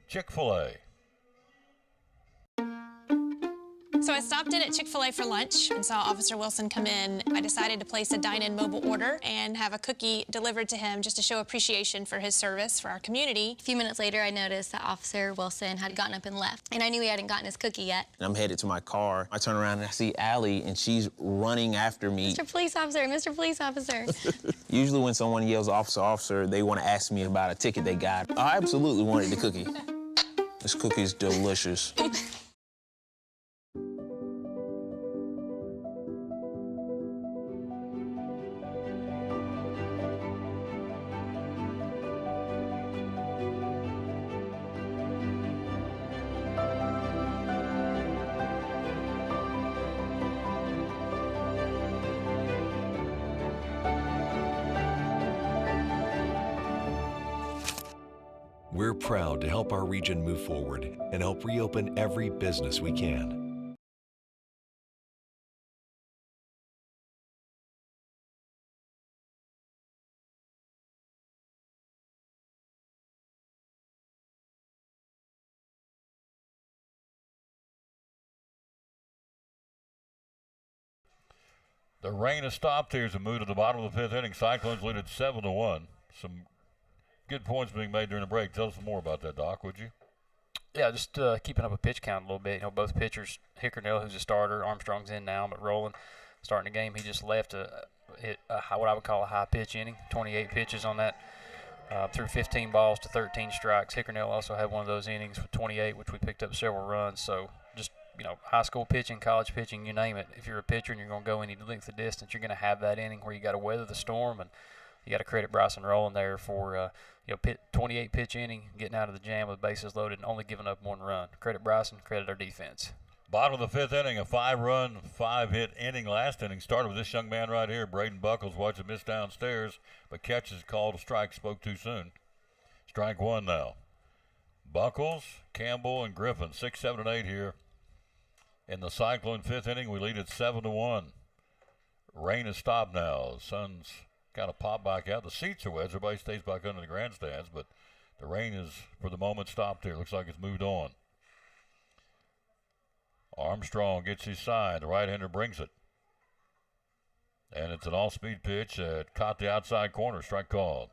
[SPEAKER 1] Chick-fil-A.
[SPEAKER 18] So I stopped in at Chick-fil-A for lunch and saw Officer Wilson come in. I decided to place a dine-in mobile order and have a cookie delivered to him just to show appreciation for his service for our community.
[SPEAKER 19] A few minutes later, I noticed that Officer Wilson had gotten up and left, and I knew he hadn't gotten his cookie yet.
[SPEAKER 20] And I'm headed to my car. I turn around and I see Allie, and she's running after me.
[SPEAKER 19] Mr. Police Officer, Mr. Police Officer.
[SPEAKER 20] Usually when someone yells, officer, officer, they want to ask me about a ticket they got. I absolutely wanted the cookie. This cookie's delicious.
[SPEAKER 21] We're proud to help our region move forward and help reopen every business we can.
[SPEAKER 1] The rain has stopped here as we move to the bottom of the fifth inning. Cyclones lead at 7-1. Some good points being made during the break. Tell us some more about that, Doc, would you?
[SPEAKER 7] Yeah, just keeping up a pitch count a little bit. You know, both pitchers, Hickernell, who's a starter, Armstrong's in now, but Roland starting the game. He just left what I would call a high pitch inning, 28 pitches on that, threw 15 balls to 13 strikes. Hickernell also had one of those innings with 28, which we picked up several runs. So just, you know, high school pitching, college pitching, you name it. If you're a pitcher and you're going to go any length of distance, you're going to have that inning where you got to weather the storm, and you got to credit Bryson Rowland there for 28 pitch inning, getting out of the jam with bases loaded and only giving up one run. Credit Bryson, credit our defense.
[SPEAKER 1] Bottom of the fifth inning, a 5-run, 5-hit inning. Last inning started with this young man right here, Braden Buckles, watching miss downstairs, but catches called a strike, spoke too soon. Strike one now. Buckles, Campbell, and Griffin, 6, 7, and 8 here. In the Cyclone fifth inning, we lead at 7-1. Rain has stopped now. The sun's kind of popped back out. The seats are wet. Everybody stays back under the grandstands, but the rain is, for the moment, stopped here. Looks like it's moved on. Armstrong gets his side. The right-hander brings it. And it's an all-speed pitch that caught the outside corner. Strike called.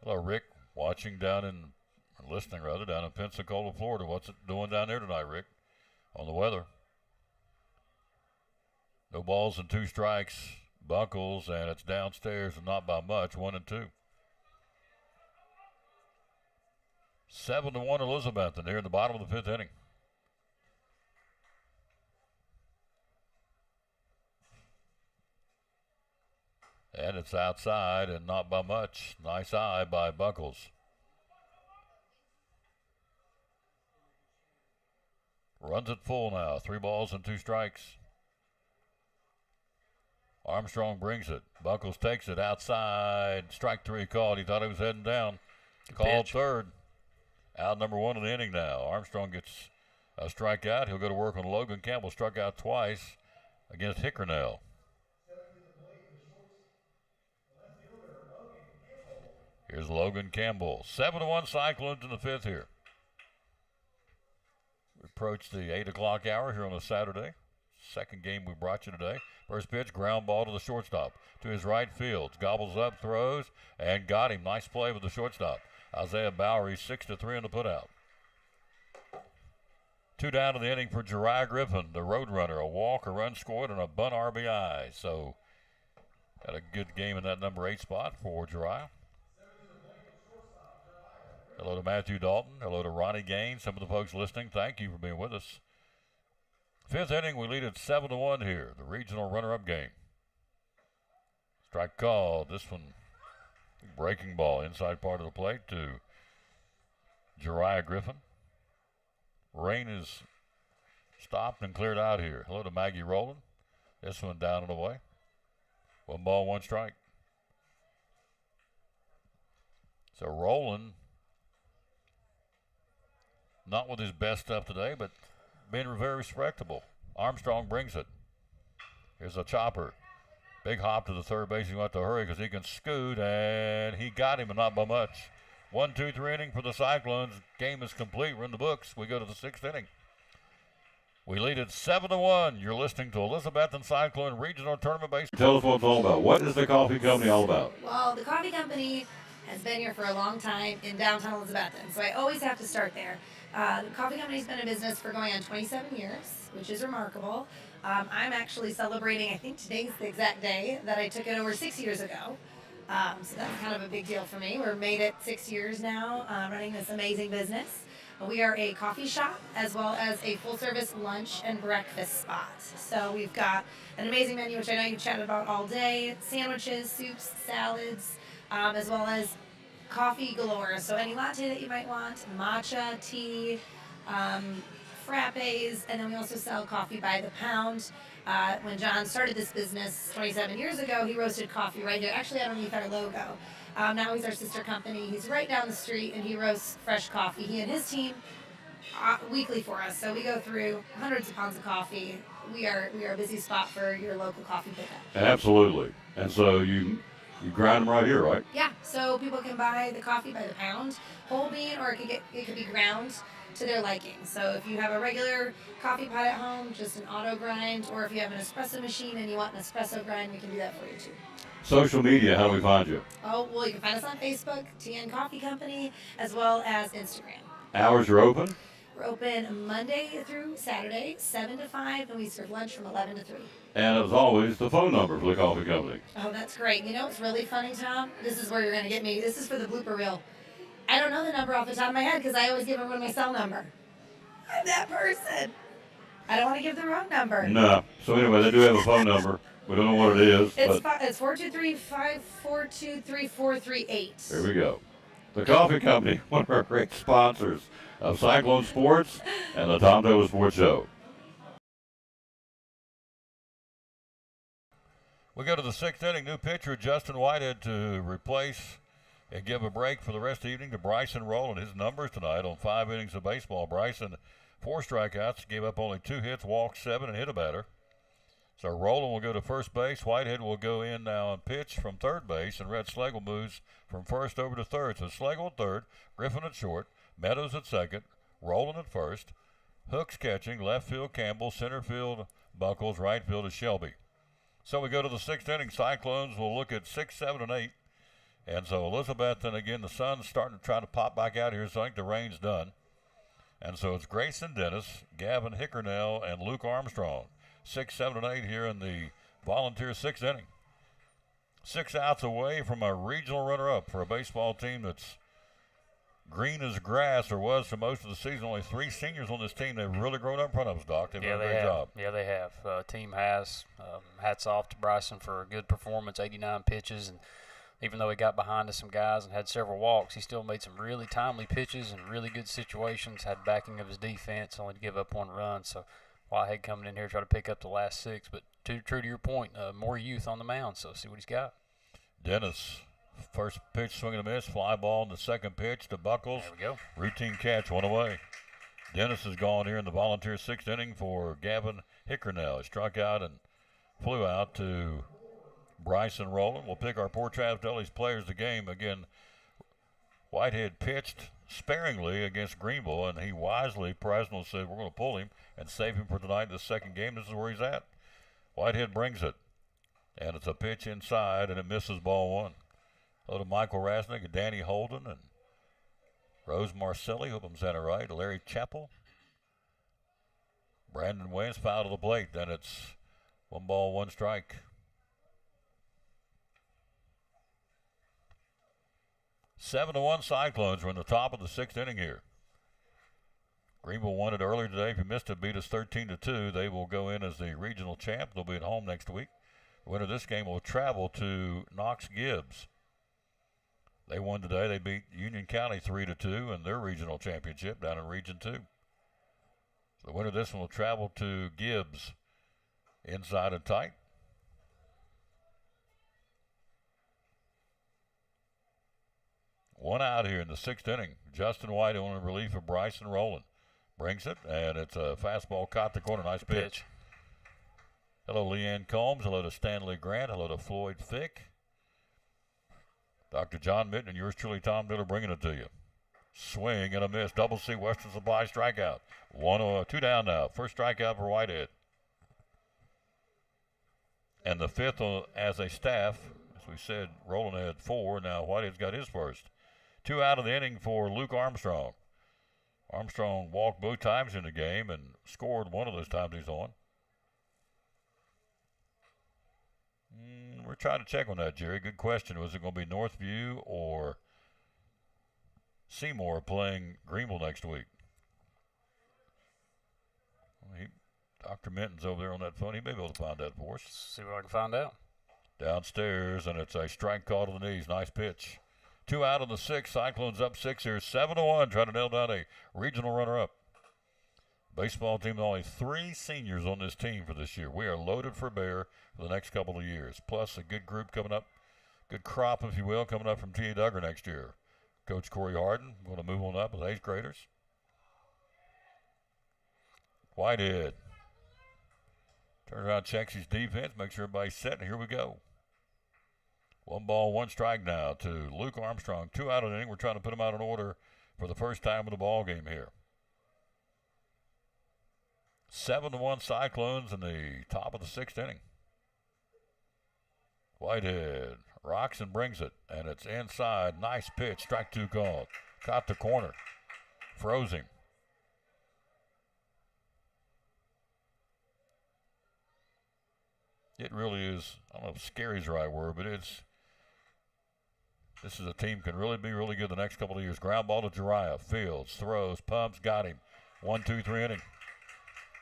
[SPEAKER 1] Hello, Rick. Listening down in Pensacola, Florida. What's it doing down there tonight, Rick? On the weather. No balls and 2 strikes. Buckles, and it's downstairs and not by much, 1-2. 7-1 Elizabethton here in the bottom of the fifth inning. And it's outside and not by much. Nice eye by Buckles. Runs it full now. 3 balls and 2 strikes. Armstrong brings it. Buckles takes it outside. Strike 3 called. He thought he was heading down. Called third. Out number 1 of the inning now. Armstrong gets a strikeout. He'll go to work on Logan Campbell. Struck out twice against Hickernell. Here's Logan Campbell. 7-1 Cyclones in the fifth here. We approach the 8 o'clock hour here on a Saturday. Second game we brought you today. First pitch, ground ball to the shortstop. To his right field. Gobbles up, throws, and got him. Nice play with the shortstop. Isaiah Bowery, 6-3 on the putout. 2 down to the inning for Jeriah Griffin, the road runner. A walk, a run scored, and a bunt RBI. So, got a good game in that number 8 spot for Jeriah. Hello to Matthew Dalton. Hello to Ronnie Gaines. Some of the folks listening, thank you for being with us. Fifth inning, we lead at 7-1 here, the regional runner-up game. Strike called. This one, breaking ball inside part of the plate to Jeriah Griffin. Rain is stopped and cleared out here. Hello to Maggie Rowland. This one down and away. 1 ball, 1 strike. So Roland, not with his best stuff today, but being very respectable. Armstrong brings it. Here's a chopper. Big hop to the third base. He went to hurry because he can scoot, and he got him, but not by much. 1-2-3 inning for the Cyclones. Game is complete. We're in the books. We go to the sixth inning. We lead it 7-1. You're listening to Elizabethton Cyclone Regional Tournament Baseball.
[SPEAKER 9] Tell us what it's all about. What is the coffee company all about?
[SPEAKER 6] Well, the coffee company has been here for a long time in downtown Elizabethton, so I always have to start there. The coffee company's been in business for going on 27 years, which is remarkable. I'm actually celebrating, I think today's the exact day that I took it over 6 years ago. So that's kind of a big deal for me. We're made it 6 years now, running this amazing business. We are a coffee shop as well as a full-service lunch and breakfast spot. So we've got an amazing menu, which I know you chatted about all day, sandwiches, soups, salads, as well as coffee galore. So any latte that you might want, matcha, tea, frappes, and then we also sell coffee by the pound. When John started this business 27 years ago, he roasted coffee right here, actually underneath our logo. Now he's our sister company. He's right down the street, and he roasts fresh coffee. He and his team weekly for us. So we go through hundreds of pounds of coffee. We are a busy spot for your local coffee pickup.
[SPEAKER 9] Absolutely. And so you grind them right here, right?
[SPEAKER 6] Yeah. So people can buy the coffee by the pound, whole bean, or it could be ground to their liking. So if you have a regular coffee pot at home, just an auto grind, or if you have an espresso machine and you want an espresso grind, we can do that for you too.
[SPEAKER 9] Social media, how do we find you?
[SPEAKER 6] Oh, well, you can find us on Facebook, TN Coffee Company, as well as Instagram.
[SPEAKER 9] Hours are open?
[SPEAKER 6] We're open Monday through Saturday, 7 to 5, and we serve lunch from 11 to 3.
[SPEAKER 9] And as always, the phone number for the coffee company.
[SPEAKER 6] Oh, that's great. You know what's really funny, Tom? This is where you're going to get me. This is for the blooper reel. I don't know the number off the top of my head because I always give everyone my cell number. I'm that person. I don't want to give the wrong number.
[SPEAKER 9] No. So anyway, they do have a phone number. We don't know what it is.
[SPEAKER 6] It's 423-542-3438.
[SPEAKER 9] There we go. The coffee company, one of our great sponsors of Cyclone Sports and the Tom Taylor Sports Show.
[SPEAKER 1] We go to the sixth inning. New pitcher Justin Whitehead to replace and give a break for the rest of the evening to Bryson Rowland. His numbers tonight on 5 innings of baseball. Bryson, 4 strikeouts, gave up only 2 hits, walked 7, and hit a batter. So Rowland will go to first base. Whitehead will go in now and pitch from third base, and Red Schlegel moves from first over to third. So Schlegel at third, Griffin at short, Meadows at second, Rowland at first, Hooks catching, left field Campbell, center field Buckles, right field is Shelby. So we go to the sixth inning. Cyclones will look at 6, 7, and 8. And so Elizabethton, again, the sun's starting to try to pop back out here, so I think the rain's done. And so it's Grayson Dennis, Gavin Hickernell, and Luke Armstrong. 6, 7, and 8 here in the Volunteer sixth inning. 6 outs away from a regional runner-up for a baseball team that's green as grass, or was for most of the season. Only 3 seniors on this team. They've really grown up in front of us, Doc. They've done a great job.
[SPEAKER 7] Yeah, they have. Team has. Hats off to Bryson for a good performance, 89 pitches. And even though he got behind to some guys and had several walks, he still made some really timely pitches and really good situations, had backing of his defense, only to give up 1 run. So Whitehead coming in here try to pick up the last 6. But true to your point, more youth on the mound, so see what he's got.
[SPEAKER 1] Dennis, first pitch, swing and a miss, fly ball in the second pitch to Buckles.
[SPEAKER 7] There we go.
[SPEAKER 1] Routine catch, 1 away. Dennis is gone here in the Volunteer sixth inning for Gavin Hickernell. He struck out and flew out to Bryson Rowland. We'll pick our Port Travis Daily's players of the game. Again, Whitehead pitched sparingly against Greenville, and he wisely, Presnell said, we're going to pull him and save him for tonight in the second game. This is where he's at. Whitehead brings it, and it's a pitch inside, and it misses ball 1. Hello to Michael Rasnick and Danny Holden and Rose Marcelli. Hope I'm saying it right. Larry Chappell. Brandon Waynes foul to the plate. Then it's 1 ball, 1 strike. 7-1 Cyclones. We're in the top of the sixth inning here. Greenville won it earlier today. If you missed it, beat us 13-2. They will go in as the regional champ. They'll be at home next week. The winner of this game will travel to Knox Gibbs. They won today. They beat Union County 3-2 in their regional championship down in Region 2. The winner of this one will travel to Gibbs, inside and tight. One out here in the 6th inning. Justin White on relief of Bryson Rowland. Brings it, and it's a fastball caught the corner. Nice pitch. Hello, Leanne Combs. Hello to Stanley Grant. Hello to Floyd Fick. Dr. John Mitten and yours truly, Tom Diller, bringing it to you. Swing and a miss. Double C Western Supply strikeout. 2 down now. First strikeout for Whitehead. And the 5th as a staff. As we said, Rowland had 4. Now Whitehead's got his first. 2 out of the inning for Luke Armstrong. Armstrong walked both times in the game and scored one of those times he's on. We're trying to check on that, Jerry. Good question. Was it going to be Northview or Seymour playing Greenville next week? Dr. Minton's over there on that phone. He may be able to find that for us.
[SPEAKER 7] See what I can find out.
[SPEAKER 1] Downstairs, and it's a strike call to the knees. Nice pitch. 2 out of the 6. Cyclones up 6 here. 7-1, trying to nail down a regional runner-up. Baseball team with only 3 seniors on this team for this year. We are loaded for bear for the next couple of years. Plus a good group coming up, good crop, if you will, coming up from T.A. Duggar next year. Coach Corey Harden going to move on up with 8th graders. Whitehead. Turns around, checks his defense, makes sure everybody's set, and here we go. 1 ball, 1 strike now to Luke Armstrong. 2 out of the inning. We're trying to put him out in order for the first time in the ball game here. 7-1 Cyclones in the top of the 6th inning. Whitehead rocks and brings it, and it's inside. Nice pitch. Strike 2 called. Caught the corner. Froze him. It really is, I don't know if scary is the right word, but this is a team can really be really good the next couple of years. Ground ball to Jariah. Fields, throws, pumps, got him. 1, 2, 3 inning.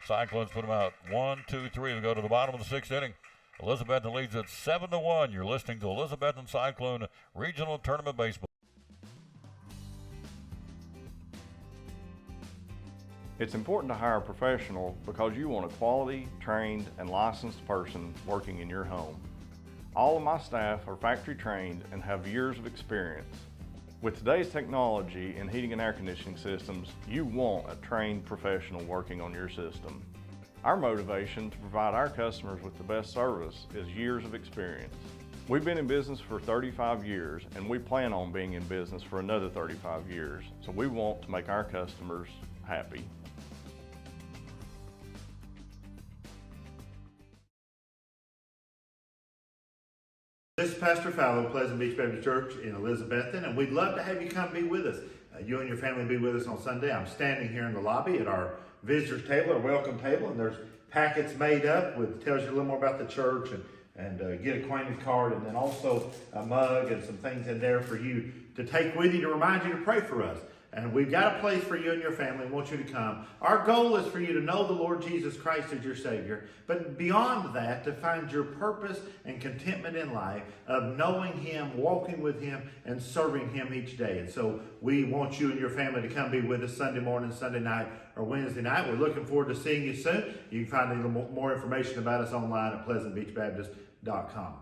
[SPEAKER 1] Cyclones put them out. 1, 2, 3. We go to the bottom of the 6th inning. Elizabethton leads at 7-1. You're listening to Elizabethton Cyclone Regional Tournament Baseball.
[SPEAKER 2] It's important to hire a professional because you want a quality, trained, and licensed person working in your home. All of my staff are factory trained and have years of experience. With today's technology in heating and air conditioning systems, you want a trained professional working on your system. Our motivation to provide our customers with the best service is years of experience. We've been in business for 35 years and we plan on being in business for another 35 years, so we want to make our customers happy.
[SPEAKER 22] This is Pastor Fallow, Pleasant Beach Baptist Church in Elizabethton, and we'd love to have you come be with us. You and your family be with us on Sunday. I'm standing here in the lobby at our visitors table, our welcome table, and there's packets made up with tells you a little more about the church and get acquainted card, and then also a mug and some things in there for you to take with you to remind you to pray for us. And we've got a place for you and your family. We want you to come. Our goal is for you to know the Lord Jesus Christ as your Savior. But beyond that, to find your purpose and contentment in life of knowing Him, walking with Him, and serving Him each day. And so we want you and your family to come be with us Sunday morning, Sunday night, or Wednesday night. We're looking forward to seeing you soon. You can find a little more information about us online at pleasantbeachbaptist.com.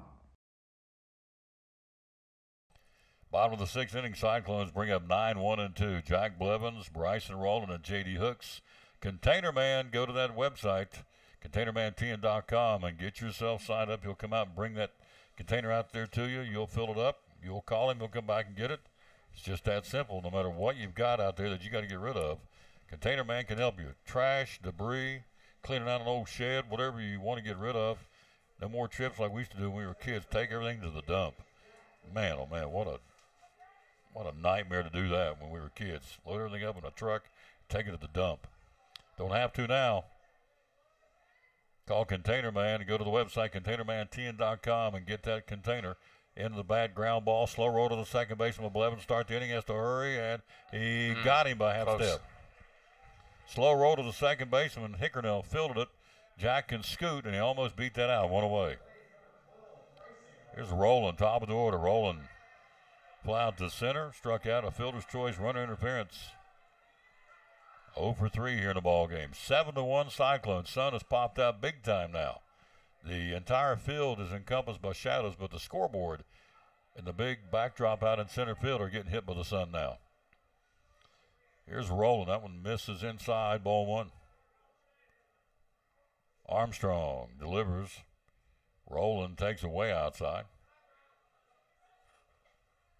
[SPEAKER 1] Bottom of the 6th inning, Cyclones bring up 9-1-2. Jack Blevins, Bryson Rowland, and J.D. Hooks. Container Man, go to that website, containermantn.com, and get yourself signed up. He'll come out and bring that container out there to you. You'll fill it up. You'll call him. He'll come back and get it. It's just that simple. No matter what you've got out there that you got to get rid of, Container Man can help you. Trash, debris, cleaning out an old shed, whatever you want to get rid of. No more trips like we used to do when we were kids. Take everything to the dump. Man, oh man, what a nightmare to do that when we were kids. Load everything up in a truck, take it to the dump. Don't have to now. Call Container Man and go to the website, containermantn.com, and get that container into the bad ground ball. Slow roll to the second baseman. Blevins start the inning, has to hurry, and he got him by half step. Slow roll to the second baseman. Hickernell fielded it. Jack can scoot, and he almost beat that out. One away. Here's Rowland, top of the order. Rowland fly out to center, struck out a fielder's choice, runner interference. 0 for 3 here in the ball game. 7-1 Cyclones. Sun has popped out big time now. The entire field is encompassed by shadows, but the scoreboard and the big backdrop out in center field are getting hit by the sun now. Here's Rowland. That one misses inside, ball one. Armstrong delivers. Rowland takes away outside.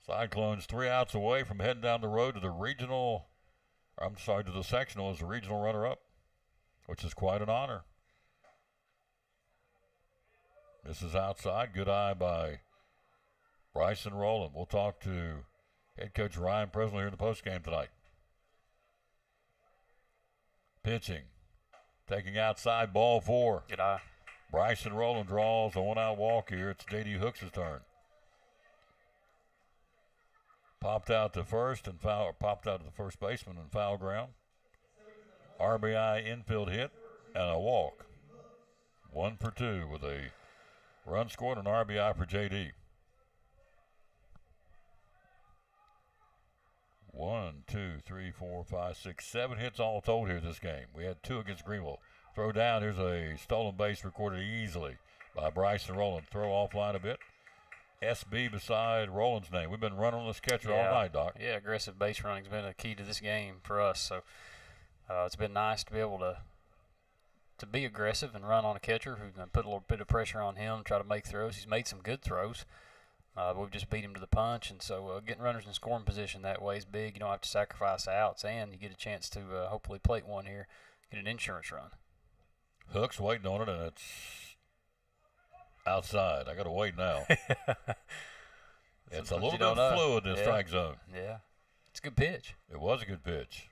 [SPEAKER 1] Cyclones 3 outs away from heading down the road to the sectional as the regional runner-up, which is quite an honor. This is outside. Good eye by Bryson Rowland. We'll talk to head coach Ryan Presnell here in the postgame tonight. Pitching. Taking outside, ball 4.
[SPEAKER 7] Good eye.
[SPEAKER 1] Bryson Rowland draws a 1-out walk here. It's J.D. Hooks' turn. Popped out to first and popped out to the first baseman in foul ground. RBI infield hit and a walk. 1 for 2 with a run scored and an RBI for J.D. 1, 2, 3, 4, 5, 6, 7 hits all told here this game. We had 2 against Greenville. Throw down. Here's a stolen base recorded easily by Bryson Rowland. Throw offline a bit. SB beside Rowland's name. We've been running on this catcher all night, Doc.
[SPEAKER 7] Yeah, aggressive base running has been a key to this game for us. So it's been nice to be able to be aggressive and run on a catcher who can put a little bit of pressure on him, try to make throws. He's made some good throws. We've just beat him to the punch, and so getting runners in scoring position that way is big. You don't have to sacrifice outs, and you get a chance to hopefully plate one here, get an insurance run.
[SPEAKER 1] Hooks waiting on it, and it's outside. I got to wait now. It's a little bit fluid in the strike zone.
[SPEAKER 7] Yeah, it's a good pitch.
[SPEAKER 1] It was a good pitch.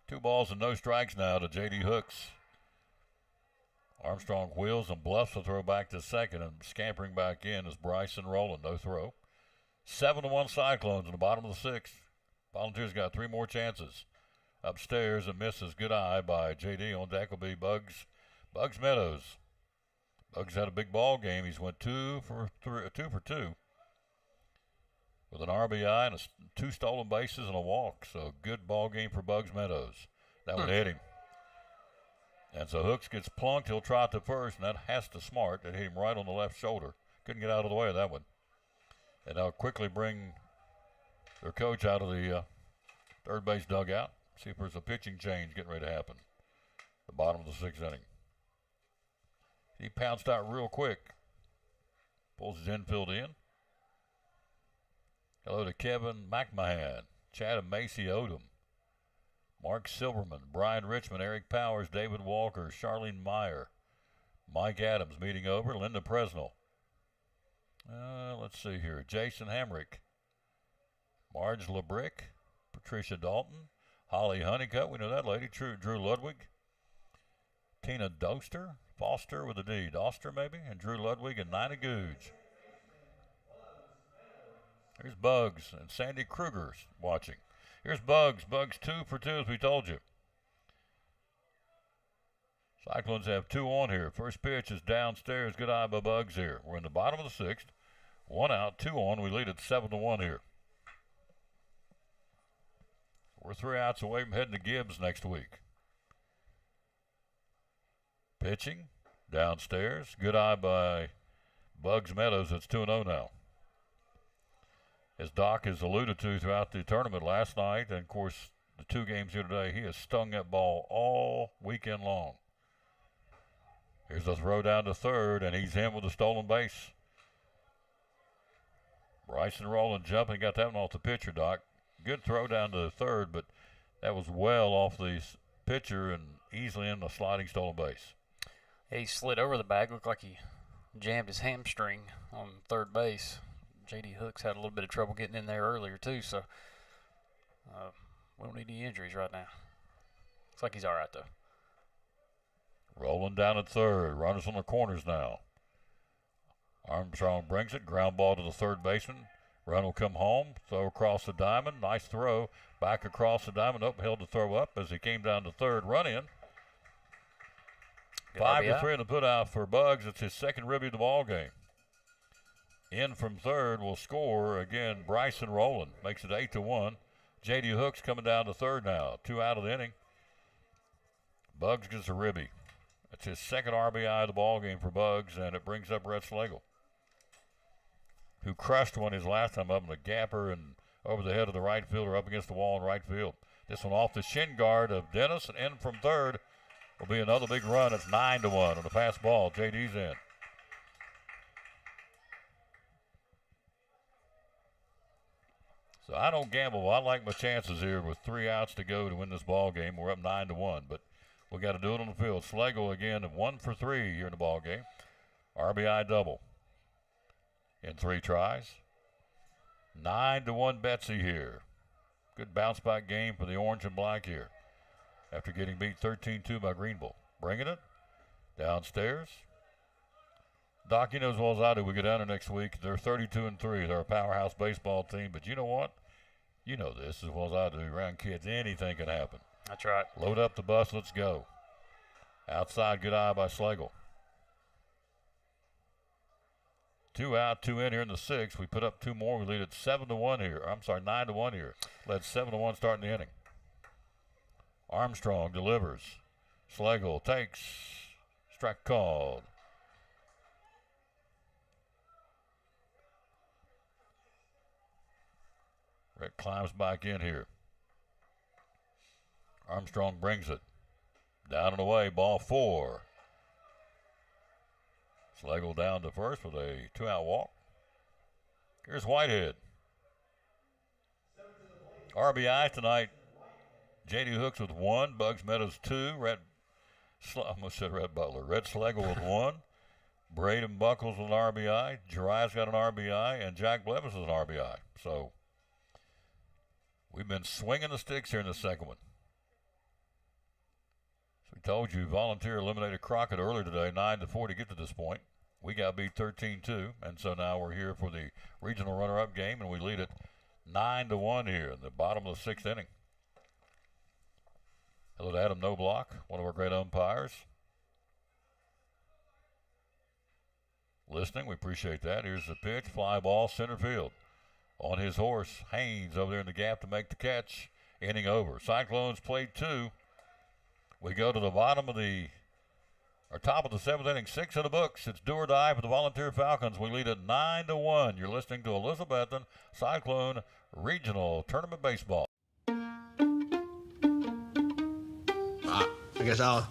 [SPEAKER 1] 2 balls and no strikes now to J.D. Hooks. Armstrong wheels and bluffs the throw back to second, and scampering back in is Bryson Rowland. No throw. 7-1 Cyclones in the bottom of the 6th. Volunteers got 3 more chances. Upstairs, a misses. Good eye by J.D. On deck will be Bugs Meadows. Bugs had a big ball game. He's went 2 for 2 with an RBI and 2 stolen bases and a walk. So good ball game for Bugs Meadows. That would hit him. And so Hooks gets plunked. He'll try to first, and that has to Smart. That hit him right on the left shoulder. Couldn't get out of the way of that one. And they'll quickly bring their coach out of the third base dugout. See if there's a pitching change getting ready to happen. The bottom of the 6th inning. He pounced out real quick. Pulls his infield in. Hello to Kevin McMahon, Chad Macy Odom, Mark Silverman, Brian Richmond, Eric Powers, David Walker, Charlene Meyer, Mike Adams meeting over, Linda Presnell. Let's see here. Jason Hamrick, Marge LeBrick, Patricia Dalton, Holly Honeycutt, we know that lady, Drew Ludwig, Tina Foster with a D, Doster maybe, and Drew Ludwig and Nina Googe. Here's Bugs and Sandy Kruger's watching. Here's Bugs. Bugs 2 for 2 as we told you. Cyclones have 2 on here. First pitch is downstairs. Good eye by Bugs here. We're in the bottom of the 6th. 1 out, 2 on. We lead at 7-1 here. We're 3 outs away from heading to Gibbs next week. Pitching downstairs. Good eye by Bugs Meadows. It's 2-0 now. As Doc has alluded to throughout the tournament last night, and of course the 2 games here today, he has stung that ball all weekend long. Here's a throw down to third, and he's in with a stolen base. Bryson Rowland jumping, got that one off the pitcher, Doc. Good throw down to third, but that was well off the pitcher and easily in the sliding stolen base.
[SPEAKER 7] Yeah, he slid over the bag. Looked like he jammed his hamstring on third base. J.D. Hooks had a little bit of trouble getting in there earlier, too, so we don't need any injuries right now. Looks like he's all right, though.
[SPEAKER 1] Rolling down at third. Runners on the corners now. Armstrong brings it. Ground ball to the third baseman. Run will come home. Throw across the diamond. Nice throw. Back across the diamond. Uphill to throw up as he came down to third. Run in. 5-3 in the putout for Bugs. It's his second ribby of the ball game. In from third will score again. Bryson Rowland makes it 8-1. J.D. Hooks coming down to third now. 2 out of the inning. Bugs gets a ribby. It's his second RBI of the ball game for Bugs, and it brings up Rhett Slagle. who crushed one his last time up in a gapper and over the head of the right fielder up against the wall in right field. This one off the shin guard of Dennis and in from third will be another big run. It's 9-1 on the pass ball. JD's in. So I don't gamble. I like my chances here with 3 outs to go to win this ball game. We're up 9-1, but we got to do it on the field. Schlegel again, 1 for 3 here in the ball game. RBI double in 3 tries. 9-1 Betsy here. Good bounce back game for the orange and black here after getting beat 13-2 by Greenville. Bringing it downstairs. Doc, you know as well as I do, we go down there next week. They're 32-3. They're a powerhouse baseball team. But you know what? You know this as well as I do. Around kids, anything can happen.
[SPEAKER 7] That's right.
[SPEAKER 1] Load up the bus. Let's go. Outside, good eye by Schlegel. 2 out, 2 in here in the 6th. We put up 2 more. We lead at 7-1 here. I'm sorry, 9-1 here. Led 7-1 starting the inning. Armstrong delivers. Schlegel takes. Strike called. Rick climbs back in here. Armstrong brings it. Down and away, ball 4. Schlegel down to first with a 2-out walk. Here's Whitehead. RBI tonight. J.D. Hooks with 1. Bugs Meadows 2. I almost said Red Butler. Red Schlegel with 1. Braden Buckles with an RBI. Jariah's got an RBI. And Jack Blevis with an RBI. So we've been swinging the sticks here in the second one. So we told you Volunteer eliminated Crockett earlier today, 9-4 to get to this point. We got beat 13-2, and so now we're here for the regional runner-up game, and we lead it 9-1 here in the bottom of the 6th inning. Hello to Adam Knobloch, one of our great umpires. Listening, we appreciate that. Here's the pitch, fly ball, center field. On his horse, Haynes over there in the gap to make the catch. Inning over. Cyclones played 2. We go to the bottom of top of the 7th inning, 6 in the books. It's do or die for the Volunteer Falcons. We lead at 9-1. You're listening to Elizabethton Cyclone Regional Tournament Baseball.
[SPEAKER 4] I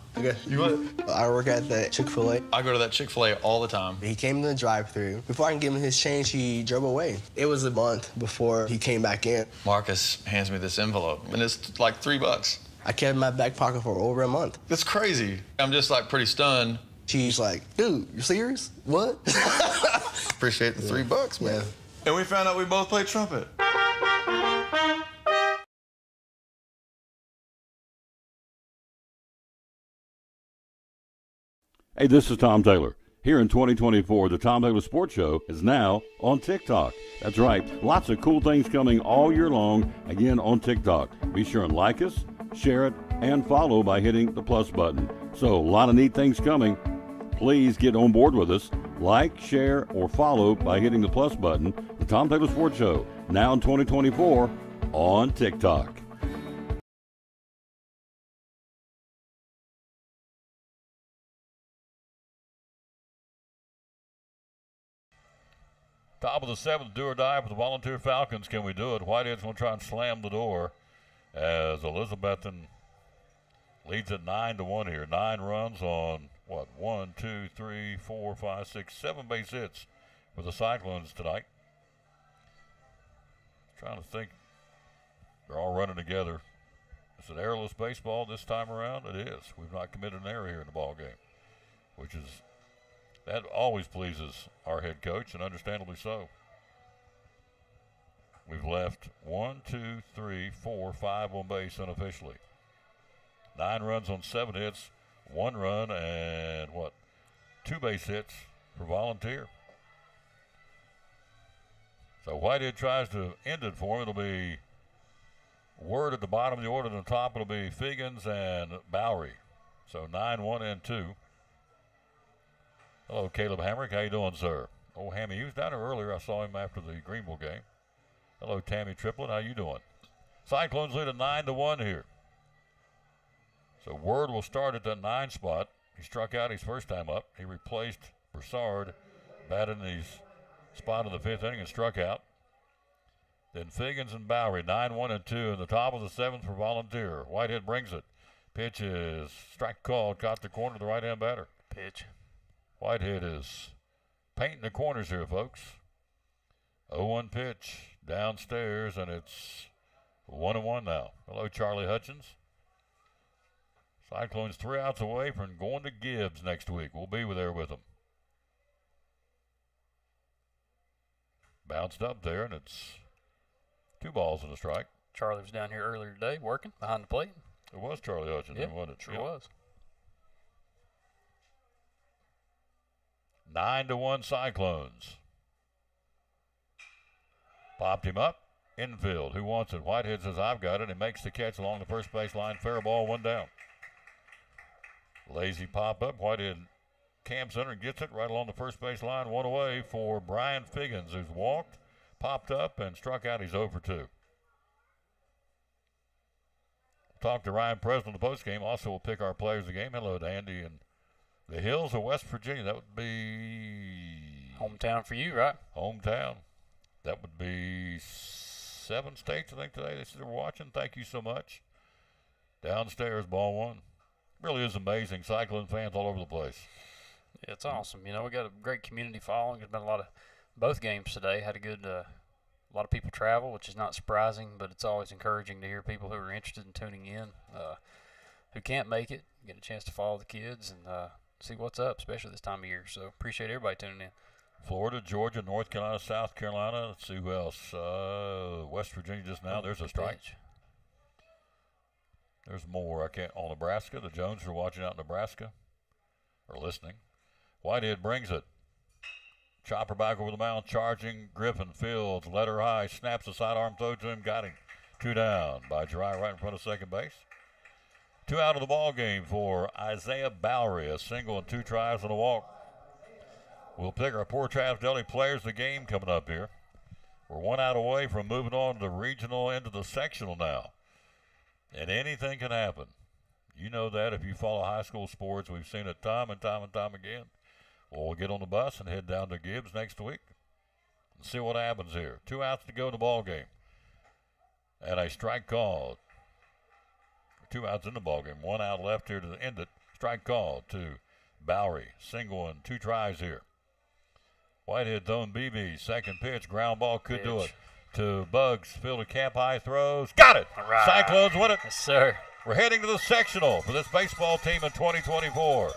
[SPEAKER 4] work at the Chick-fil-A.
[SPEAKER 5] I go to that Chick-fil-A all the time.
[SPEAKER 4] He came to the drive-thru. Before I can give him his change, he drove away. It was a month before he came back in.
[SPEAKER 5] Marcus hands me this envelope, and it's like $3.
[SPEAKER 4] I kept it in my back pocket for over a month.
[SPEAKER 5] That's crazy. I'm just like pretty stunned.
[SPEAKER 4] She's like, dude, you serious? What?
[SPEAKER 5] Appreciate the $3, man.
[SPEAKER 4] Yeah.
[SPEAKER 5] And we found out we both played trumpet.
[SPEAKER 9] Hey, this is Tom Taylor. Here in 2024, the Tom Taylor Sports Show is now on TikTok. That's right, lots of cool things coming all year long, again on TikTok. Be sure and like us, share it, and follow by hitting the plus button. So, a lot of neat things coming. Please get on board with us. Like, share, or follow by hitting the plus button. The Tom Taylor Sports Show, now in 2024, on TikTok.
[SPEAKER 1] Top of the 7th, do or die for the Volunteer Falcons. Can we do it? Whitehead's going to try and slam the door as Elizabethton leads at 9-1 here. 9 runs on, 1, 2, 3, 4, 5, 6, 7 base hits for the Cyclones tonight. Trying to think. They're all running together. Is it errorless baseball this time around? It is. We've not committed an error here in the ball game, which is, that always pleases our head coach, and understandably so. We've left 1, 2, 3, 4, 5 on base unofficially. 9 runs on 7 hits, 1 run, and 2 base hits for Volunteer. So Whitehead tries to end it for him. It'll be Word at the bottom of the order. At the top, it'll be Figgins and Bowery. So 9, 1, and 2. Hello, Caleb Hamrick. How you doing, sir? Oh, Hammy, he was down there earlier. I saw him after the Greenville game. Hello, Tammy Triplett. How you doing? Cyclones lead at 9-1 here. So Word will start at that 9 spot. He struck out his first time up. He replaced Broussard, batted in his spot of the 5th inning and struck out. Then Figgins and Bowery, 9-1 and 2 in the top of the 7th for Volunteer. Whitehead brings it. Pitch is strike called, caught the corner of the right-hand batter.
[SPEAKER 7] Pitch.
[SPEAKER 1] Whitehead is painting the corners here, folks. 0-1 pitch downstairs, and it's 1-1 now. Hello, Charlie Hutchins. Cyclones 3 outs away from going to Gibbs next week. We'll be there with them. Bounced up there, and it's 2 balls and a strike.
[SPEAKER 7] Charlie was down here earlier today working behind the plate.
[SPEAKER 1] It was Charlie Hutchins, wasn't it?
[SPEAKER 7] Sure was.
[SPEAKER 1] 9-1 Cyclones. Popped him up. Infield. Who wants it? Whitehead says, I've got it. He makes the catch along the first base line. Fair ball, 1 down. Lazy pop up. Whitehead camps under and gets it right along the first base line. 1 away for Brian Figgins, who's walked, popped up, and struck out. He's 0 for 2. Talk to Ryan President of the postgame. Also, we'll pick our players of the game. Hello to Andy in the hills of West Virginia. That would be
[SPEAKER 7] hometown for you, right?
[SPEAKER 1] Hometown. That would be 7 states, I think, today. They said they were watching. Thank you so much. Downstairs, ball 1. Really is amazing. Cyclone fans all over the place.
[SPEAKER 7] Yeah, it's awesome. You know, we got a great community following. There's been a lot of both games today. Had a good a lot of people travel, which is not surprising, but it's always encouraging to hear people who are interested in tuning in, who can't make it, get a chance to follow the kids and see what's up, especially this time of year. So appreciate everybody tuning in.
[SPEAKER 1] Florida, Georgia, North Carolina, South Carolina. Let's see who else. West Virginia just now. There's a strike. There's more. I can't. On Nebraska, the Jones are watching out in Nebraska or listening. Whitehead brings it. Chopper back over the mound, charging. Griffin fields, letter high, snaps a sidearm throw to him, got him. 2 down by Jari right in front of second base. 2 out of the ball game for Isaiah Bowery, a single and 2 tries and a walk. We'll pick our Port Travis Deli players of the game coming up here. We're 1 out away from moving on to the regional end of the sectional now. And anything can happen. You know that if you follow high school sports. We've seen it time and time and time again. Well, we'll get on the bus and head down to Gibbs next week and see what happens here. 2 outs to go in the ball game. And a strike called. 2 outs in the ball game. 1 out left here to end it. Strike called to Bowery. Single and 2 tries here. Whitehead throwing BB. Second pitch. Ground ball could do it. To Bugs. Field of cap high throws. Got it!
[SPEAKER 7] All right.
[SPEAKER 1] Cyclones win it.
[SPEAKER 7] Yes, sir.
[SPEAKER 1] We're heading to the sectional for this baseball team in 2024.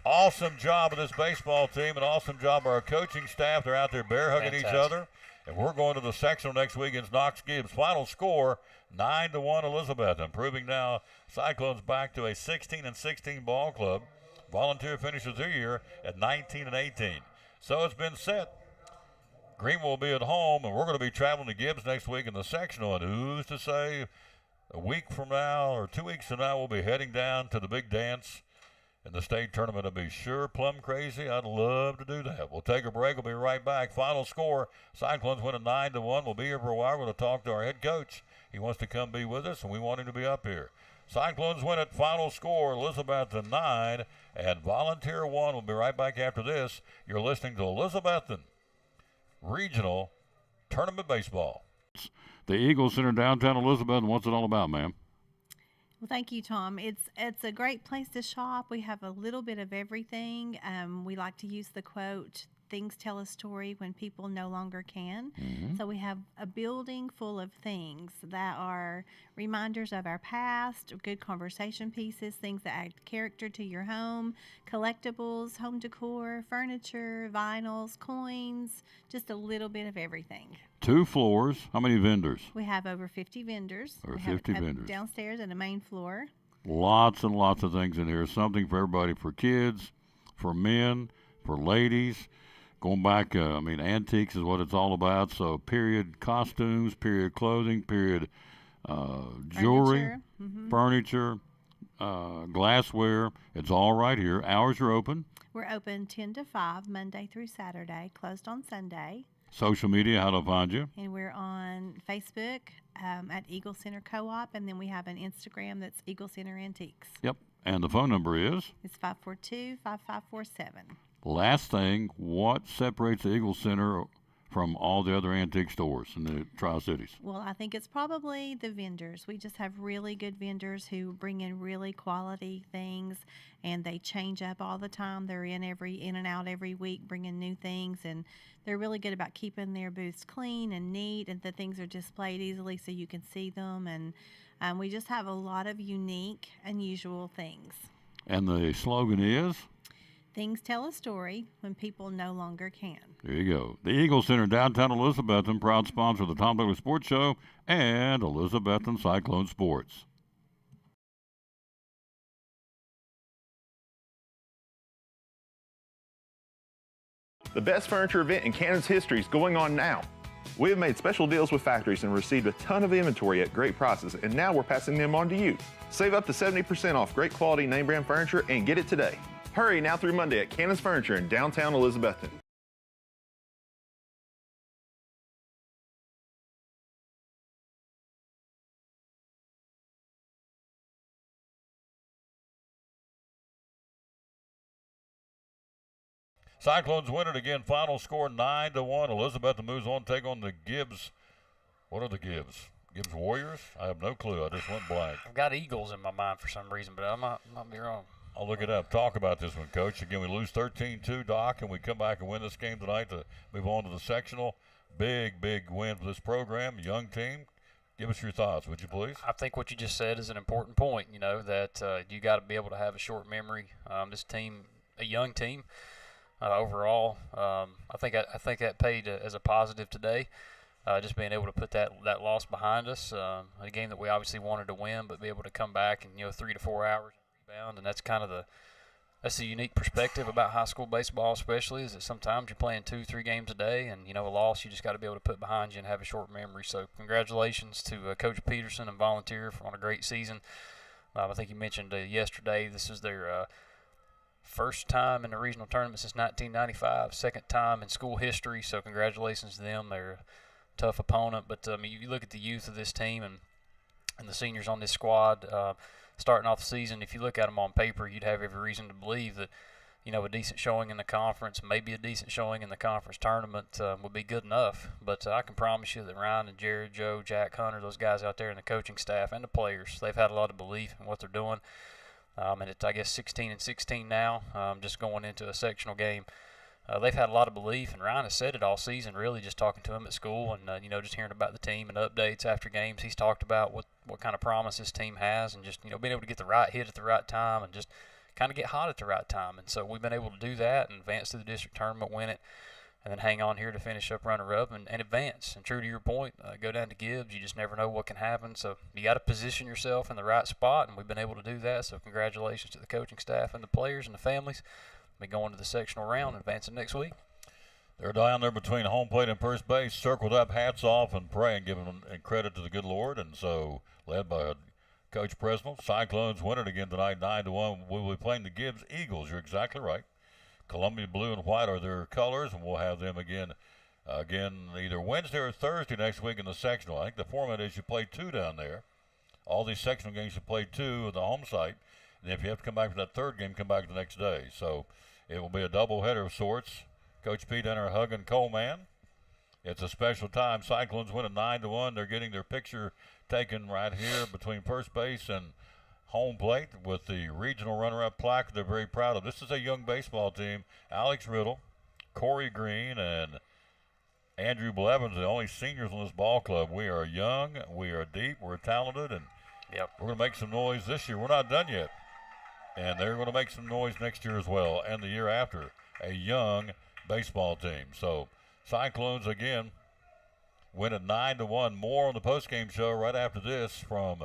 [SPEAKER 1] Awesome job of this baseball team, and awesome job of our coaching staff. They're out there bear hugging each other. And we're going to the sectional next week against Knox Gibbs. Final score, 9-1 Elizabeth. Improving now, Cyclones back to a 16-16 ball club. Volunteer finishes their year at 19-18. So it's been set. Greenville will be at home, and we're going to be traveling to Gibbs next week in the sectional. And who's to say a week from now or 2 weeks from now we'll be heading down to the big dance in the state tournament. It'll be sure plumb crazy. I'd love to do that. We'll take a break. We'll be right back. Final score, Cyclones win at 9-1. We'll be here for a while. We're going to talk to our head coach. He wants to come be with us, and we want him to be up here. Cyclones win at final score, Elizabethton 9 and Volunteer 1. We'll be right back after this. You're listening to Elizabethton Regional Tournament Baseball.
[SPEAKER 9] The Eagle Center downtown Elizabeth. What's it all about, ma'am?
[SPEAKER 3] Well, thank you, Tom. It's a great place to shop. We have a little bit of everything. We like to use the quote, "Things tell a story when people no longer can."
[SPEAKER 9] Mm-hmm.
[SPEAKER 3] So we have a building full of things that are reminders of our past, good conversation pieces, things that add character to your home, collectibles, home decor, furniture, vinyls, coins, just a little bit of everything.
[SPEAKER 9] 2 floors. How many vendors?
[SPEAKER 3] We have over 50 vendors.
[SPEAKER 9] Over
[SPEAKER 3] We have
[SPEAKER 9] 50 vendors.
[SPEAKER 3] Downstairs and a main floor.
[SPEAKER 9] Lots and lots of things in here. Something for everybody, for kids, for men, for ladies. Going back, antiques is what it's all about. So period costumes, period clothing, period jewelry, furniture, glassware. It's all right here. Hours are open.
[SPEAKER 3] We're open 10 to 5, Monday through Saturday, closed on Sunday.
[SPEAKER 9] Social media, how to find you?
[SPEAKER 3] And we're on Facebook at Eagle Center Co-op, and then we have an Instagram that's Eagle Center Antiques.
[SPEAKER 9] Yep. And the phone number is?
[SPEAKER 3] It's 542-5547.
[SPEAKER 9] Last thing, what separates the Eagle Center from all the other antique stores in the Tri-Cities?
[SPEAKER 3] Well, I think it's probably the vendors. We just have really good vendors who bring in really quality things, and they change up all the time. They're in and out every week, bringing new things, and they're really good about keeping their booths clean and neat, and the things are displayed easily so you can see them. And we just have a lot of unique, unusual things.
[SPEAKER 9] And the slogan is?
[SPEAKER 3] Things tell a story when people no longer can.
[SPEAKER 9] There you go. The Eagle Center, downtown Elizabethton, proud sponsor of the Tom Douglas Sports Show and Elizabethton Cyclone Sports.
[SPEAKER 8] The best furniture event in Cannon's history is going on now. We have made special deals with factories and received a ton of inventory at great prices, and now we're passing them on to you. Save up to 70% off great quality name brand furniture and get it today. Hurry now through Monday at Cannon's Furniture in downtown Elizabethton.
[SPEAKER 1] Cyclones win it again. Final score 9-1. Elizabethton moves on, take on the Gibbs. What are the Gibbs? Gibbs Warriors? I have no clue. I just went blank.
[SPEAKER 7] I've got Eagles in my mind for some reason, but I might be wrong.
[SPEAKER 1] I'll look it up. Talk about this one, Coach. Again, we lose 13-2, Doc, and we come back and win this game tonight to move on to the sectional. Big win for this program. Young team. Give us your thoughts, would you please?
[SPEAKER 7] I think what you just said is an important point, that you got to be able to have a short memory. This team, a young team, overall, I think that paid as a positive today. Just being able to put that loss behind us, a game that we obviously wanted to win, but be able to come back in 3 to 4 hours and rebound, and that's kind of that's the unique perspective about high school baseball, especially, is that sometimes you're playing 2-3 games a day, and a loss you just got to be able to put behind you and have a short memory. So congratulations to Coach Peterson and Volunteer on a great season. I think you mentioned yesterday this is their first time in the regional tournament since 1995, second time in school history. So congratulations to them. They're a tough opponent, but you look at the youth of this team and the seniors on this squad starting off the season. If you look at them on paper, you'd have every reason to believe that a decent showing in the conference, maybe a decent showing in the conference tournament would be good enough. But I can promise you that Ryan and Jared, Joe, Jack, Hunter, those guys out there in the coaching staff and the players, they've had a lot of belief in what they're doing. And it's, I guess, 16-16 now, just going into a sectional game. They've had a lot of belief, and Ryan has said it all season, really, just talking to him at school and, just hearing about the team and updates after games. He's talked about what kind of promise his team has and just, being able to get the right hit at the right time and just kind of get hot at the right time. And so we've been able to do that and advance to the district tournament, win it, and then hang on here to finish up runner-up and advance. And true to your point, go down to Gibbs. You just never know what can happen. So you got to position yourself in the right spot, and we've been able to do that. So congratulations to the coaching staff and the players and the families. We'll be going to the sectional round and advancing next week.
[SPEAKER 1] They're down there between home plate and first base, circled up, hats off, and praying, giving them credit to the good Lord. And so, led by Coach Presnell, Cyclones win it again tonight, 9-1. We'll be playing the Gibbs Eagles. You're exactly right. Columbia blue and white are their colors, and we'll have them again either Wednesday or Thursday next week in the sectional. I think the format is you play 2 down there. All these sectional games you play 2 at the home site, and if you have to come back for that third game, come back the next day. So it will be a doubleheader of sorts. Coach Pete and her hugging Coleman. It's a special time. Cyclones win it 9-1. They're getting their picture taken right here between first base and home plate with the regional runner-up plaque they're very proud of. This is a young baseball team. Alex Riddle, Corey Green, and Andrew Blevins, the only seniors on this ball club. We are young, we are deep, we're talented, and we're going to make some noise this year. We're not done yet. And they're going to make some noise next year as well, and the year after. A young baseball team. So Cyclones, again, win at 9-1. More on the postgame show right after this from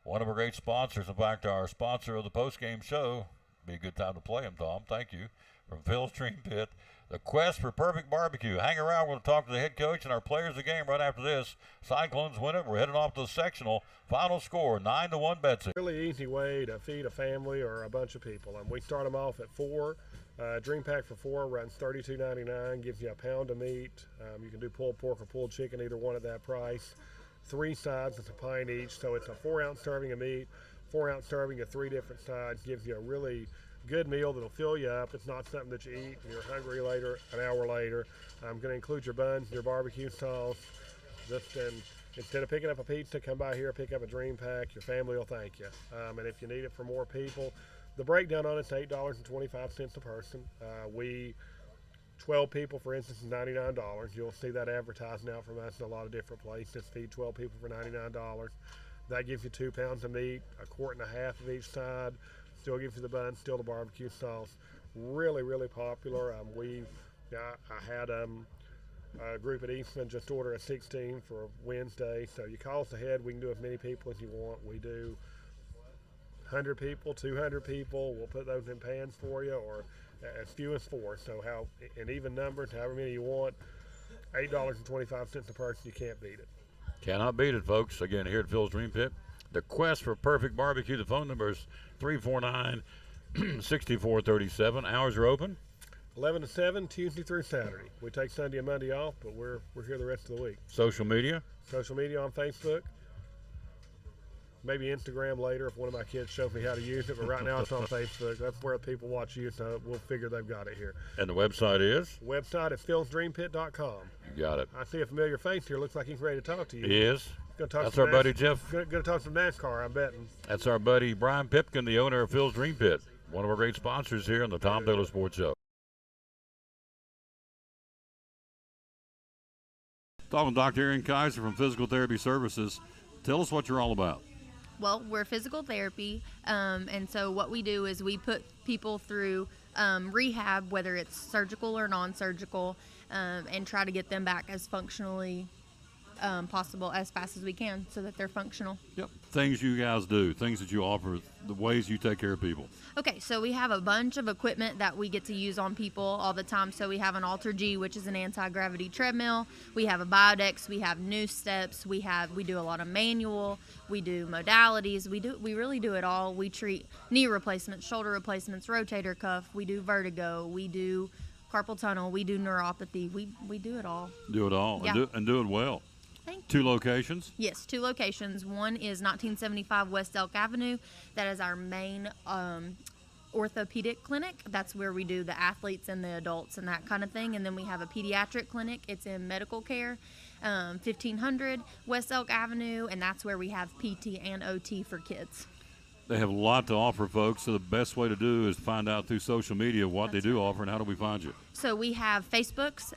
[SPEAKER 1] one of our great sponsors. In fact, our sponsor of the postgame show. Be a good time to play him, Tom. Thank you. From Phil's Dream Pit, the quest for perfect barbecue. Hang around. We're going to talk to the head coach and our players of the game right after this. Cyclones win it. We're heading off to the sectional. Final score, 9-1 Betsy.
[SPEAKER 10] Really easy way to feed a family or a bunch of people. We start them off at 4. Dream Pack for 4 runs $32.99, gives you a pound of meat. You can do pulled pork or pulled chicken, either one at that price. 3 sides, it's a pint each, so it's a 4-ounce serving of meat, 4-ounce serving of 3 different sides, gives you a really good meal that'll fill you up. It's not something that you eat and you're hungry later, an hour later. I'm going to include your buns, your barbecue sauce. Instead of picking up a pizza, come by here, pick up a Dream Pack. Your family will thank you. And if you need it for more people, the breakdown on it's $8.25 a person. 12 people, for instance, is $99. You'll see that advertised now from us in a lot of different places. Feed 12 people for $99. That gives you 2 pounds of meat, a quart and a half of each side. Still gives you the bun, still the barbecue sauce. Really, really popular. I had a group at Eastman just order a 16 for Wednesday. So you call us ahead. We can do as many people as you want. We do 100 people, 200 people. We'll put those in pans for you, or as few as 4. So in even numbers, however many you want, $8.25 a person. You can't beat it.
[SPEAKER 9] Cannot beat it, folks. Again, here at Phil's Dream Pit, the quest for perfect barbecue. The phone number is 349-6437. Hours are open
[SPEAKER 10] 11 to 7, Tuesday through Saturday. We take Sunday and Monday off, but we're here the rest of the week.
[SPEAKER 9] Social media?
[SPEAKER 10] Social media on Facebook. Maybe Instagram later if one of my kids shows me how to use it, but right now it's on Facebook. That's where people watch you, so we'll figure they've got it here.
[SPEAKER 9] And the website is?
[SPEAKER 10] Website is philsdreampit.com.
[SPEAKER 9] You got it.
[SPEAKER 10] I see a familiar face here. Looks like he's ready to talk to you.
[SPEAKER 9] He is.
[SPEAKER 10] That's
[SPEAKER 9] our buddy Jeff.
[SPEAKER 10] Going to talk some NASCAR, I'm betting.
[SPEAKER 9] That's our buddy Brian Pipkin, the owner of Phil's Dream Pit, one of our great sponsors here on the Tom Taylor Sports Show. Talking with Dr. Erin Kaiser from Physical Therapy Services. Tell us what you're all about.
[SPEAKER 11] Well, we're physical therapy, and so what we do is we put people through rehab, whether it's surgical or non-surgical, and try to get them back as functionally possible as fast as we can so that they're functional.
[SPEAKER 9] Yep. Things you guys do, things that you offer, the ways you take care of people.
[SPEAKER 11] Okay, so we have a bunch of equipment that we get to use on people all the time. So we have an Alter G, which is an anti-gravity treadmill. We have a Biodex. We have new steps. We do a lot of manual. We do modalities. We really do it all. We treat knee replacements, shoulder replacements, rotator cuff. We do vertigo. We do carpal tunnel. We do neuropathy. We do it all.
[SPEAKER 9] Do it all,
[SPEAKER 11] yeah.
[SPEAKER 9] and do it well.
[SPEAKER 11] Thank you.
[SPEAKER 9] 2 locations?
[SPEAKER 11] Yes, 2 locations. One is 1975 West Elk Avenue. That is our main orthopedic clinic. That's where we do the athletes and the adults and that kind of thing. And then we have a pediatric clinic. It's in medical care, 1500 West Elk Avenue, and that's where we have PT and OT for kids.
[SPEAKER 9] They have a lot to offer, folks, so the best way to do is find out through social media what they do offer, and how do we find you?
[SPEAKER 11] So we have Facebooks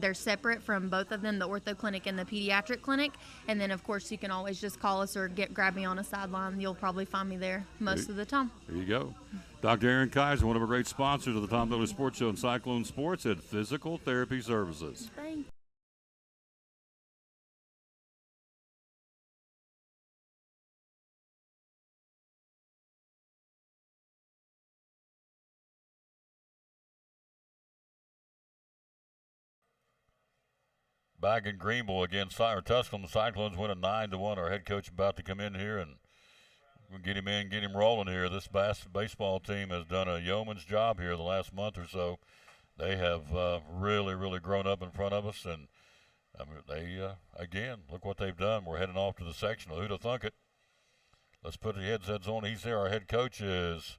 [SPEAKER 11] they're separate from both of them, the ortho clinic and the pediatric clinic. And then, of course, you can always just call us or grab me on a sideline. You'll probably find me there most of the time.
[SPEAKER 9] There you go. Dr. Erin Kaiser, one of our great sponsors of the Tom Taylor Sports Show and Cyclone Sports at Physical Therapy Services.
[SPEAKER 11] Thanks.
[SPEAKER 1] Back in Greenville again, Tusculum Cyclones win a 9-1. Our head coach about to come in here and we'll get him in, get him rolling here. This baseball team has done a yeoman's job here the last month or so. They have really, really grown up in front of us, and I mean, they again, look what they've done. We're heading off to the sectional. Who'd have thunk it? Let's put the headsets on. He's there. Our head coach is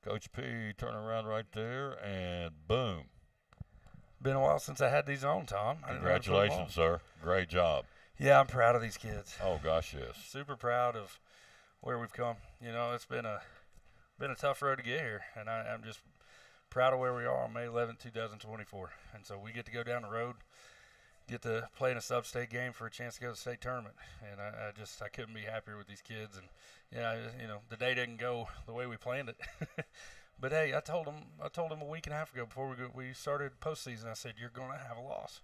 [SPEAKER 1] Coach P. Turn around right there, and boom.
[SPEAKER 12] Been a while since I had these on, Tom.
[SPEAKER 1] Congratulations, sir. Great job.
[SPEAKER 12] Yeah, I'm proud of these kids.
[SPEAKER 1] Oh gosh, yes.
[SPEAKER 12] Super proud of where we've come. You know, it's been a tough road to get here, and I'm just proud of where we are on May 11th, 2024. And so we get to go down the road, get to play in a sub-state game for a chance to go to the state tournament. And I couldn't be happier with these kids. And yeah, you know, the day didn't go the way we planned it. But hey, I told him a week and a half ago before we started postseason. I said, you're going to have a loss,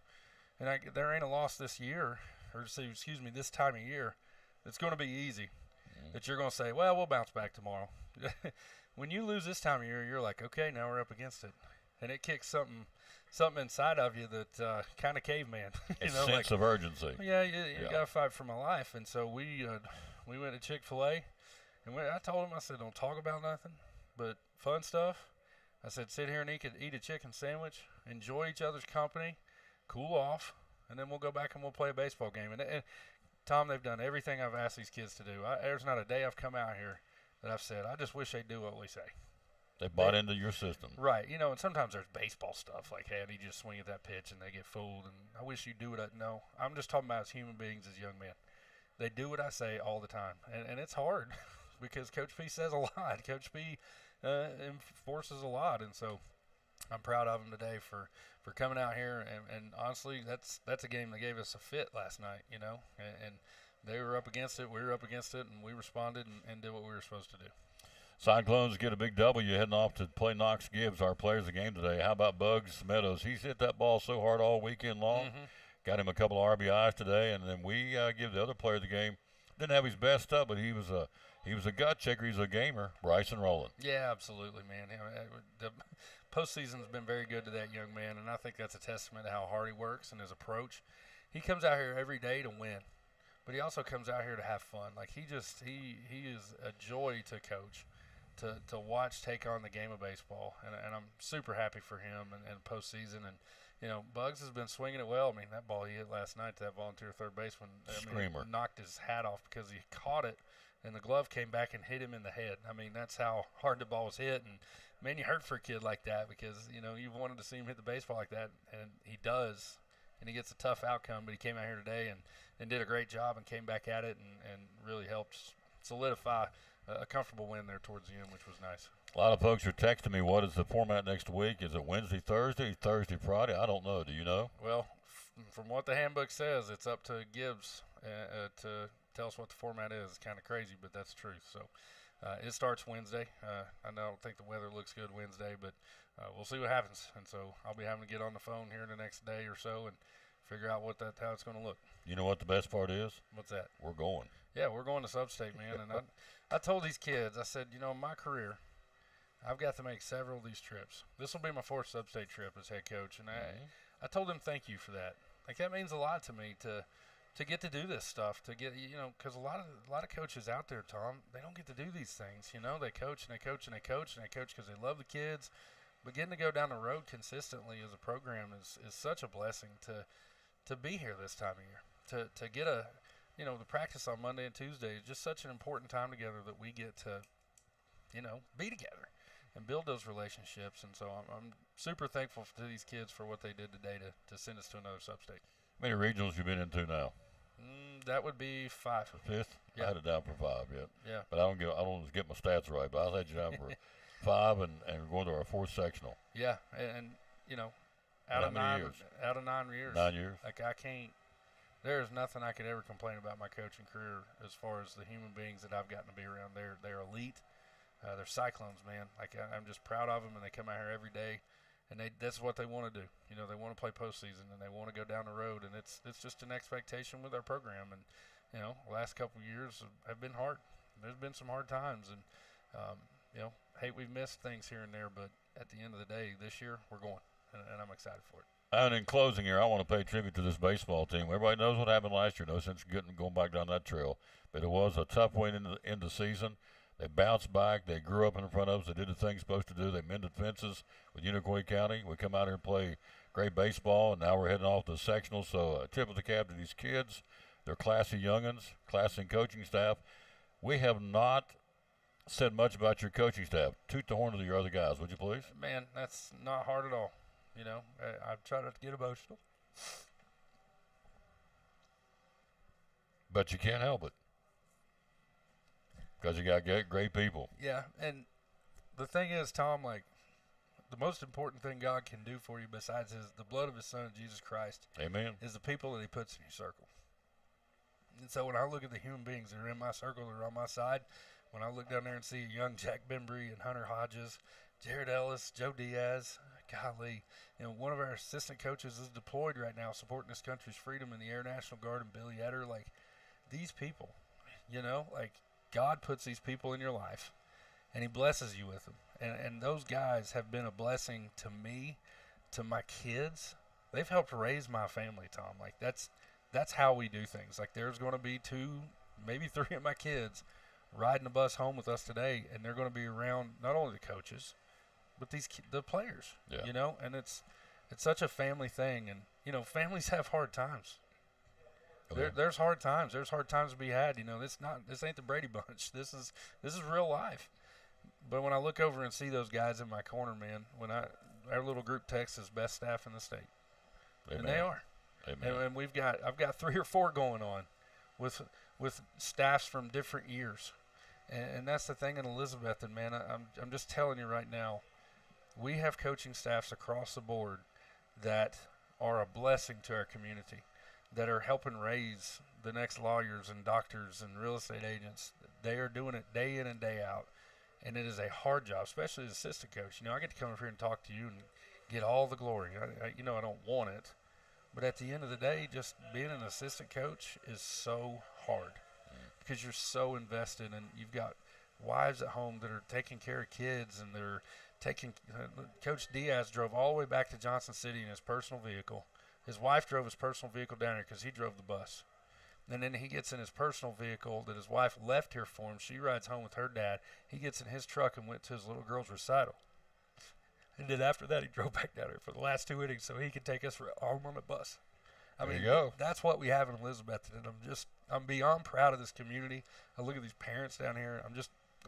[SPEAKER 12] and there ain't a loss this year, or this time of year. It's going to be easy. That you're going to say, well, we'll bounce back tomorrow. When you lose this time of year, you're like, okay, now we're up against it, and it kicks something inside of you that kind of caveman.
[SPEAKER 1] You know, sense of urgency.
[SPEAKER 12] Yeah, you got to fight for my life, and so we went to Chick-fil-A, and I told him, I said, don't talk about nothing but fun stuff. I said, sit here and eat a chicken sandwich, enjoy each other's company, cool off, and then we'll go back and we'll play a baseball game. And Tom, they've done everything I've asked these kids to do. There's not a day I've come out here that I've said, I just wish they'd do what we say.
[SPEAKER 1] They bought into your system.
[SPEAKER 12] Right. You know, and sometimes there's baseball stuff like, hey, I need you to swing at that pitch, and they get fooled. And I wish you'd do what no. I'm just talking about as human beings, as young men. They do what I say all the time. And it's hard because Coach P says a lot. Coach P enforces a lot. And so I'm proud of him today for coming out here. And honestly, that's a game that gave us a fit last night, you know. And they were up against it. We were up against it. And we responded and did what we were supposed to do.
[SPEAKER 1] Cyclones get a big W heading off to play Knox Gibbs, our players of the game today. How about Bugs Meadows? He's hit that ball so hard all weekend long. Got him a couple of RBIs today, and then we give the other player of the game. Didn't have his best up, but he was a gut checker. He's a gamer. Bryson Rowland.
[SPEAKER 12] Yeah, absolutely, man. The postseason's been very good to that young man, and I think that's a testament to how hard he works and his approach. He comes out here every day to win, but he also comes out here to have fun. Like he is a joy to coach. To watch take on the game of baseball, and I'm super happy for him and postseason. And you know, Bugs has been swinging it well. I mean, that ball he hit last night to that volunteer third baseman,
[SPEAKER 1] Screamer.
[SPEAKER 12] Knocked his hat off because he caught it, and the glove came back and hit him in the head. I mean, that's how hard the ball was hit, and man, you hurt for a kid like that because you know you've wanted to see him hit the baseball like that, and he does, and he gets a tough outcome. But he came out here today and did a great job and came back at it and really helped solidify a comfortable win there towards the end, which was nice.
[SPEAKER 1] A lot of folks are texting me, what is the format next week? Is it Wednesday, Thursday, Friday? I don't know. Do you know?
[SPEAKER 12] Well, from what the handbook says, it's up to Gibbs to tell us what the format is. It's kind of crazy, but that's the truth. So it starts Wednesday. I don't think the weather looks good Wednesday, but we'll see what happens. And so I'll be having to get on the phone here in the next day or so and figure out how it's going to look.
[SPEAKER 1] You know what the best part is?
[SPEAKER 12] What's that?
[SPEAKER 1] We're going.
[SPEAKER 12] Yeah, we're going to Substate, man. And I told these kids, I said, you know, in my career, I've got to make several of these trips. This will be my fourth Substate trip as head coach, and I told them thank you for that. Like that means a lot to me to get to do this stuff, to get, you know, because a lot of coaches out there, Tom, they don't get to do these things. You know, they coach and they coach and they coach and they coach because they love the kids, but getting to go down the road consistently as a program is such a blessing to be here this time of year, to get you know, the practice on Monday and Tuesday is just such an important time together that we get to, you know, be together and build those relationships. And so I'm super thankful to these kids for what they did today to send us to another Substate.
[SPEAKER 1] How many regionals you been into now?
[SPEAKER 12] That would be 5.
[SPEAKER 1] 5th?
[SPEAKER 12] Yeah.
[SPEAKER 1] I had it down for 5 yet.
[SPEAKER 12] Yeah.
[SPEAKER 1] But I don't get my stats right, but I had you down for 5 and we're going to our 4th sectional.
[SPEAKER 12] Yeah, and you know, out of 9 years.
[SPEAKER 1] 9 years.
[SPEAKER 12] Like there is nothing I could ever complain about my coaching career as far as the human beings that I've gotten to be around. They're elite. They're Cyclones, man. Like I'm just proud of them, and they come out here every day, and that's what they want to do. You know, they want to play postseason, and they want to go down the road, and it's just an expectation with our program. And you know, the last couple of years have been hard. There's been some hard times, and you know, hey, we've missed things here and there, but at the end of the day, this year we're going, and I'm excited for it.
[SPEAKER 1] And in closing here, I want to pay tribute to this baseball team. Everybody knows what happened last year. No sense going back down that trail. But it was a tough way in the season. They bounced back. They grew up in front of us. They did the things supposed to do. They mended fences with Unicoi County. We come out here and play great baseball, and now we're heading off to the sectional. So a tip of the cap to these kids. They're classy youngins, classy coaching staff. We have not said much about your coaching staff. Toot the horn to your other guys, would you please?
[SPEAKER 12] Man, that's not hard at all. You know, I try not to get emotional.
[SPEAKER 1] But you can't help it. Because you got great people.
[SPEAKER 12] Yeah, and the thing is, Tom, like, the most important thing God can do for you besides the blood of his son, Jesus Christ,
[SPEAKER 1] amen,
[SPEAKER 12] is the people that he puts in your circle. And so when I look at the human beings that are in my circle, that are on my side, when I look down there and see a young Jack Bembry and Hunter Hodges, Jared Ellis, Joe Diaz, golly, you know, one of our assistant coaches is deployed right now supporting this country's freedom in the Air National Guard, and Billy Etter. Like, these people, you know, like, God puts these people in your life, and he blesses you with them. And those guys have been a blessing to me, to my kids. They've helped raise my family, Tom. Like, that's how we do things. Like, there's going to be 2, maybe 3 of my kids riding the bus home with us today, and they're going to be around not only the coaches, but the players, you know, and it's such a family thing. And, you know, families have hard times. There's hard times. There's hard times to be had. You know, this ain't the Brady Bunch. This is real life. But when I look over and see those guys in my corner, man, our little group text is best staff in the state,
[SPEAKER 1] Amen.
[SPEAKER 12] And they are.
[SPEAKER 1] Amen.
[SPEAKER 12] And I've got 3 or 4 going on with staffs from different years, and that's the thing in Elizabethton, man. I'm just telling you right now, we have coaching staffs across the board that are a blessing to our community, that are helping raise the next lawyers and doctors and real estate agents. They are doing it day in and day out, and it is a hard job, especially as assistant coach. You know, I get to come over here and talk to you and get all the glory. I don't want it, but at the end of the day, just being an assistant coach is so hard because you're so invested, and you've got wives at home that are taking care of kids, and they're taking Coach Diaz drove all the way back to Johnson City in his personal vehicle. His wife drove his personal vehicle down here because he drove the bus. And then he gets in his personal vehicle that his wife left here for him. She rides home with her dad. He gets in his truck and went to his little girl's recital. And then after that, he drove back down here for the last 2 innings so he could take us home on the bus.
[SPEAKER 1] There you go.
[SPEAKER 12] That's what we have in Elizabethton, and I'm beyond proud of this community. I look at these parents down here.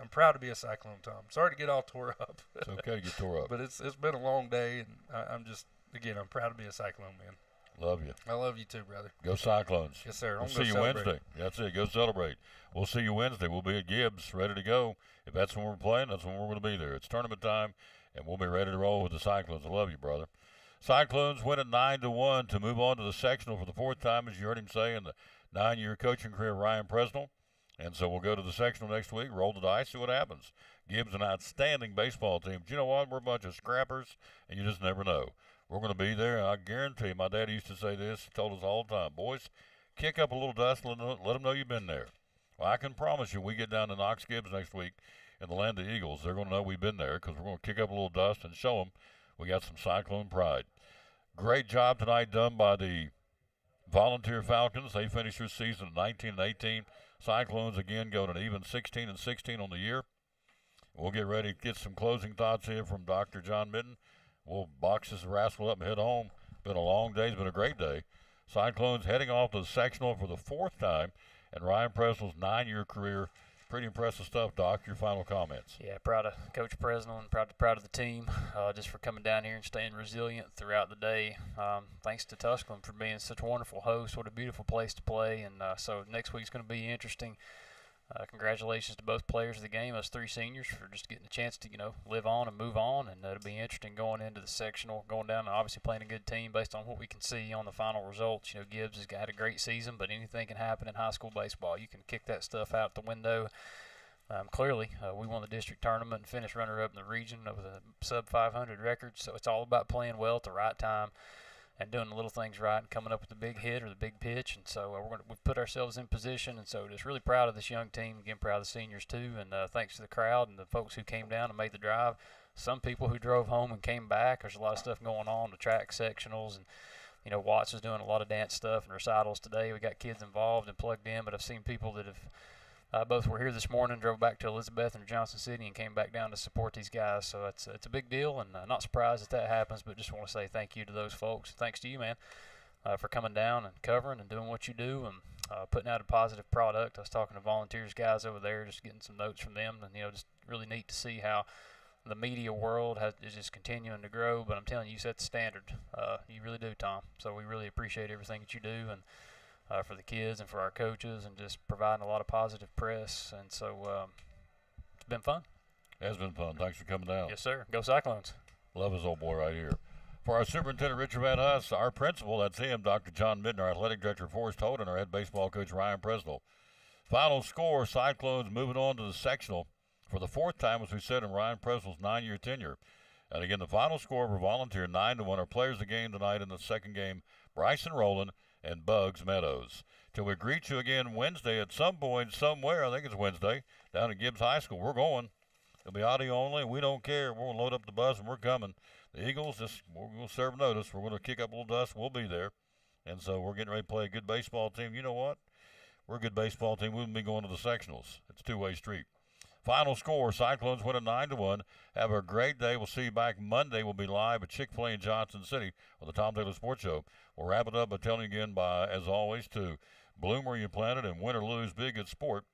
[SPEAKER 12] I'm proud to be a Cyclone, Tom. Sorry to get all tore up.
[SPEAKER 1] It's okay to get tore up.
[SPEAKER 12] But it's been a long day, and I'm proud to be a Cyclone, man.
[SPEAKER 1] Love you.
[SPEAKER 12] I love you too, brother.
[SPEAKER 1] Go Cyclones.
[SPEAKER 12] Yes, sir.
[SPEAKER 1] We'll see you Wednesday. That's it. Go celebrate. We'll see you Wednesday. We'll be at Gibbs, ready to go. If that's when we're playing, that's when we're going to be there. It's tournament time, and we'll be ready to roll with the Cyclones. I love you, brother. Cyclones win at 9-1 to move on to the sectional for the 4th time, as you heard him say, in the 9-year coaching career of Ryan Presnell. And so we'll go to the sectional next week, roll the dice, see what happens. Gibbs, an outstanding baseball team. But you know what? We're a bunch of scrappers, and you just never know. We're going to be there, and I guarantee, my dad used to say this, he told us all the time, boys, kick up a little dust, let them know you've been there. Well, I can promise you, we get down to Knox Gibbs next week in the land of Eagles, they're going to know we've been there because we're going to kick up a little dust and show them we got some Cyclone pride. Great job tonight done by the Volunteer Falcons. They finished their season at 19-18. Cyclones again go to an even 16-16 on the year. We'll get ready to get some closing thoughts here from Dr. John Midden. We'll box this rascal up and head home. Been a long day. It's been a great day. Cyclones heading off to the sectional for the 4th time in Ryan Presnell's 9-year career. Pretty impressive stuff, Doc. Your final comments.
[SPEAKER 7] Yeah, proud of Coach Presnell and proud of the team just for coming down here and staying resilient throughout the day. Thanks to Tusculum for being such a wonderful host. What a beautiful place to play. And so next week's going to be interesting. Congratulations to both players of the game, us 3 seniors, for just getting a chance to, live on and move on. And it'll be interesting going into the sectional, going down and obviously playing a good team based on what we can see on the final results. Gibbs has had a great season, but anything can happen in high school baseball. You can kick that stuff out the window. Clearly, we won the district tournament and finished runner-up in the region with a sub-500 record. So it's all about playing well at the right time and doing the little things right and coming up with the big hit or the big pitch. And so we've put ourselves in position. And so just really proud of this young team. Again, proud of the seniors too. And thanks to the crowd and the folks who came down and made the drive. Some people who drove home and came back. There's a lot of stuff going on, the track sectionals. And, Watts is doing a lot of dance stuff and recitals today. We got kids involved and plugged in. But I've seen people that have both were here this morning, drove back to Elizabethton or Johnson City, and came back down to support these guys. So it's a big deal, and not surprised that happens, but just want to say thank you to those folks. Thanks to you, man, for coming down and covering and doing what you do and putting out a positive product. I was talking to volunteers guys over there, just getting some notes from them, and just really neat to see how the media world is just continuing to grow. But I'm telling you, you set the standard. You really do, Tom. So we really appreciate everything that you do, and for the kids and for our coaches, and just providing a lot of positive press. And so it's been fun.
[SPEAKER 1] It has been fun. Thanks for coming down.
[SPEAKER 7] Yes, sir. Go Cyclones.
[SPEAKER 1] Love his old boy right here. For our superintendent, Richard Van Huss, our principal, that's him, Dr. John Midden, our athletic director, Forrest Holden, our head baseball coach, Ryan Presnell. Final score, Cyclones moving on to the sectional for the 4th time, as we said, in Ryan Presnell's 9-year tenure. And again, the final score for Volunteer, 9-1. Our players of the game tonight in the second game, Bryson Rowland and Bugs Meadows. Till we greet you again Wednesday at some point, somewhere, I think it's Wednesday, down at Gibbs High School. We're going. It'll be audio only. We don't care. We're going to load up the bus, and we're coming. The Eagles, we're going to serve notice. We're going to kick up a little dust. We'll be there. And so we're getting ready to play a good baseball team. You know what? We're a good baseball team. We wouldn't be going to the sectionals. It's a two-way street. Final score, Cyclones win at 9-1. Have a great day. We'll see you back Monday. We'll be live at Chick-fil-A in Johnson City with the Tom Taylor Sports Show. We'll wrap it up by telling you again, as always, to bloom where you planted, and win or lose, be a good sport.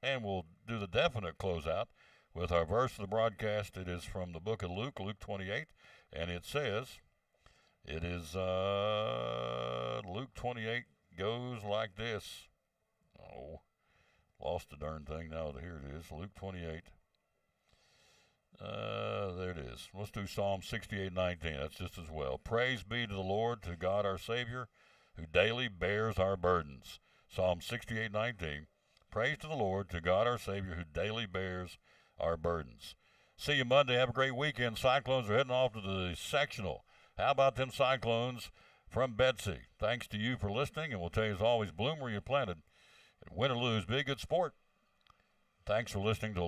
[SPEAKER 1] And we'll do the definite closeout with our verse of the broadcast. It is from the book of Luke, Luke 28, and it says, it is Luke 28 goes like this. Oh, lost the darn thing now. Here it is, Luke 28. There it is. Let's do Psalm 68:19. That's just as well. Praise be to the Lord, to God our Savior, who daily bears our burdens. Psalm 68:19. Praise to the Lord, to God our Savior, who daily bears our burdens. See you Monday. Have a great weekend. Cyclones are heading off to the sectional. How about them Cyclones from Betsy? Thanks to you for listening, and we'll tell you as always, bloom where you planted. And win or lose, be a good sport. Thanks for listening to